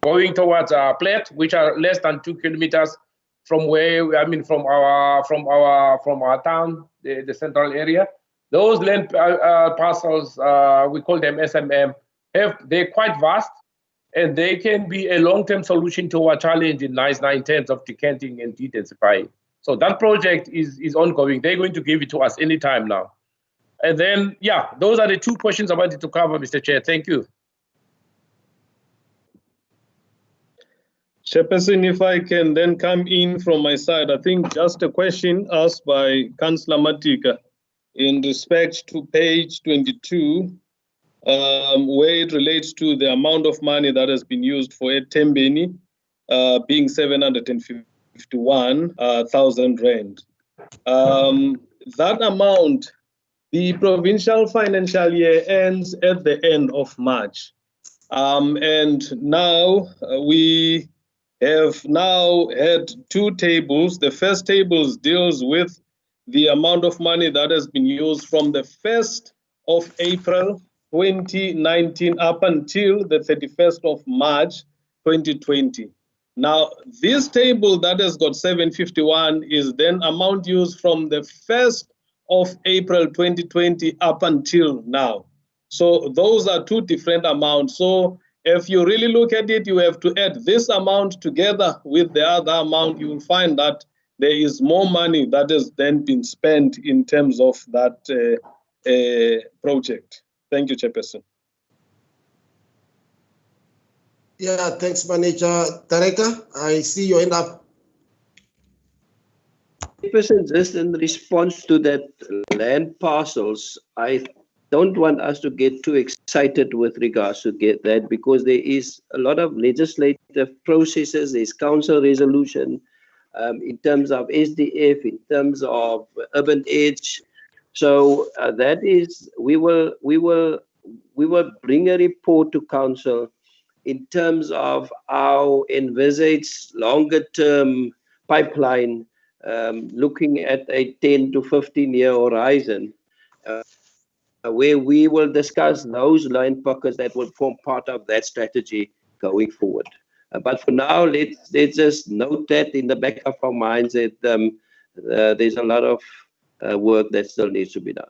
going towards Platte, which are less than 2 kilometers from where, from our town, the central area. Those land parcels, we call them SMM, they're quite vast, and they can be a long-term solution to our challenge in Knysna in terms of decanting and de-densifying. So that project is ongoing. They're going to give it to us anytime now. And then, those are the 2 questions I wanted to cover, Mr. Chair. Thank you. Chairperson, if I can then come in from my side, I think just a question asked by Councillor Matika in respect to page 22, where it relates to the amount of money that has been used for Etembeni, being 751,000 rand. That amount, the provincial financial year ends at the end of March. And now we have now had 2 tables. The first table deals with the amount of money that has been used from the 1st of April 2019 up until the 31st of March 2020. Now, this table that has got 751 is then amount used from the 1st of April 2020 up until now. So those are 2 different amounts. So if you really look at it, you have to add this amount together with the other amount. You will find that there is more money that has then been spent in terms of that project. Thank you, Chairperson. Yeah, thanks, Manager. Director, I see your hand up. Chairperson, just in response to that land parcels, I don't want us to get too excited with regards to get that, because there is a lot of legislative processes, there's council resolution in terms of SDF, in terms of urban edge. So that is, we will bring a report to council in terms of our envisaged longer term pipeline, looking at a 10 to 15 year horizon, where we will discuss those line pockets that will form part of that strategy going forward. But for now, let's just note that in the back of our minds that there's a lot of work that still needs to be done.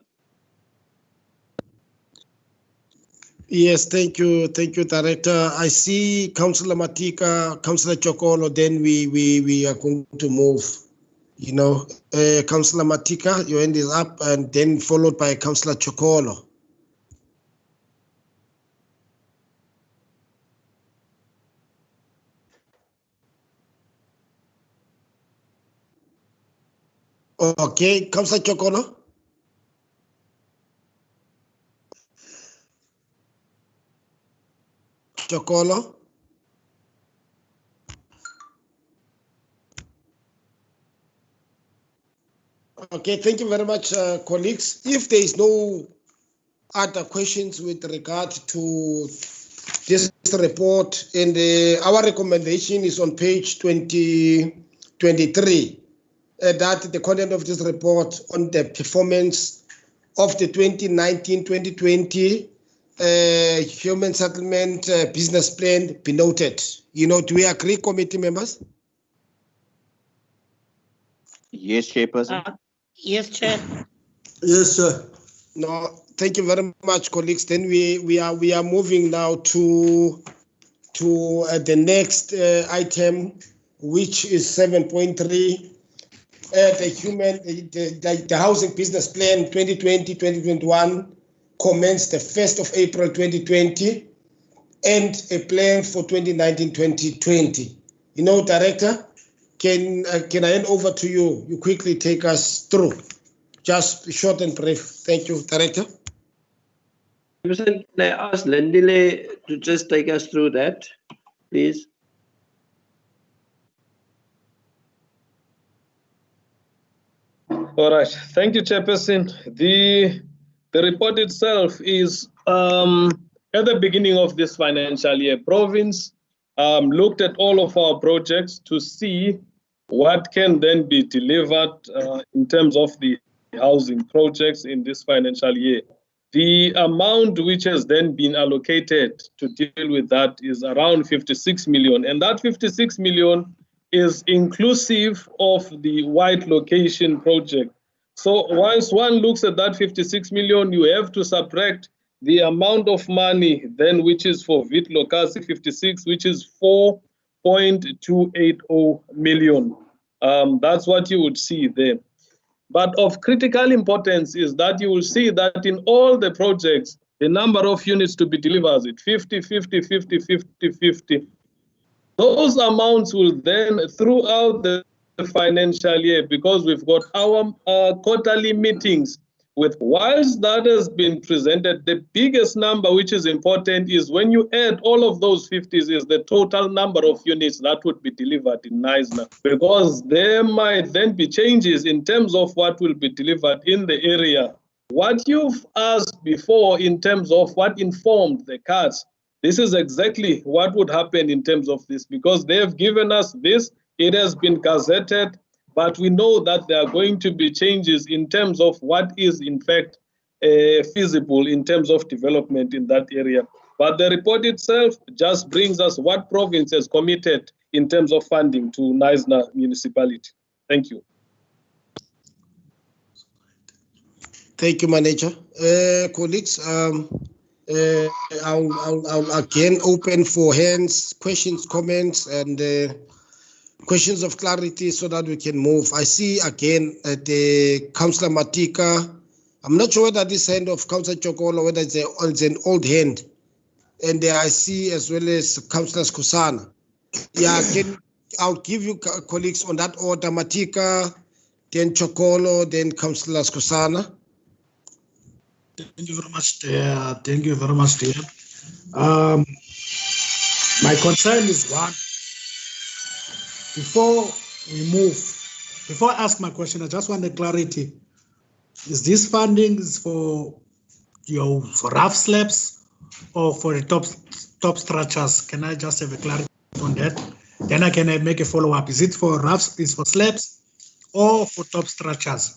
Yes, thank you, Director. I see Councillor Matika, Councillor Chokolo. Then we are going to move. You know, Councillor Matika, your hand is up, and then followed by Councillor Chokolo. Okay, Councillor Chokolo. Chokolo. Okay, thank you very much, colleagues. If there is no other questions with regard to this report, and our recommendation is on page 23, that the content of this report on the performance of the 2019-2020 human settlement business plan be noted. You know, do we agree, committee members? Yes, Chairperson. Yes, Chair. Yes, sir. No, thank you very much, colleagues. Then we are moving now to the next item, which is 7.3, the housing business plan 2020-2021 commenced the 1st of April 2020, and a plan for 2019-2020. You know, Director, can I hand over to you? You quickly take us through. Just short and brief. Thank you, Director. Can I ask Lendile to just take us through that, please? All right. Thank you, Chairperson. The report itself is at the beginning of this financial year, province looked at all of our projects to see what can then be delivered in terms of the housing projects in this financial year. The amount which has then been allocated to deal with that is around 56 million. And that 56 million is inclusive of the white location project. So once one looks at that 56 million, you have to subtract the amount of money then which is for VIT Lokasi 56, which is 4.280 million. That's what you would see there. But of critical importance is that you will see that in all the projects, the number of units to be delivered is 50, 50, 50, 50, 50. Those amounts will then, throughout the financial year, because we've got our quarterly meetings with, whilst that has been presented, the biggest number which is important is when you add all of those 50s is the total number of units that would be delivered in NISNA, because there might then be changes in terms of what will be delivered in the area. What you've asked before in terms of what informed the cuts, this is exactly what would happen in terms of this, because they have given us this, it has been gazetted, but we know that there are going to be changes in terms of what is in fact feasible in terms of development in that area. But the report itself just brings us what province has committed in terms of funding to NISNA municipality. Thank you. Thank you, Manager. Colleagues, I'll again open for hands, questions, comments, and questions of clarity so that we can move. I see again the Councillor Matika. I'm not sure whether this hand of Councillor Chokolo, whether it's an old hand. And I see as well as Councillor Skusana. Yeah, I'll give you colleagues on that order, Matika, then Chokolo, then Councillor Skusana. Thank you very much, dear. Thank you very much, dear. My concern is one. Before we move, before I ask my question, I just want the clarity. Is this funding for rough slabs or for the top structures? Can I just have a clarity on that? Then I can make a follow-up. Is it for roughs? Is for slabs or for top structures?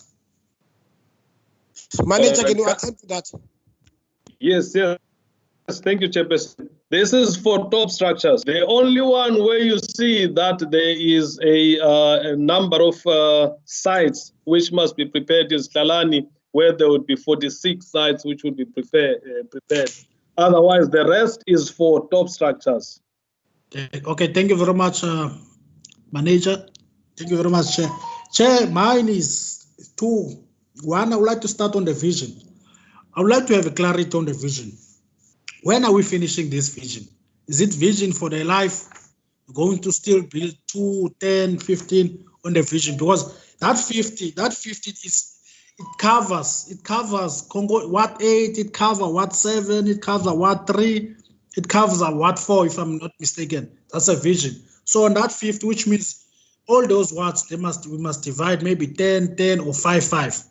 Manager, can you attend to that? Yes. Thank you, Chairperson. This is for top structures. The only one where you see that there is a number of sites which must be prepared is Kalani, where there would be 46 sites which would be prepared. Otherwise, the rest is for top structures. Okay, thank you very much, Manager. Thank you very much, Chair. Chair, mine is two. One, I would like to start on the vision. I would like to have a clarity on the vision. When are we finishing this vision? Is it vision for the life? We're going to still build 2, 10, 15 on the vision? Because that 50 is, it covers Congo, what 8, it covers what 7, it covers what 3, it covers what 4, if I'm not mistaken. That's a vision. So on that 50, which means all those words, we must divide maybe 10, 10 or 5, 5.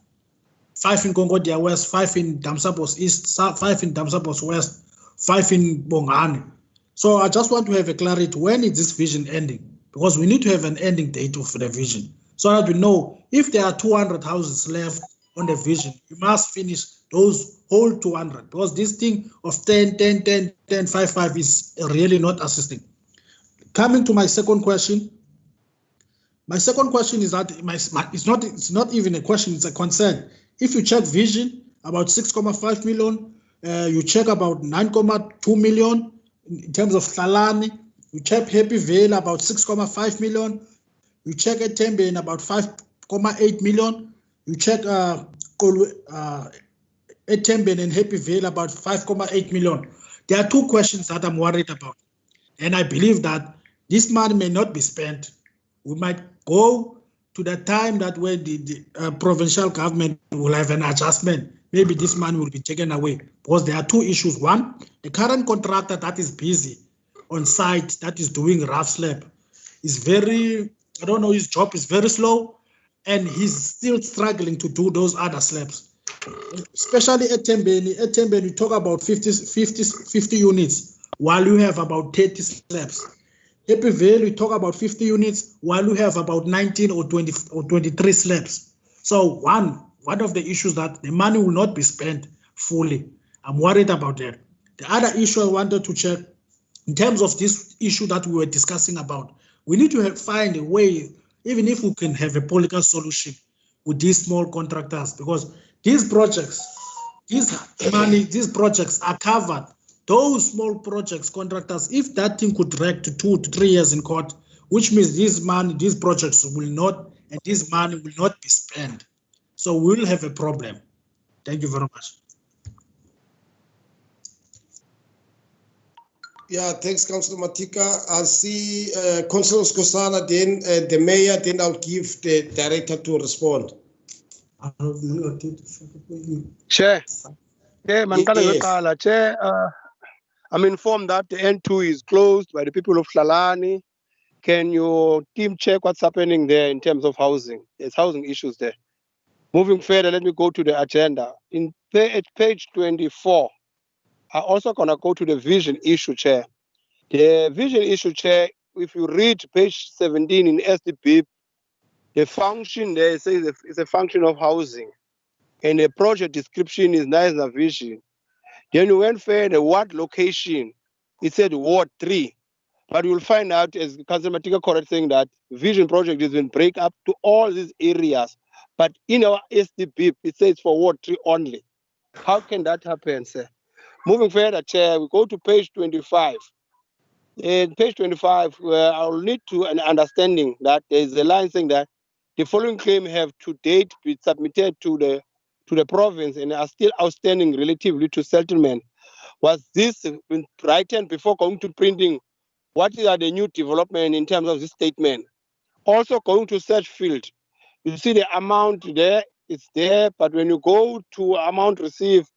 5 in Concordia West, 5 in Damsapos East, 5 in Damsapos West, 5 in Bongani. So I just want to have a clarity, when is this vision ending? Because we need to have an ending date of the vision, so that we know if there are 200 houses left on the vision, we must finish those whole 200, because this thing of 10, 10, 10, 10, 5, 5 is really not assisting. Coming to my second question. My second question is that it's not even a question, it's a concern. If you check vision, about 6.5 million, you check about 9.2 million in terms of Salani, you check Happy Vale about 6.5 million, you check Etembeni about 5.8 million, you check Etembeni and Happy Vale about 5.8 million. There are two questions that I'm worried about. And I believe that this money may not be spent. We might go to the time that when the provincial government will have an adjustment, maybe this money will be taken away. Because there are two issues. One, the current contractor that is busy on site, that is doing rough slab, is very, I don't know, his job is very slow, and he's still struggling to do those other slabs. Especially at Tembeni. At Tembeni, we talk about 50 units, while you have about 30 slabs. Happy Vale, we talk about 50 units, while we have about 19 or 20 or 23 slabs. So one of the issues that the money will not be spent fully. I'm worried about that. The other issue I wanted to check, in terms of this issue that we were discussing about, we need to find a way, even if we can have a political solution with these small contractors, because these projects, these projects are covered. Those small projects, contractors, if that thing could drag to 2 to 3 years in court, which means these projects will not, and this money will not be spent. So we'll have a problem. Thank you very much. Yeah, thanks, Councillor Matika. I'll see Councillor Skosana, then the mayor, then I'll give the director to respond. Chair, Chair, I'm informed that the N2 is closed by the people of Hlalani. Can your team check what's happening there in terms of housing? There's housing issues there. Moving further, let me go to the agenda. At page 24, I'm also going to go to the vision issue, Chair. The vision issue, Chair, if you read page 17 in SDP, the function there says it's a function of housing. And the project description is nice and vision. Then we went further, what location? It said Ward 3. But you'll find out, as Councillor Matika correct saying, that vision project has been break up to all these areas. But in our SDP, it says for Ward 3 only. How can that happen, sir? Moving further, Chair, we go to page 25. In page 25, where I'll need to an understanding that there is a line saying that the following claim have to date been submitted to the province and are still outstanding relatively to settlement. Was this been written before going to printing? What are the new development in terms of this statement? Also going to search field, you see the amount there, it's there, but when you go to amount received,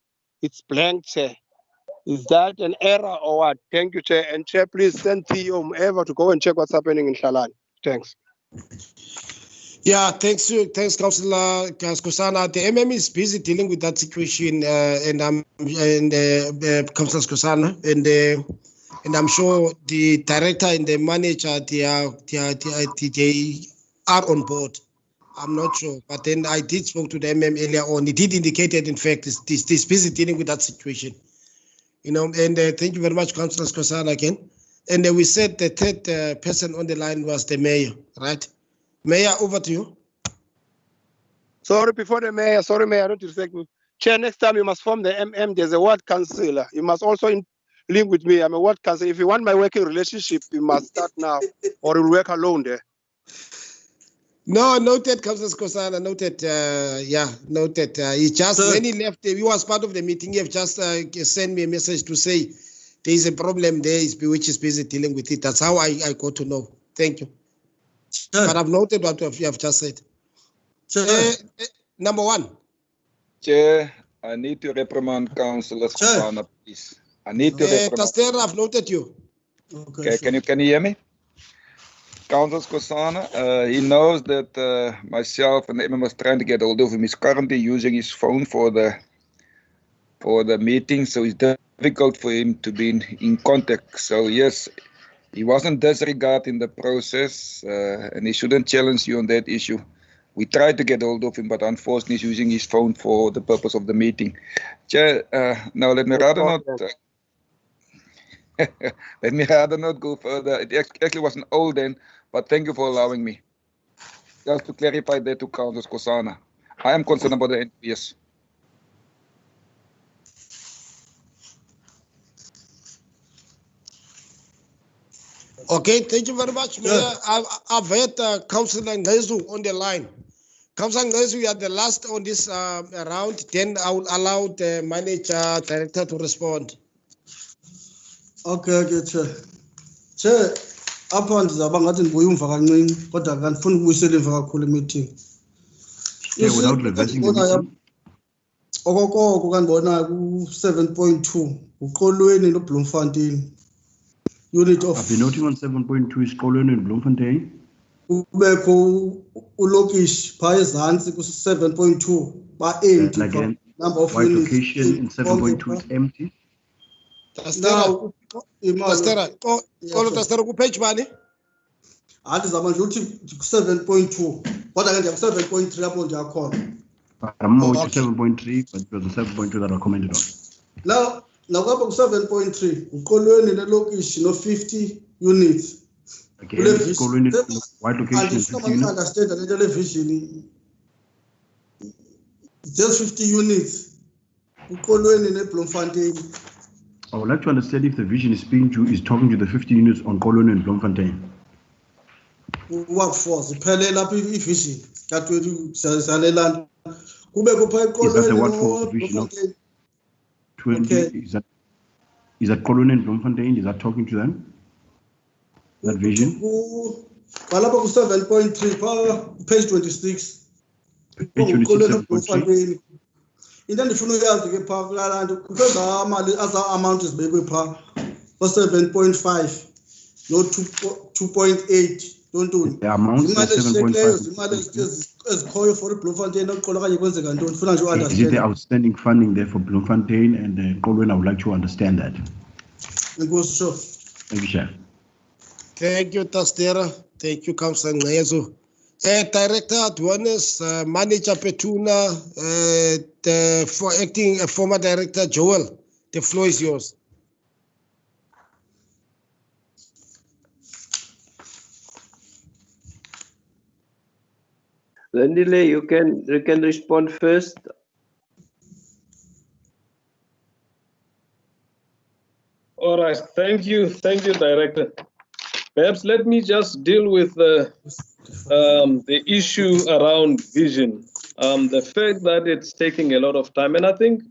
it's blank, Chair. Is that an error or what? Thank you, Chair. And Chair, please send Theo Meva to go and check what's happening in Hlalani. Thanks. Yeah, thanks, Councillor Skosana. The MM is busy dealing with that situation, and Councillor Skosana, and I'm sure the director and the manager they are on board. I'm not sure, but then I did spoke to the MM earlier on. He did indicate that in fact this busy dealing with that situation. You know, and thank you very much, Councillor Skosana again. And we said the third person on the line was the mayor, right? Mayor, over to you. Sorry, before the mayor. Sorry, Mayor, don't respect me. Chair, next time you must form the MM. There's a ward councillor. You must also link with me. I'm a ward councillor. If you want my working relationship, you must start now, or you'll work alone there. No, noted, Councillor Kosana, noted, noted. He just, when he left, he was part of the meeting, he have just sent me a message to say there is a problem there, which is busy dealing with it. That's how I got to know. Thank you. But I've noted what you have just said. Number one. Chair, I need to reprimand Councillor Kosana, please. I need to reprimand. Tastera, I've noted you. Okay, can you hear me? Councillor Kosana, he knows that myself and Emma was trying to get hold of him. He's currently using his phone for the meeting, so it's difficult for him to be in contact. So yes, he wasn't disregarding the process, and he shouldn't challenge you on that issue. We tried to get hold of him, but unfortunately he's using his phone for the purpose of the meeting. Chair, now let me rather not... let me rather not go further. It actually wasn't old then, but thank you for allowing me. Just to clarify that to Councillor Kosana. I am concerned about the NPS. Okay, thank you very much, Mayor. I've had Councillor Ngezu on the line. Councillor Ngezu, you are the last on this round. Then I will allow the manager director to respond. Okay, Chair, apha ndizawuba ngathi ndibuye umva kancinci kodwa kandifuni ukubuyisela emva kakhulu meeting. Without reversing the meeting. Okokoko kandibona ku-7.2 uqolweni noBloemfontein unit of. I've been noting on 7.2 is Kolweni and Bloemfontein. Kubekho ulokishi phaa ezantsi ku-7.2 ba-empty. Again, number of white units. location in 7.2 is empty. Now, Tastera, Tastera, kupage bani? Hayi zama nje uthi 7.2 kodwa ke ndiya ku-7.3 apho ndiyakhona. I'm more to 7.3, but it was the 7.2 that I commented on. Now kwapha ku-7.3 uqolweni nelokishi no-50 units. Again, Kolweni, white location is 50 units. Understand that television just 50 units. Uqolweni neBloemfontein. I would like to understand if the vision is talking to the 50 units on Kolweni and Bloemfontein. Workforce, iphelela apha ivision ka-20 siyalela kubekho phaa Is that the eqolweni workforce vision of 20? Okay. Is that Kolweni and Bloemfontein? Is that talking to them? That vision? Balapha ku-7.3 phaa page 26. Page 26, 7.3. Into endifuna uyazi ke phaa kulaa nto kukho mali amount zibekwe phaa o-7.5 no-2.8 tontoni. The amount is Zimali ezishiyekileyo 7.5. zimali ezikhoyo for iBloemfontein oqolo okanye kwenzeka ntoni ndifuna nje Is it the uunderstand. outstanding funding there for Bloemfontein and Kolweni? I would like to understand that. Enkosi sure. Thank you, Chair. Thank you, Tastera. Thank you, Councillor Ngezu. Director Adwanes, Manager Petuna, for acting former Director Joel, the floor is yours. Lendile, you can respond first. All right, thank you, Director. Perhaps let me just deal with the issue around vision, the fact that it's taking a lot of time, and I think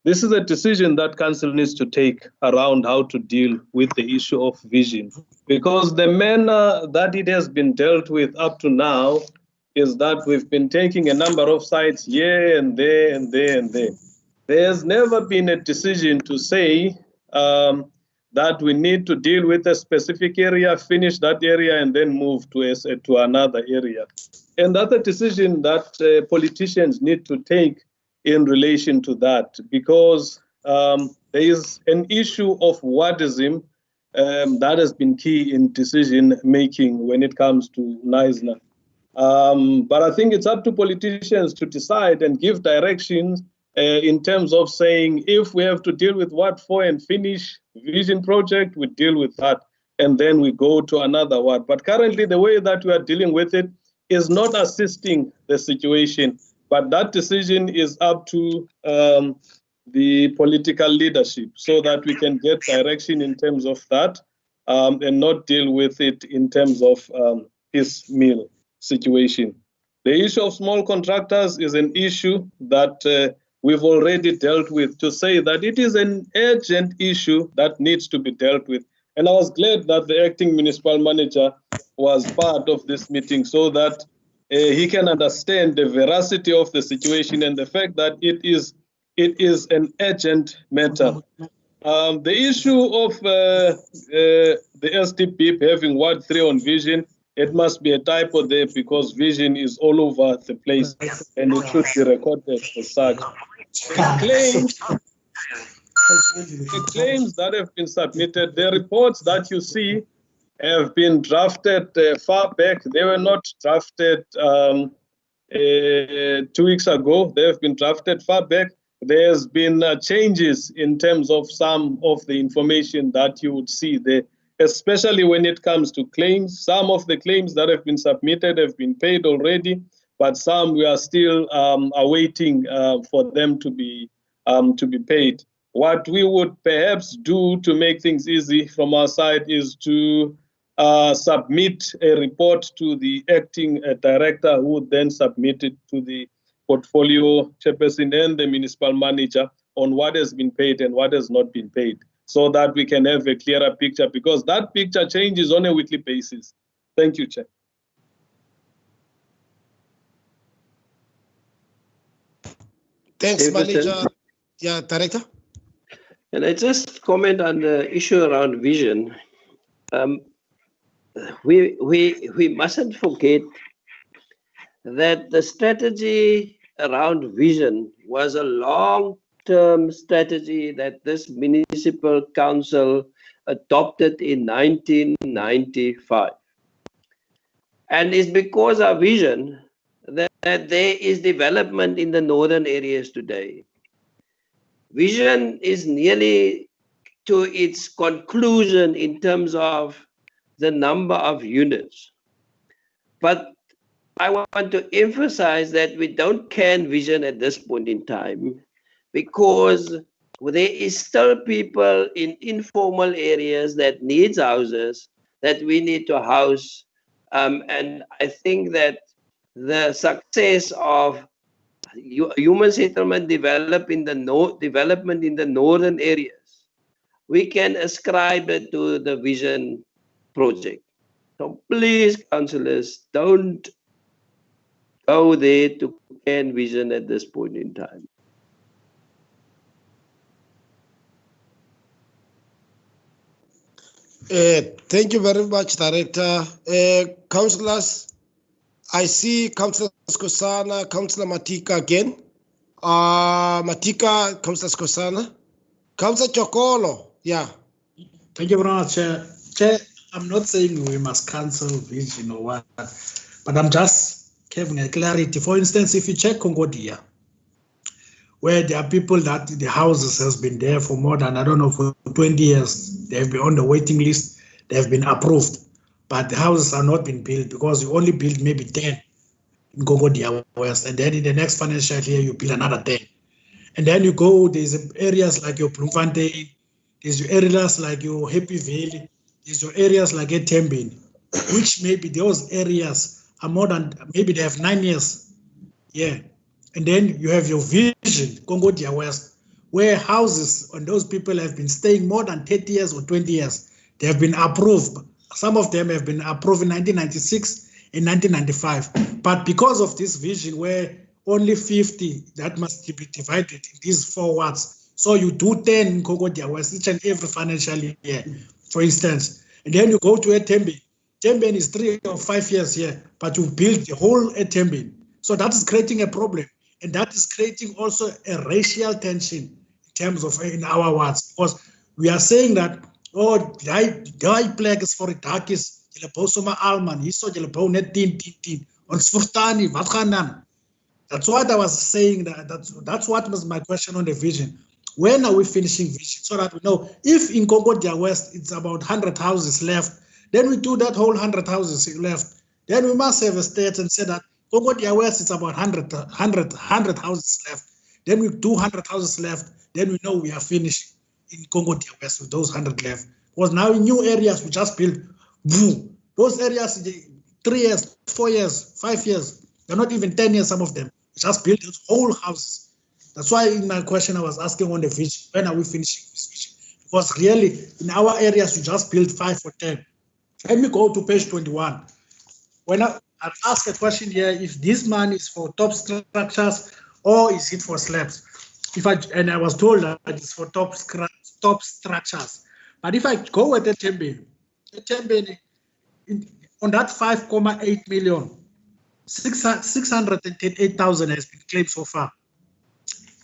this is a decision that Council needs to take around how to deal with the issue of vision, because the manner that it has been dealt with up to now is that we've been taking a number of sites here and there and there and there. There's never been a decision to say that we need to deal with a specific area, finish that area, and then move to another area. And that's a decision that politicians need to take in relation to that, because there is an issue of wardism that has been key in decision making when it comes to NISNA. But I think it's up to politicians to decide and give directions in terms of saying, if we have to deal with Ward 4 and finish vision project, we deal with that, and then we go to another ward. But currently, the way that we are dealing with it is not assisting the situation. But that decision is up to the political leadership so that we can get direction in terms of that and not deal with it in terms of piecemeal situation. The issue of small contractors is an issue that we've already dealt with to say that it is an urgent issue that needs to be dealt with. And I was glad that the acting municipal manager was part of this meeting so that he can understand the veracity of the situation and the fact that it is an urgent matter. The issue of the SDP having Ward 3 on vision, it must be a typo there because vision is all over the place and it should be recorded as such. The claims that have been submitted, the reports that you see have been drafted far back. They were not drafted 2 weeks ago. They have been drafted far back. There's been changes in terms of some of the information that you would see there, especially when it comes to claims. Some of the claims that have been submitted have been paid already, but some we are still awaiting for them to be paid. What we would perhaps do to make things easy from our side is to submit a report to the acting director, who would then submit it to the portfolio chairperson and the municipal manager on what has been paid and what has not been paid, so that we can have a clearer picture, because that picture changes on a weekly basis. Thank you, Chair. Thanks, Manager. Yeah, Director. And I just comment on the issue around vision. We mustn't forget that the strategy around vision was a long-term strategy that this municipal council adopted in 1995. And it's because of vision that there is development in the northern areas today. Vision is nearly to its conclusion in terms of the number of units. But I want to emphasize that we don't can vision at this point in time, because there is still people in informal areas that needs houses that we need to house. And I think that the success of human settlement development in the northern areas, we can ascribe it to the vision project. So please, councillors, don't go there to can vision at this point in time. Thank you very much, Director. Councillors, I see Councillor Skosana, Councillor Matika again. Matika, Councillor Skosana. Councillor Chokolo, yeah. Thank you very much, Chair. Chair, I'm not saying we must cancel vision or what, but I'm just having a clarity. For instance, if you check Concordia, where there are people that the houses has been there for more than, I don't know, for 20 years, they have been on the waiting list, they have been approved, but the houses are not been built because you only build maybe 10 in Concordia West, and then in the next financial year, you build another 10. And then you go, there's areas like your Bloemfontein, there's your areas like your Happy Valley, there's your areas like Etembin, which maybe those areas are more than, maybe they have 9 years. Yeah. And then you have your vision, Concordia West, where houses on those people have been staying more than 30 years or 20 years. They have been approved. Some of them have been approved in 1996 and 1995. But because of this vision where only 50, that must be divided in these 4 wards. So you do 10 in Concordia West each and every financial year, for instance. And then you go to Etembin. Etembin is 3 or 5 years here, but you build the whole Etembin. So that is creating a problem. And that is creating also a racial tension in terms of in our wards, because we are saying that, oh, die plek is for the darkest, Jelebosoma Alman, Hiso Jelebonet Tin, on Sfurtani, Vatkanan. That's what I was saying. That's what was my question on the vision. When are we finishing vision? So that we know if in Concordia West it's about 100 houses left, then we do that whole 100 houses left. Then we must have a state and say that Concordia West, it's about 100 houses left. Then we do 100 houses left. Then we know we are finished in Concordia West with those 100 left. Because now in new areas, we just build, boom. Those areas, 3 years, 4 years, 5 years, they're not even 10 years, some of them. We just build those whole houses. That's why in my question, I was asking on the vision, when are we finishing this vision? Because really, in our areas, we just build 5 or 10. Let me go to page 21. When I ask a question here, if this money is for top structures or is it for slabs? And I was told that it's for top structures. But if I go with the Etembeni, on that 5.8 million, 638,000 has been claimed so far.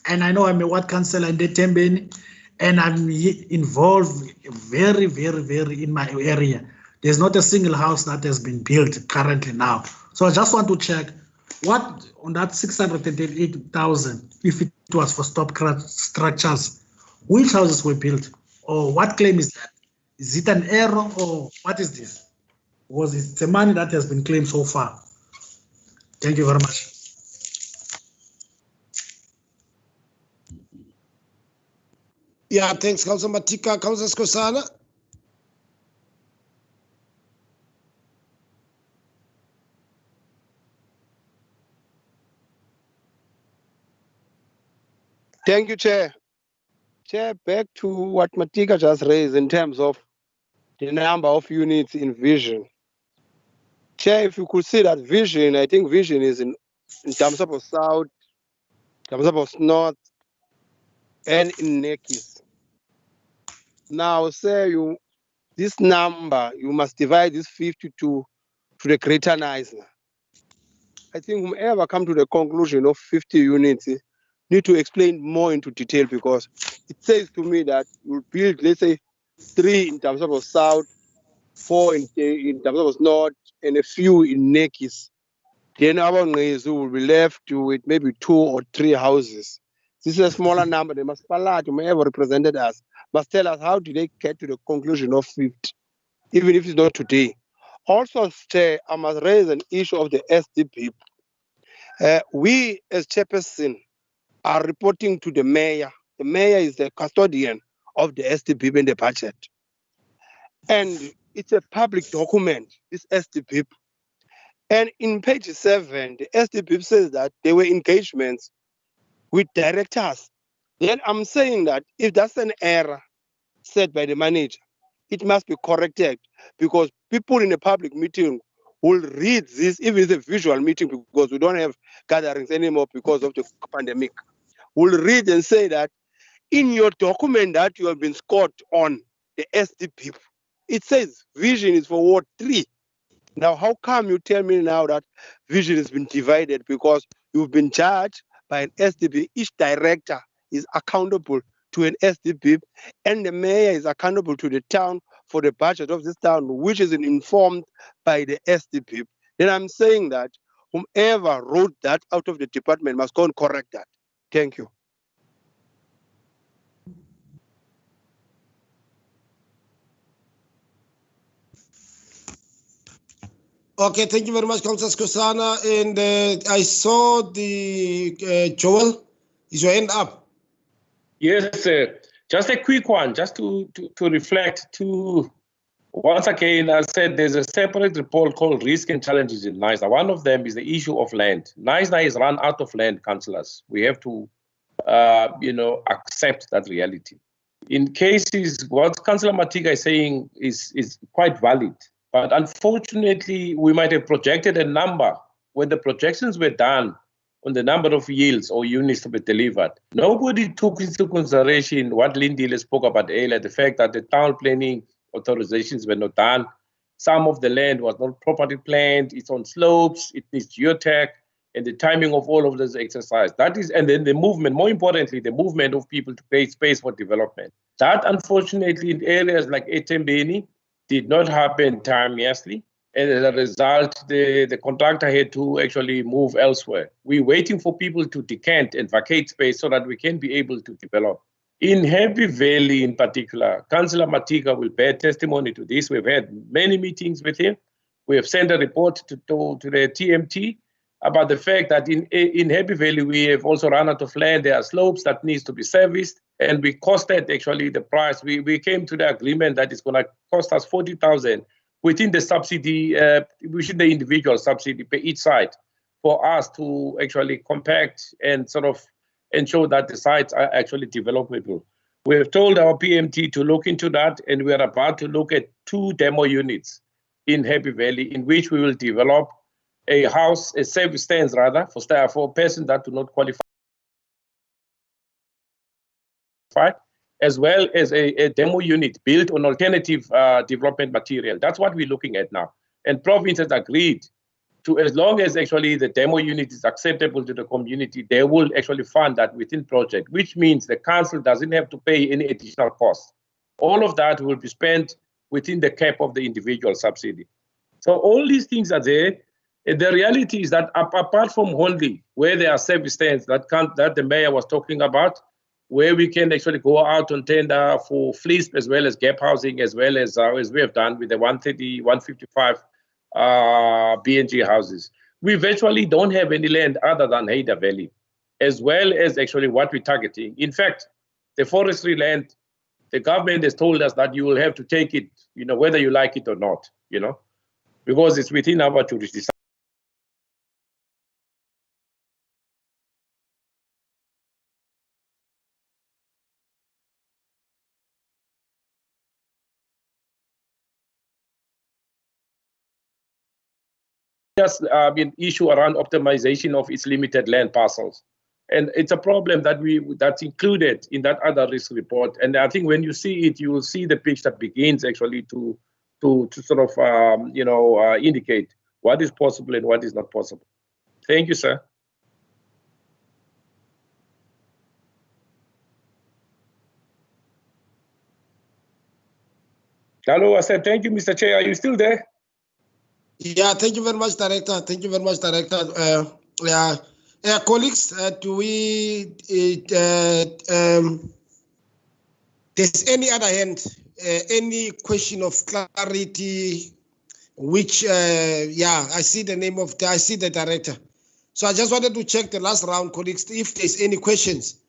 And I know I'm a ward councillor in the Etembeni, and I'm involved very, very, very in my area. There's not a single house that has been built currently now. So I just want to check what on that 638,000, if it was for stop structures, which houses were built, or what claim is that? Is it an error, or what is this? Because it's the money that has been claimed so far. Thank you very much. Yeah, thanks, Councillor Matika. Councillor Skosana. Thank you, Chair. Chair, back to what Matika just raised in terms of the number of units in Vision. Chair, if you could see that Vision, I think Vision is in Damsabo South, Damsabo North, and in Nekis. Now, sir, this number, you must divide this 52 to the greater Nicer. I think whomever come to the conclusion of 50 units need to explain more into detail, because it says to me that you build, let's say, 3 in Damsabo South, 4 in Damsabo North, and a few in Nekis. Then our Ngezu will be left with maybe 2 or 3 houses. This is a smaller number. They must whomever represented us must tell us how did they get to the conclusion of 50, even if it's not today. Also, Chair, I must raise an issue of the SDP. We as chairperson are reporting to the mayor. The mayor is the custodian of the SDP in the budget. And it's a public document, this SDP. And in page 7, the SDP says that there were engagements with directors. Then I'm saying that if that's an error said by the manager, it must be corrected, because people in a public meeting will read this, even if it's a visual meeting, because we don't have gatherings anymore because of the pandemic. Will read and say that in your document that you have been scored on the SDP, it says Vision is for Ward 3. Now, how come you tell me now that Vision has been divided? Because you've been charged by an SDP. Each director is accountable to an SDP, and the mayor is accountable to the town for the budget of this town, which is informed by the SDP. Then I'm saying that whomever wrote that out of the department must go and correct that. Thank you. Okay, thank you very much, Councillor Skosana. And I saw the Joel. Is your hand up? Yes, sir. Just a quick one, just to reflect to, once again, I said there's a separate report called Risk and Challenges in NISA. One of them is the issue of land. NISA is run out of land, councillors. We have to, accept that reality. In cases, what Councillor Matika is saying is quite valid. But unfortunately, we might have projected a number. When the projections were done on the number of yields or units to be delivered, nobody took into consideration what Lindile spoke about earlier, the fact that the town planning authorizations were not done. Some of the land was not properly planned. It's on slopes. It needs geotech, and the timing of all of this exercise. That is, and then the movement, more importantly, the movement of people to create space for development. That, unfortunately, in areas like Etembeni, did not happen timeously, and as a result, the contractor had to actually move elsewhere. We're waiting for people to decant and vacate space so that we can be able to develop. In Happy Valley in particular, Councillor Matika will bear testimony to this. We've had many meetings with him. We have sent a report to the TMT. about the fact that in Happy Valley, we have also run out of land. There are slopes that needs to be serviced, and we costed actually the price. We came to the agreement that it's going to cost us 40,000 within the subsidy, within the individual subsidy per each site, for us to actually compact and sort of ensure that the sites are actually developable. We have told our PMT to look into that, and we are about to look at 2 demo units in Happy Valley, in which we will develop a house, a service stands rather, for persons that do not qualify, as well as a demo unit built on alternative development material. That's what we're looking at now. And province has agreed to, as long as actually the demo unit is acceptable to the community, they will actually fund that within project, which means the council doesn't have to pay any additional costs. All of that will be spent within the cap of the individual subsidy. So all these things are there. And the reality is that apart from Hondi, where there are service stands that the mayor was talking about, where we can actually go out on tender for fleece as well as gap housing, as well as we have done with the 130, 155 BNG houses. We virtually don't have any land other than Haida Valley, as well as actually what we're targeting. In fact, the forestry land, the government has told us that you will have to take it, whether you like it or not, because it's within our jurisdiction. Just issue around optimization of its limited land parcels, and it's a problem that's included in that other risk report. And I think when you see it, you will see the pitch that begins actually to sort of indicate what is possible and what is not possible. Thank you, sir. Hello, I said thank you, Mr. Chair. Are you still there? Yeah, thank you very much, Director. Thank you very much, Director. Colleagues, do we, there's any other hand, any question of clarity, which, I see the name of, I see the Director. So I just wanted to check the last round, colleagues, if there's any questions,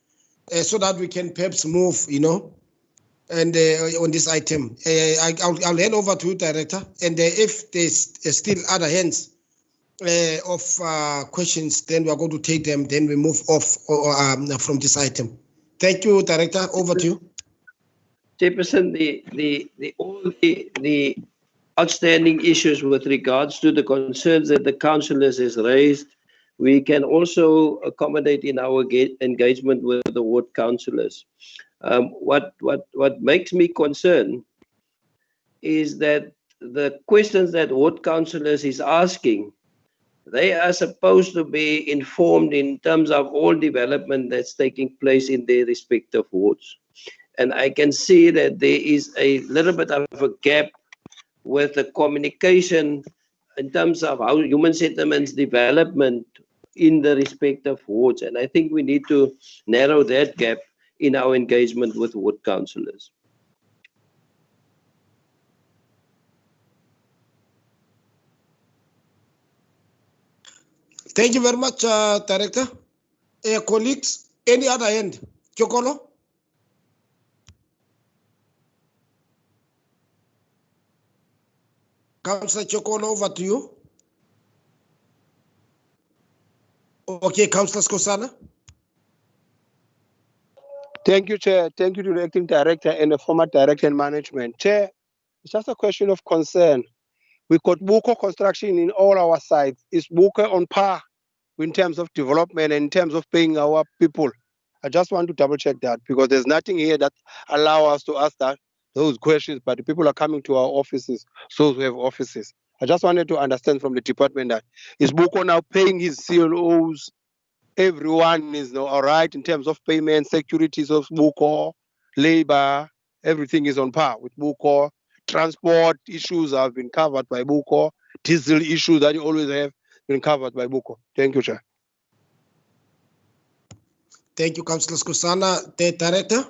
so that we can perhaps move, and on this item. I'll hand over to you, Director, and if there's still other hands of questions, then we're going to take them, then we move off from this item. Thank you, Director. Over to you. Chairperson, the outstanding issues with regards to the concerns that the councillors has raised, we can also accommodate in our engagement with the ward councillors. What makes me concerned is that the questions that ward councillors is asking, they are supposed to be informed in terms of all development that's taking place in their respective wards. And I can see that there is a little bit of a gap with the communication in terms of how human settlements development in the respective wards. And I think we need to narrow that gap in our engagement with ward councillors. Thank you very much, Director. Colleagues, any other hand? Chokolo? Councillor Chokolo, over to you. Okay, Councillor Skosana. Thank you, Chair. Thank you to the acting director and the former director and management. Chair, it's just a question of concern. We got Buko construction in all our sites. Is Buko on par in terms of development and in terms of paying our people? I just want to double check that, because there's nothing here that allow us to ask those questions, but the people are coming to our offices, those who have offices. I just wanted to understand from the department that is Buko now paying his CLOs? Everyone is all right in terms of payment, securities of Buko, labor, everything is on par with Buko. Transport issues have been covered by Buko. Diesel issues that you always have been covered by Buko. Thank you, Chair. Thank you, Councillor Skosana. The Director?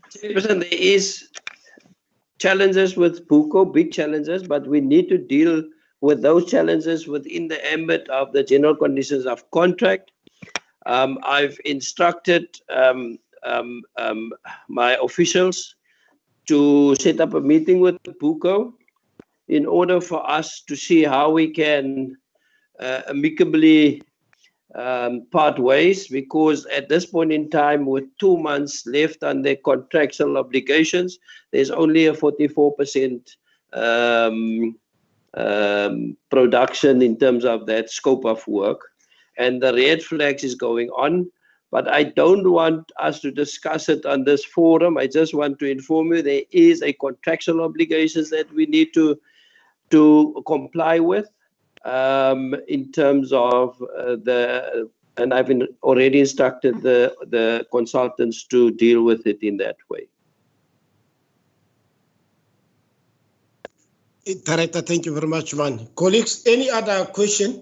Chairperson, there is challenges with Buko, big challenges, but we need to deal with those challenges within the ambit of the general conditions of contract. I've instructed my officials to set up a meeting with BUCO in order for us to see how we can amicably part ways, because at this point in time, with 2 months left on their contractual obligations, there's only a 44% production in terms of that scope of work, and the red flags is going on. But I don't want us to discuss it on this forum. I just want to inform you there is a contractual obligations that we need to comply with in terms of and I've already instructed the consultants to deal with it in that way. Director, thank you very much, man. Colleagues, any other question?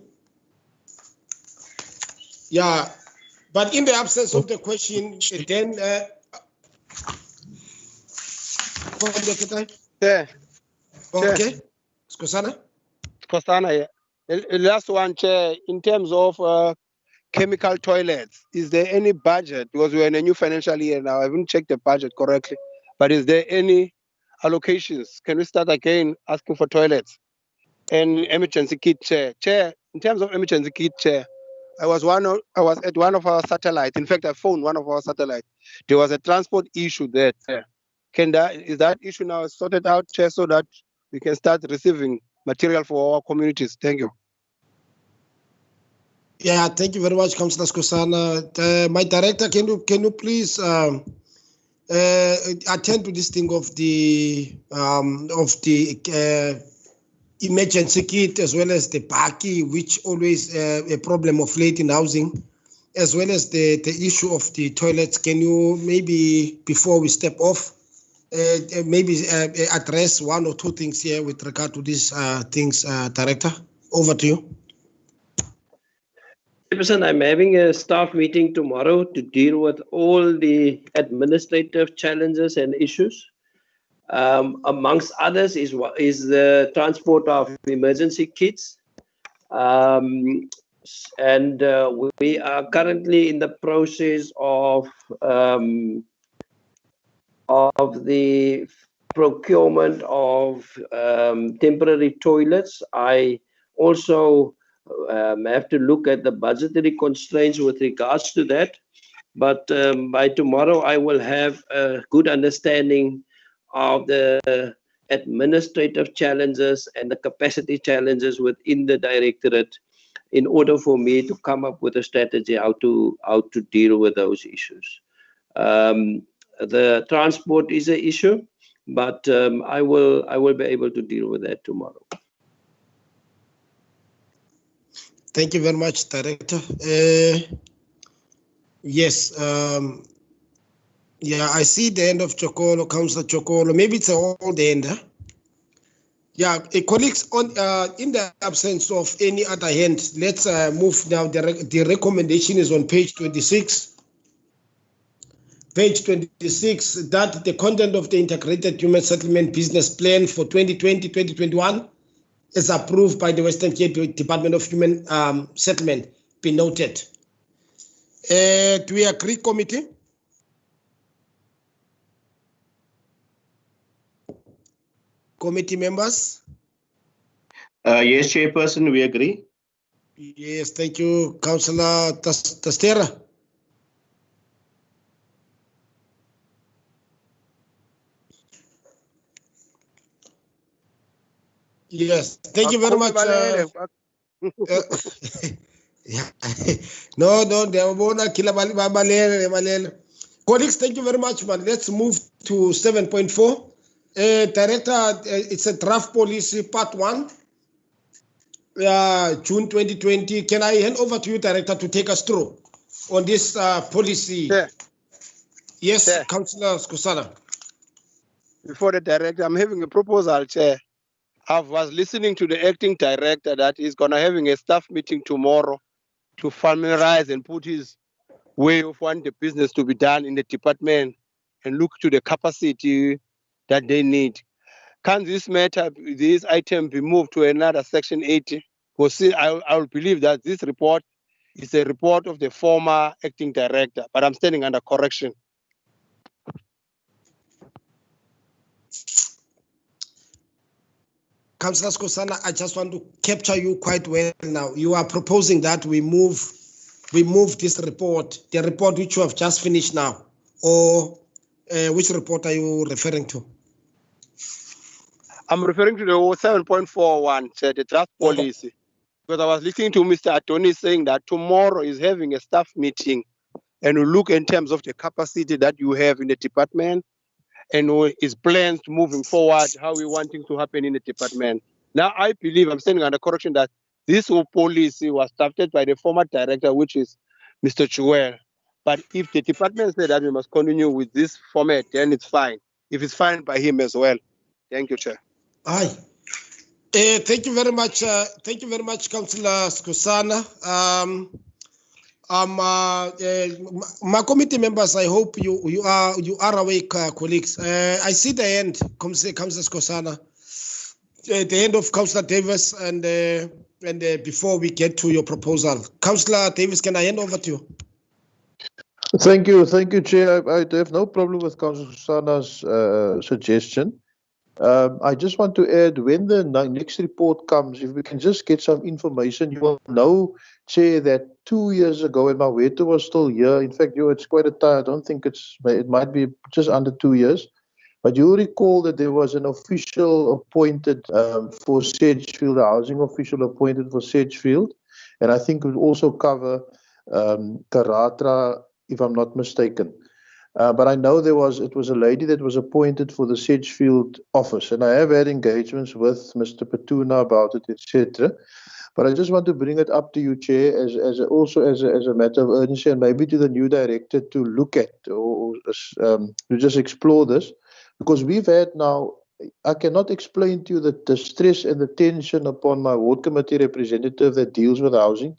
Yeah, but in the absence of the question, then Yeah. Okay. Skosana? Skosana, yeah. The last one, Chair, in terms of chemical toilets, is there any budget? Because we're in a new financial year now. I haven't checked the budget correctly. But is there any allocations? Can we start again asking for toilets? And emergency kit, Chair. Chair, in terms of emergency kit, Chair, I was at one of our satellites. In fact, I phoned one of our satellites. There was a transport issue there. Chair. Is that issue now sorted out, Chair, so that we can start receiving material for our communities? Thank you. Yeah, thank you very much, Councillor Skosana. My director, can you please attend to this thing of the emergency kit, as well as the baki, which always a problem of late in housing, as well as the issue of the toilets. Can you maybe, before we step off, maybe address one or two things here with regard to these things, Director? Over to you. I'm having a staff meeting tomorrow to deal with all the administrative challenges and issues. Amongst others is the transport of emergency kits. And we are currently in the process of the procurement of temporary toilets. I also have to look at the budgetary constraints with regards to that. But by tomorrow, I will have a good understanding of the administrative challenges and the capacity challenges within the directorate in order for me to come up with a strategy how to deal with those issues. The transport is an issue, but I will be able to deal with that tomorrow. Thank you very much, Director. Yes. Yeah, I see the end of Chokolo, Councillor Chokolo. Maybe it's all the end. Huh? Yeah, colleagues, in the absence of any other hand, let's move now. The recommendation is on page 26. Page 26, that the content of the Integrated Human Settlement Business Plan for 2020-2021 is approved by the Western Cape Department of Human Settlement, be noted. Do we agree, committee? Committee members? Yes, Chairperson, we agree. Yes, thank you, Councillor Tastera. Yes, thank you very much. No, they won't kill colleagues, thank you very much, man. Let's move to 7.4. Director, it's a draft policy part 1, June 2020. Can I hand over to you, Director, to take us through on this policy? Yeah. Yes, Yeah. Councillor Skosana. Before the Director, I'm having a proposal, Chair. I was listening to the acting director that he's going to having a staff meeting tomorrow to familiarize and put his way of wanting the business to be done in the department and look to the capacity that they need. can this matter, this item be moved to another section 80? Because I will believe that this report is a report of the former acting director, but I'm standing under correction. Councillor Skosana, I just want to capture you quite well now. You are proposing that we move this report, the report which you have just finished now, or which report are you referring to? I'm referring to the 7.41, the draft policy, because I was listening to Mr. Attorney saying that tomorrow is having a staff meeting and we look in terms of the capacity that you have in the department and his plans moving forward, how we want things to happen in the department. Now, I believe, I'm standing under correction, that this whole policy was drafted by the former director, which is Mr. Chuel. But if the department said that we must continue with this format, then it's fine. If it's fine by him as well. Thank you, Chair. Aye. Thank you very much. Thank you very much, Councillor Skosana. My committee members, I hope you are awake, colleagues. I see the end, Councillor Skosana, the end of Councillor Davis, and before we get to your proposal, Councillor Davis, can I hand over to you? Thank you, Chair. I have no problem with Councillor Skosana's suggestion. I just want to add, when the next report comes, if we can just get some information, you will know, Chair, that 2 years ago, and Maweto was still here. In fact, it's quite a time. I don't think it might be just under 2 years. But you recall that there was an official appointed for Sedgefield, a housing official appointed for Sedgefield. And I think it would also cover Karatra, if I'm not mistaken. But I know it was a lady that was appointed for the Sedgefield office, and I have had engagements with Mr. Petuna about it, etc. But I just want to bring it up to you, Chair, as a matter of urgency, and maybe to the new director to look at or to just explore this, because we've had now. I cannot explain to you the stress and the tension upon my ward committee representative that deals with housing,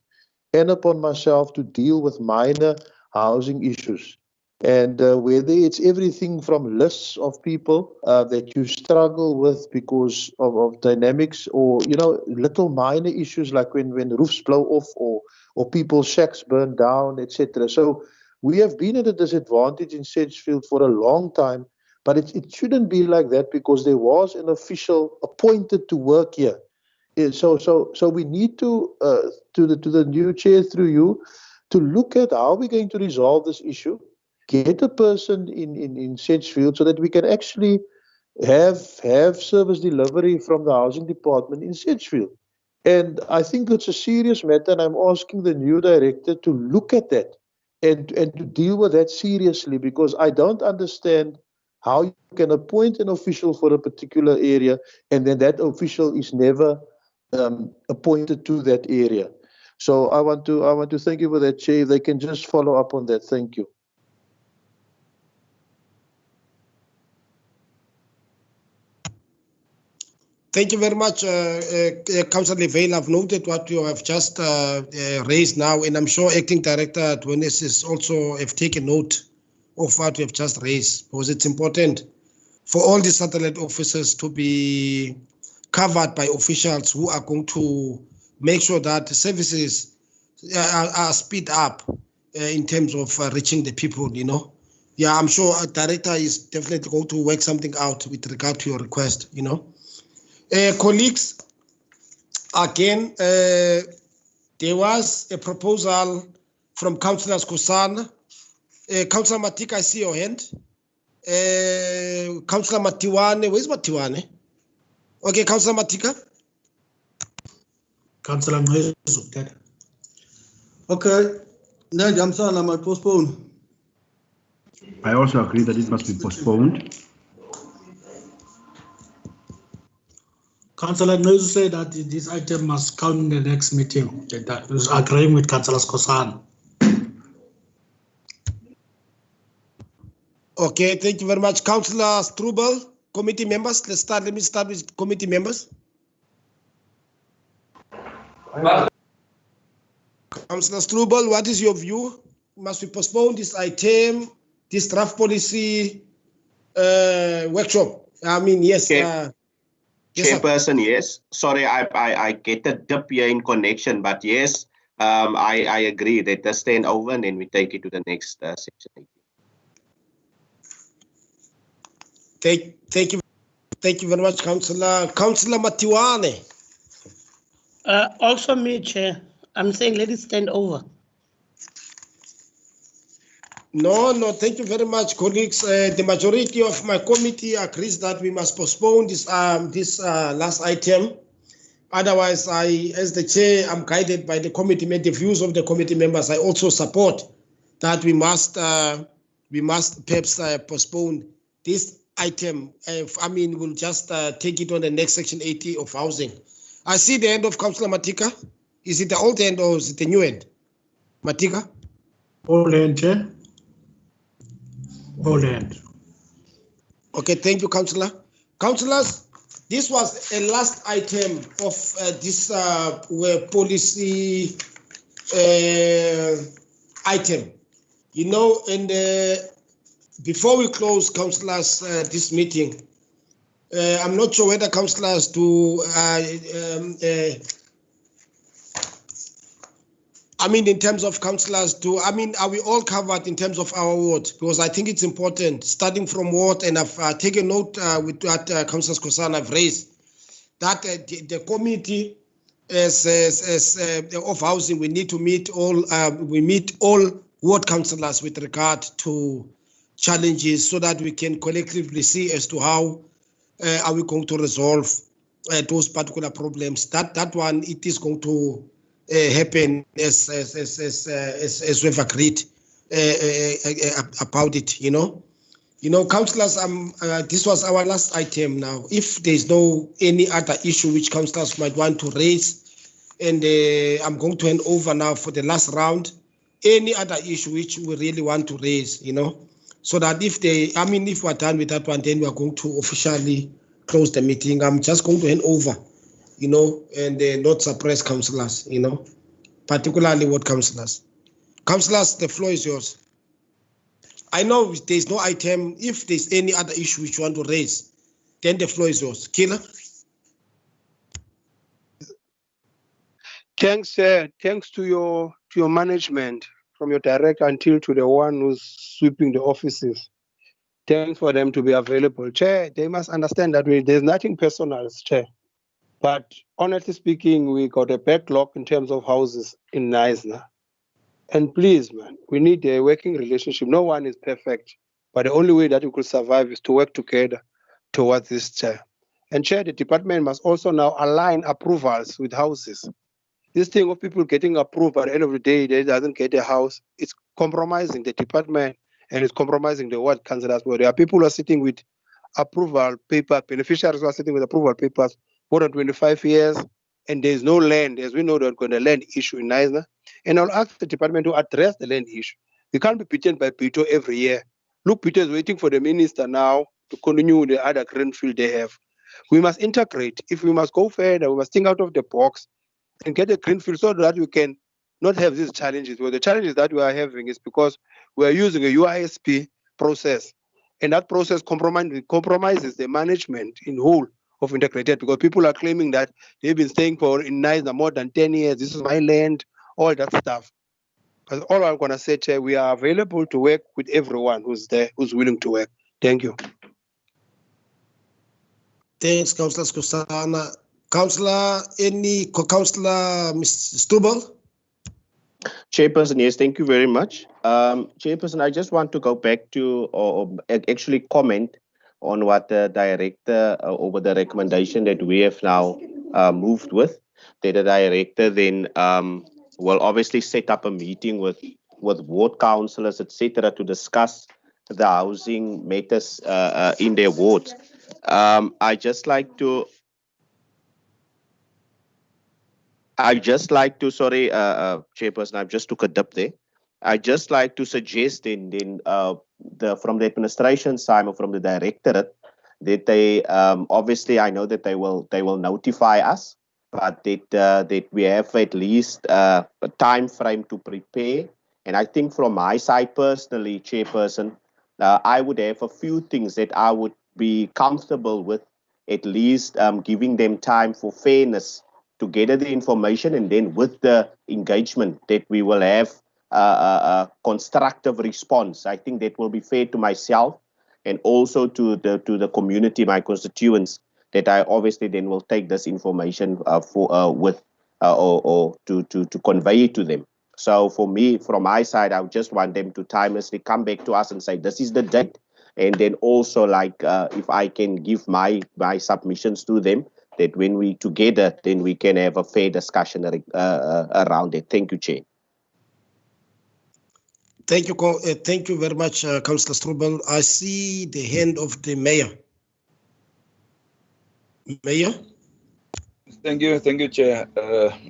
and upon myself to deal with minor housing issues. And whether it's everything from lists of people that you struggle with because of dynamics, or little minor issues like when roofs blow off or people's shacks burn down, etc. So we have been at a disadvantage in Sedgefield for a long time, but it shouldn't be like that, because there was an official appointed to work here. So we need to the new Chair, through you, to look at how we're going to resolve this issue. Get a person in Sedgefield so that we can actually have service delivery from the housing department in Sedgefield. And I think it's a serious matter, and I'm asking the new director to look at that and to deal with that seriously, because I don't understand how you can appoint an official for a particular area and then that official is never appointed to that area. So I want to thank you for that, Chair. If they can just follow up on that. Thank you. Thank you very much, Councillor Vale. I've noted what you have just raised now, and I'm sure Acting Director Dwenes is also have taken note of what you have just raised, because it's important for all the satellite officers to be covered by officials who are going to make sure that the services are speed up in terms of reaching the people, Yeah, I'm sure a director is definitely going to work something out with regard to your request, Colleagues, again, there was a proposal from Councillor Skosana. Councillor Matika, I see your hand. Councillor Matiwane, where's Matiwane? Okay, Councillor Matika. Councillor Mwezu. Okay, I might postpone. I also agree that it must be postponed. Councillor Mwezu said that this item must come in the next meeting. That was agreeing with Councillor Skosana. Okay, thank you very much. Councillor Strubel, committee members. Let me start with committee members. Councillor Strubel, what is your view? Must we postpone this item, this draft policy workshop? I mean, yes. Okay. Yes, sir. Chairperson, yes. Sorry, I get a dip here in connection, but yes, I agree that the stand over and then we take it to the next section. Thank you very much, Councillor Matiwane. Also me, Chair. I'm saying let it stand over. No, thank you very much, colleagues. The majority of my committee agrees that we must postpone this last item. Otherwise, as the chair, I'm guided by the committee, the views of the committee members. I also support that we must perhaps postpone this item. We'll just take it on the next section 80 of housing. I see the end of Councillor Matika. Is it the old end or is it the new end? Matika? Old end, Chair. Old end. Okay, thank you, Councillor. Councillors, this was a last item of this policy item. You know, and before we close, councillors, this meeting, I'm not sure whether councillors in terms of councillors are we all covered in terms of our ward? Because I think it's important, starting from ward, and I've taken note with what Councillor Skosana have raised, that the committee of housing, we need to meet all ward councillors with regard to challenges so that we can collectively see as to how are we going to resolve those particular problems. That one, it is going to happen as we've agreed about it, you know, councillors, this was our last item now. If there's any other issue which councillors might want to raise, and I'm going to hand over now for the last round, any other issue which we really want to raise, you know, so that if we're done with that one, then we're going to officially close the meeting. I'm just going to hand over, you know, and not suppress councillors, you know, particularly ward councillors. Councillors, the floor is yours. I know there's no item. If there's any other issue which you want to raise, then the floor is yours. Killer. Thanks to your management, from your director until to the one who's sweeping the offices. Thanks for them to be available. Chair, they must understand that there's nothing personal, Chair. But honestly speaking, we got a backlog in terms of houses in Neisner. And please, man, we need a working relationship. No one is perfect, but the only way that we could survive is to work together towards this, Chair. And Chair, the department must also now align approvals with houses. This thing of people getting approved at the end of the day, they doesn't get a house, it's compromising the department and it's compromising the ward councillors. Where there are people who are sitting with approval paper, beneficiaries who are sitting with approval papers more than 25 years, and there's no land, as we know, there's going to land issue in Neisner. And I'll ask the department to address the land issue. We can't be beaten by Peter every year. Look, Peter is waiting for the minister now to continue the other greenfield they have. We must integrate. If we must go further, we must think out of the box and get a greenfield so that we can not have these challenges. Well, the challenges that we are having is because we are using a UISP process, and that process compromises the management in whole of integrated, because people are claiming that they've been staying in Neisner more than 10 years. This is my land, all that stuff. But all I'm going to say, Chair, we are available to work with everyone who's there, who's willing to work. Thank you. Thanks, Councillor Skosana. Councillor Mr. Stubble? Chairperson, yes, thank you very much. Chairperson, I just want to go back to or actually comment on what the director over the recommendation that we have now moved with. That the director then will obviously set up a meeting with ward councillors, etc., to discuss the housing matters in their wards. I just like to, sorry, Chairperson, I've just took a dip there. I just like to suggest from the administration side or from the directorate that they obviously, I know that they will notify us, but that we have at least a time frame to prepare. And I think from my side personally, Chairperson, I would have a few things that I would be comfortable with at least giving them time for fairness to gather the information, and then with the engagement that we will have a constructive response. I think that will be fair to myself and also to the community, my constituents, that I obviously then will take this information to convey it to them. So for me, from my side, I would just want them to timelessly come back to us and say, this is the date. And then also, like, if I can give my submissions to them, that when we together, then we can have a fair discussion around it. Thank you, Chair. Thank you very much, Councillor Strobel. I see the hand of the mayor. Mayor? Thank you, Chair.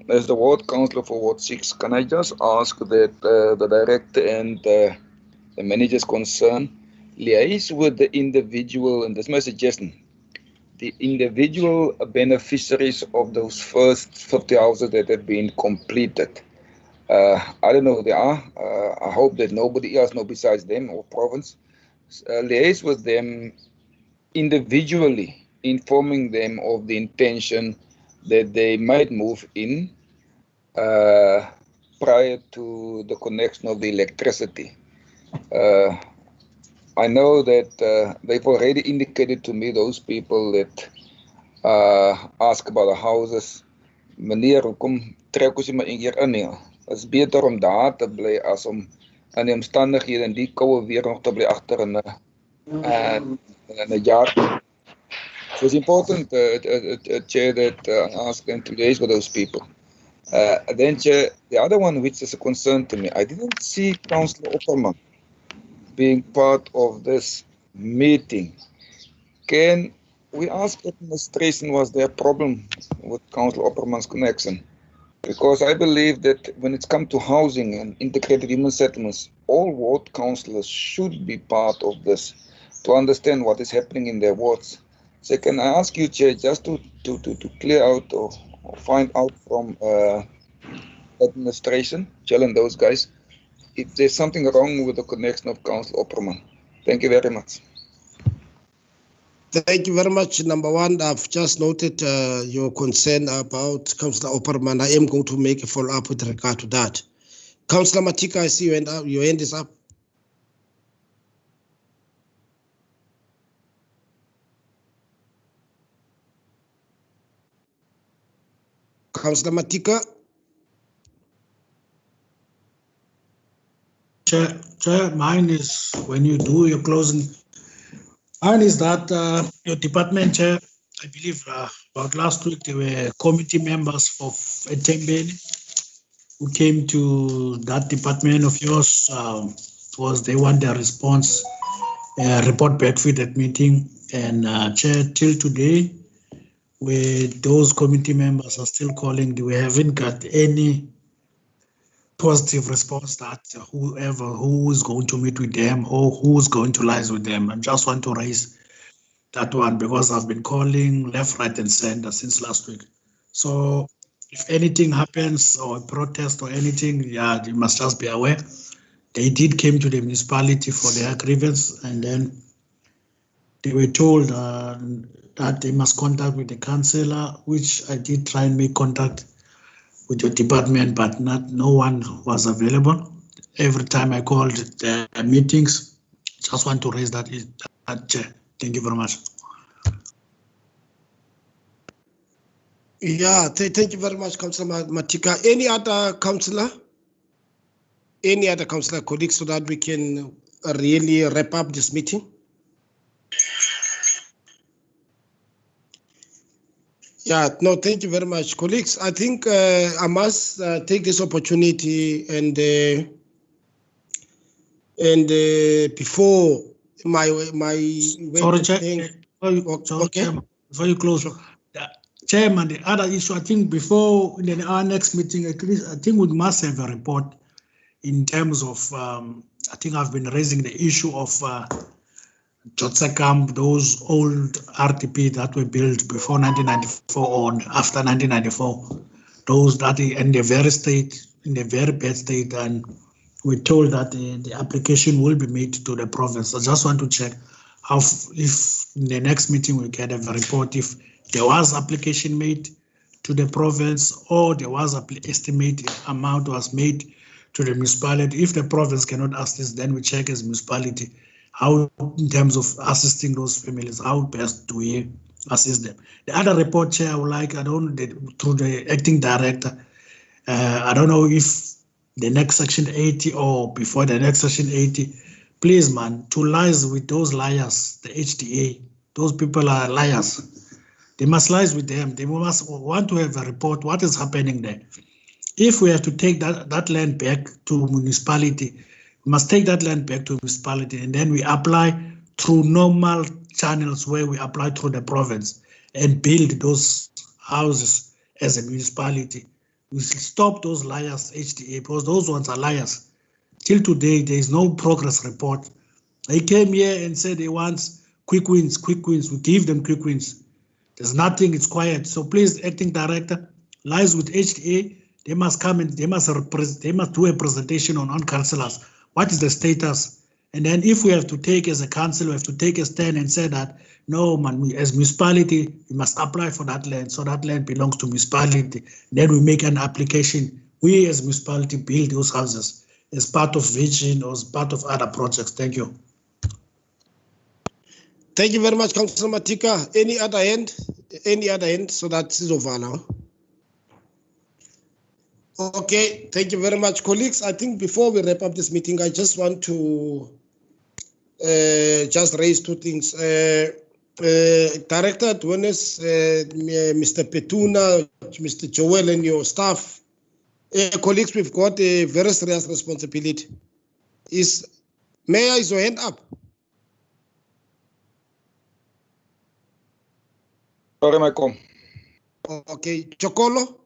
As the ward councillor for Ward 6, can I just ask that the director and the managers concerned liaise with the individual, and this is my suggestion, the individual beneficiaries of those first 50 houses that have been completed. I don't know who they are. I hope that nobody else knows besides them or province. Liaise with them individually, informing them of the intention that they might move in prior to the connection of the electricity. I know that they've already indicated to me, those people that ask about the houses, meneer, hoekom trek ons maar een keer in nie? Het is beter om daar te bly as om in die omstandighede en die koue weer nog te bly agter in 'n jaar. So it's important, Chair, that I ask them to liaise with those people. Then, Chair, the other one which is a concern to me, I didn't see Councillor Opperman being part of this meeting. Can we ask administration, was there a problem with Councillor Opperman's connection? Because I believe that when it's come to housing and integrated human settlements, all ward councillors should be part of this to understand what is happening in their wards. So can I ask you, Chair, just to clear out or find out from administration, telling those guys, if there's something wrong with the connection of Councillor Opperman. Thank you very much. Thank you very much. Number one, I've just noted your concern about Councillor Opperman. I am going to make a follow-up with regard to that. Councillor Matika, I see your hand is up. Councillor Matika. Chair, mine is when you do your closing. Mine is that your department chair, I believe about last week, there were committee members of Etembeni who came to that department of yours because they want their response, report back for that meeting. And Chair, till today, where those committee members are still calling, we haven't got any positive response that who is going to meet with them or who's going to liaise with them. I just want to raise that one because I've been calling left, right, and center since last week. So if anything happens or a protest or anything, yeah, you must just be aware. They did came to the municipality for their grievance, and then they were told that they must contact with the councillor, which I did try and make contact with your department, but no one was available. Every time I called the meetings, just want to raise that. Thank you very much. Yeah, thank you very much, Councillor Matika. Any other councillor? Any other councillor colleagues so that we can really wrap up this meeting? Yeah, no, thank you very much, colleagues. I think I must take this opportunity and before my sorry, Chair, before you close, sure. Chairman, the other issue, I think before our next meeting, at least I think we must have a report in terms of, I think I've been raising the issue of Jotsa Camp, those old RTP that were built before 1994 or after 1994, those that are in the very bad state, and we're told that the application will be made to the province. I just want to check how if in the next meeting we can have a report if there was application made to the province or there was estimated amount was made to the municipality. If the province cannot assist, then we check as municipality how, in terms of assisting those families, how best do we assist them. The other report, Chair, I would like, through the acting director, I don't know if the next section 80 or before the next section 80, please, man, to lies with those liars, the HDA, those people are liars. They must lies with them. They must want to have a report, what is happening there. If we have to take that land back to municipality, we must take that land back to municipality and then we apply through normal channels where we apply through the province and build those houses as a municipality. We stop those liars, HDA, because those ones are liars. Till today, there is no progress report. They came here and said they want quick wins, quick wins. We give them quick wins. There's nothing, it's quiet. So please, acting director, lies with HDA, they must come and they must do a presentation on councillors. What is the status? And then if we have to take as a council, we have to take a stand and say that, no, man, we, as municipality, we must apply for that land. So that land belongs to municipality. Then we make an application. We as municipality build those houses as part of vision or as part of other projects. Thank you. Thank you very much, Councillor Matika. Any other hand? Any other hand? So that's over now. Okay, thank you very much, colleagues. I think before we wrap up this meeting, I just want to just raise two things. Director Dwenes, Mr. Petuna, Mr. Joel and your staff, colleagues, we've got a very serious responsibility. Mayor, is your hand up? Sorry, Michael. Okay, Chokolo?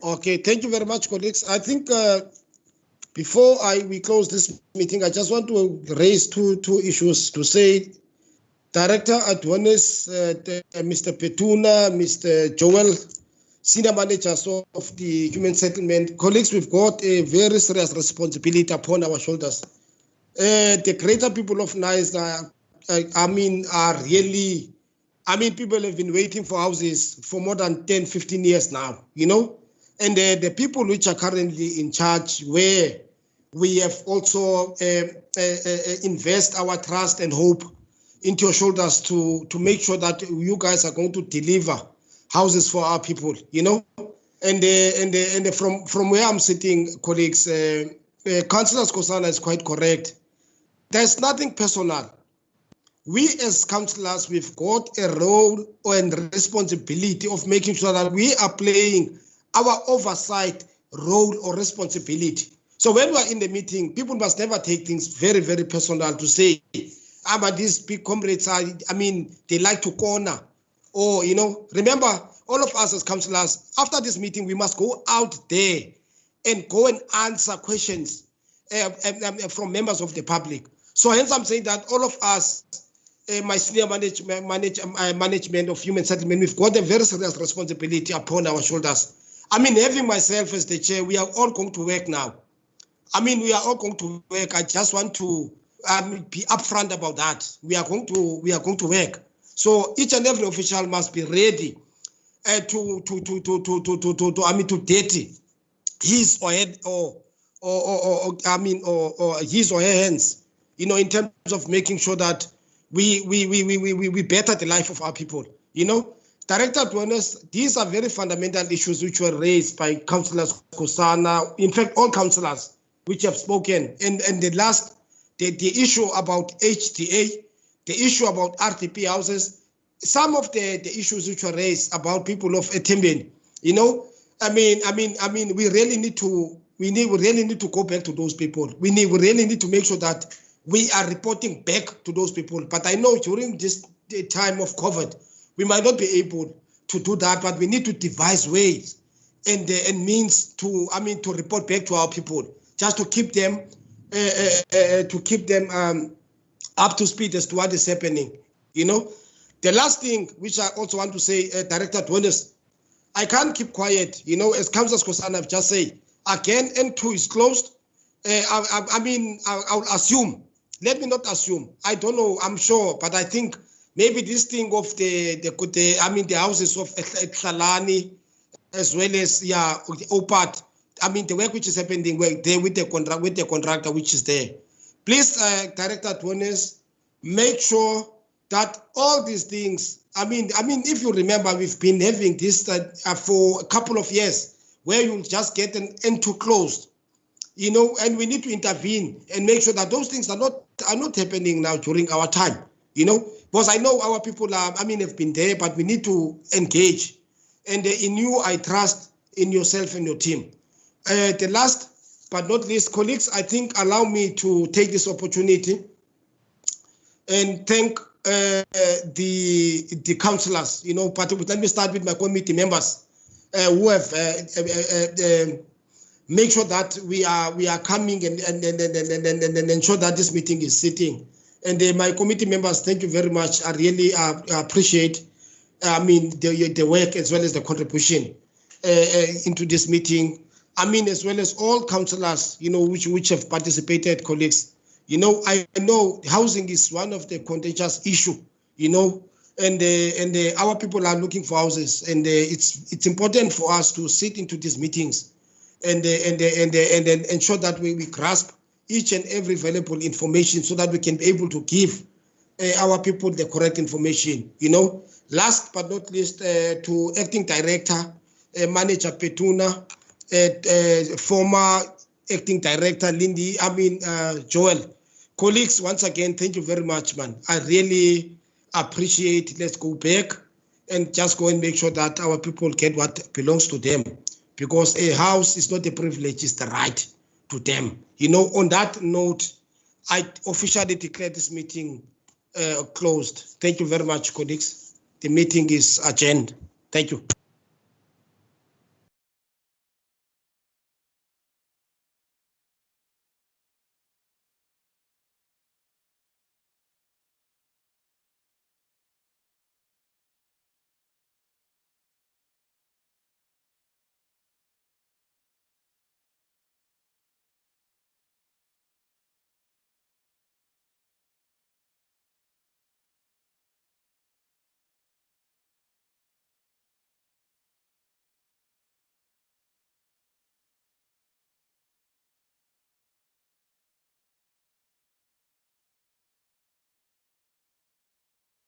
Okay, thank you very much, colleagues. I think before we close this meeting, I just want to raise two issues to say. Director Adwanis, Mr. Petuna, Mr. Joel, senior managers of the human settlement, colleagues, we've got a very serious responsibility upon our shoulders. The greater people of Nice, are really, people have been waiting for houses for more than 10, 15 years now, you know? And the people which are currently in charge, where we have also invest our trust and hope into your shoulders to make sure that you guys are going to deliver houses for our people, you know? And from where I'm sitting, colleagues, Councillor Skosana is quite correct. There's nothing personal. We as councillors, we've got a role and responsibility of making sure that we are playing our oversight role or responsibility. So when we're in the meeting, people must never take things very, very personal to say, but these big comrades are, they like to corner. Or, you know, remember, all of us as councillors, after this meeting, we must go out there and go and answer questions from members of the public. So hence I'm saying that all of us, my senior management of human settlement, we've got a very serious responsibility upon our shoulders. Having myself as the chair, we are all going to work now. We are all going to work. I just want to be upfront about that. We are going to work. So each and every official must be ready to dirty his or her or his or her hands, you know, in terms of making sure that we better the life of our people, you know. Director Dwenes, these are very fundamental issues which were raised by Councillors Kosana, in fact, all councillors which have spoken. And the issue about HTA, the issue about RTP houses, some of the issues which were raised about people of Etimbeni, you know, we really need to go back to those people. We really need to make sure that we are reporting back to those people. But I know during this time of COVID, we might not be able to do that, but we need to devise ways and means to report back to our people, just to keep them up to speed as to what is happening. You know, the last thing which I also want to say, Director Dwenes, I can't keep quiet. You know, as Councillor Skosana have just said, again, N2 is closed. I'll assume. Let me not assume. I don't know. I'm sure, but I think maybe this thing of the houses of Tlalani, as well as OPAT. The work which is happening there with the contractor which is there. Please, Director Tuones, make sure that all these things. If you remember, we've been having this for a couple of years, where you'll just get an end to closed. And we need to intervene and make sure that those things are not happening now during our time, because I know our people have been there, but we need to engage. And in you, I trust in yourself and your team. The last but not least, colleagues, I think allow me to take this opportunity and thank the councillors, but let me start with my committee members who have make sure that we are coming and ensure that this meeting is sitting. And my committee members, thank you very much. I really appreciate the work as well as the contribution into this meeting. As well as all councillors, which have participated, colleagues. I know housing is one of the contentious issue, and our people are looking for houses, and it's important for us to sit into these meetings and ensure that we grasp each and every valuable information so that we can be able to give our people the correct information. Last but not least, to Acting Director, Manager Petuna, former Acting Director Lindy, Joel. Colleagues, once again, thank you very much, man. I really appreciate. Let's go back and just go and make sure that our people get what belongs to them, because a house is not a privilege, it's the right to them. On that note, I officially declare this meeting closed. Thank you very much, colleagues. The meeting is adjourned. Thank you.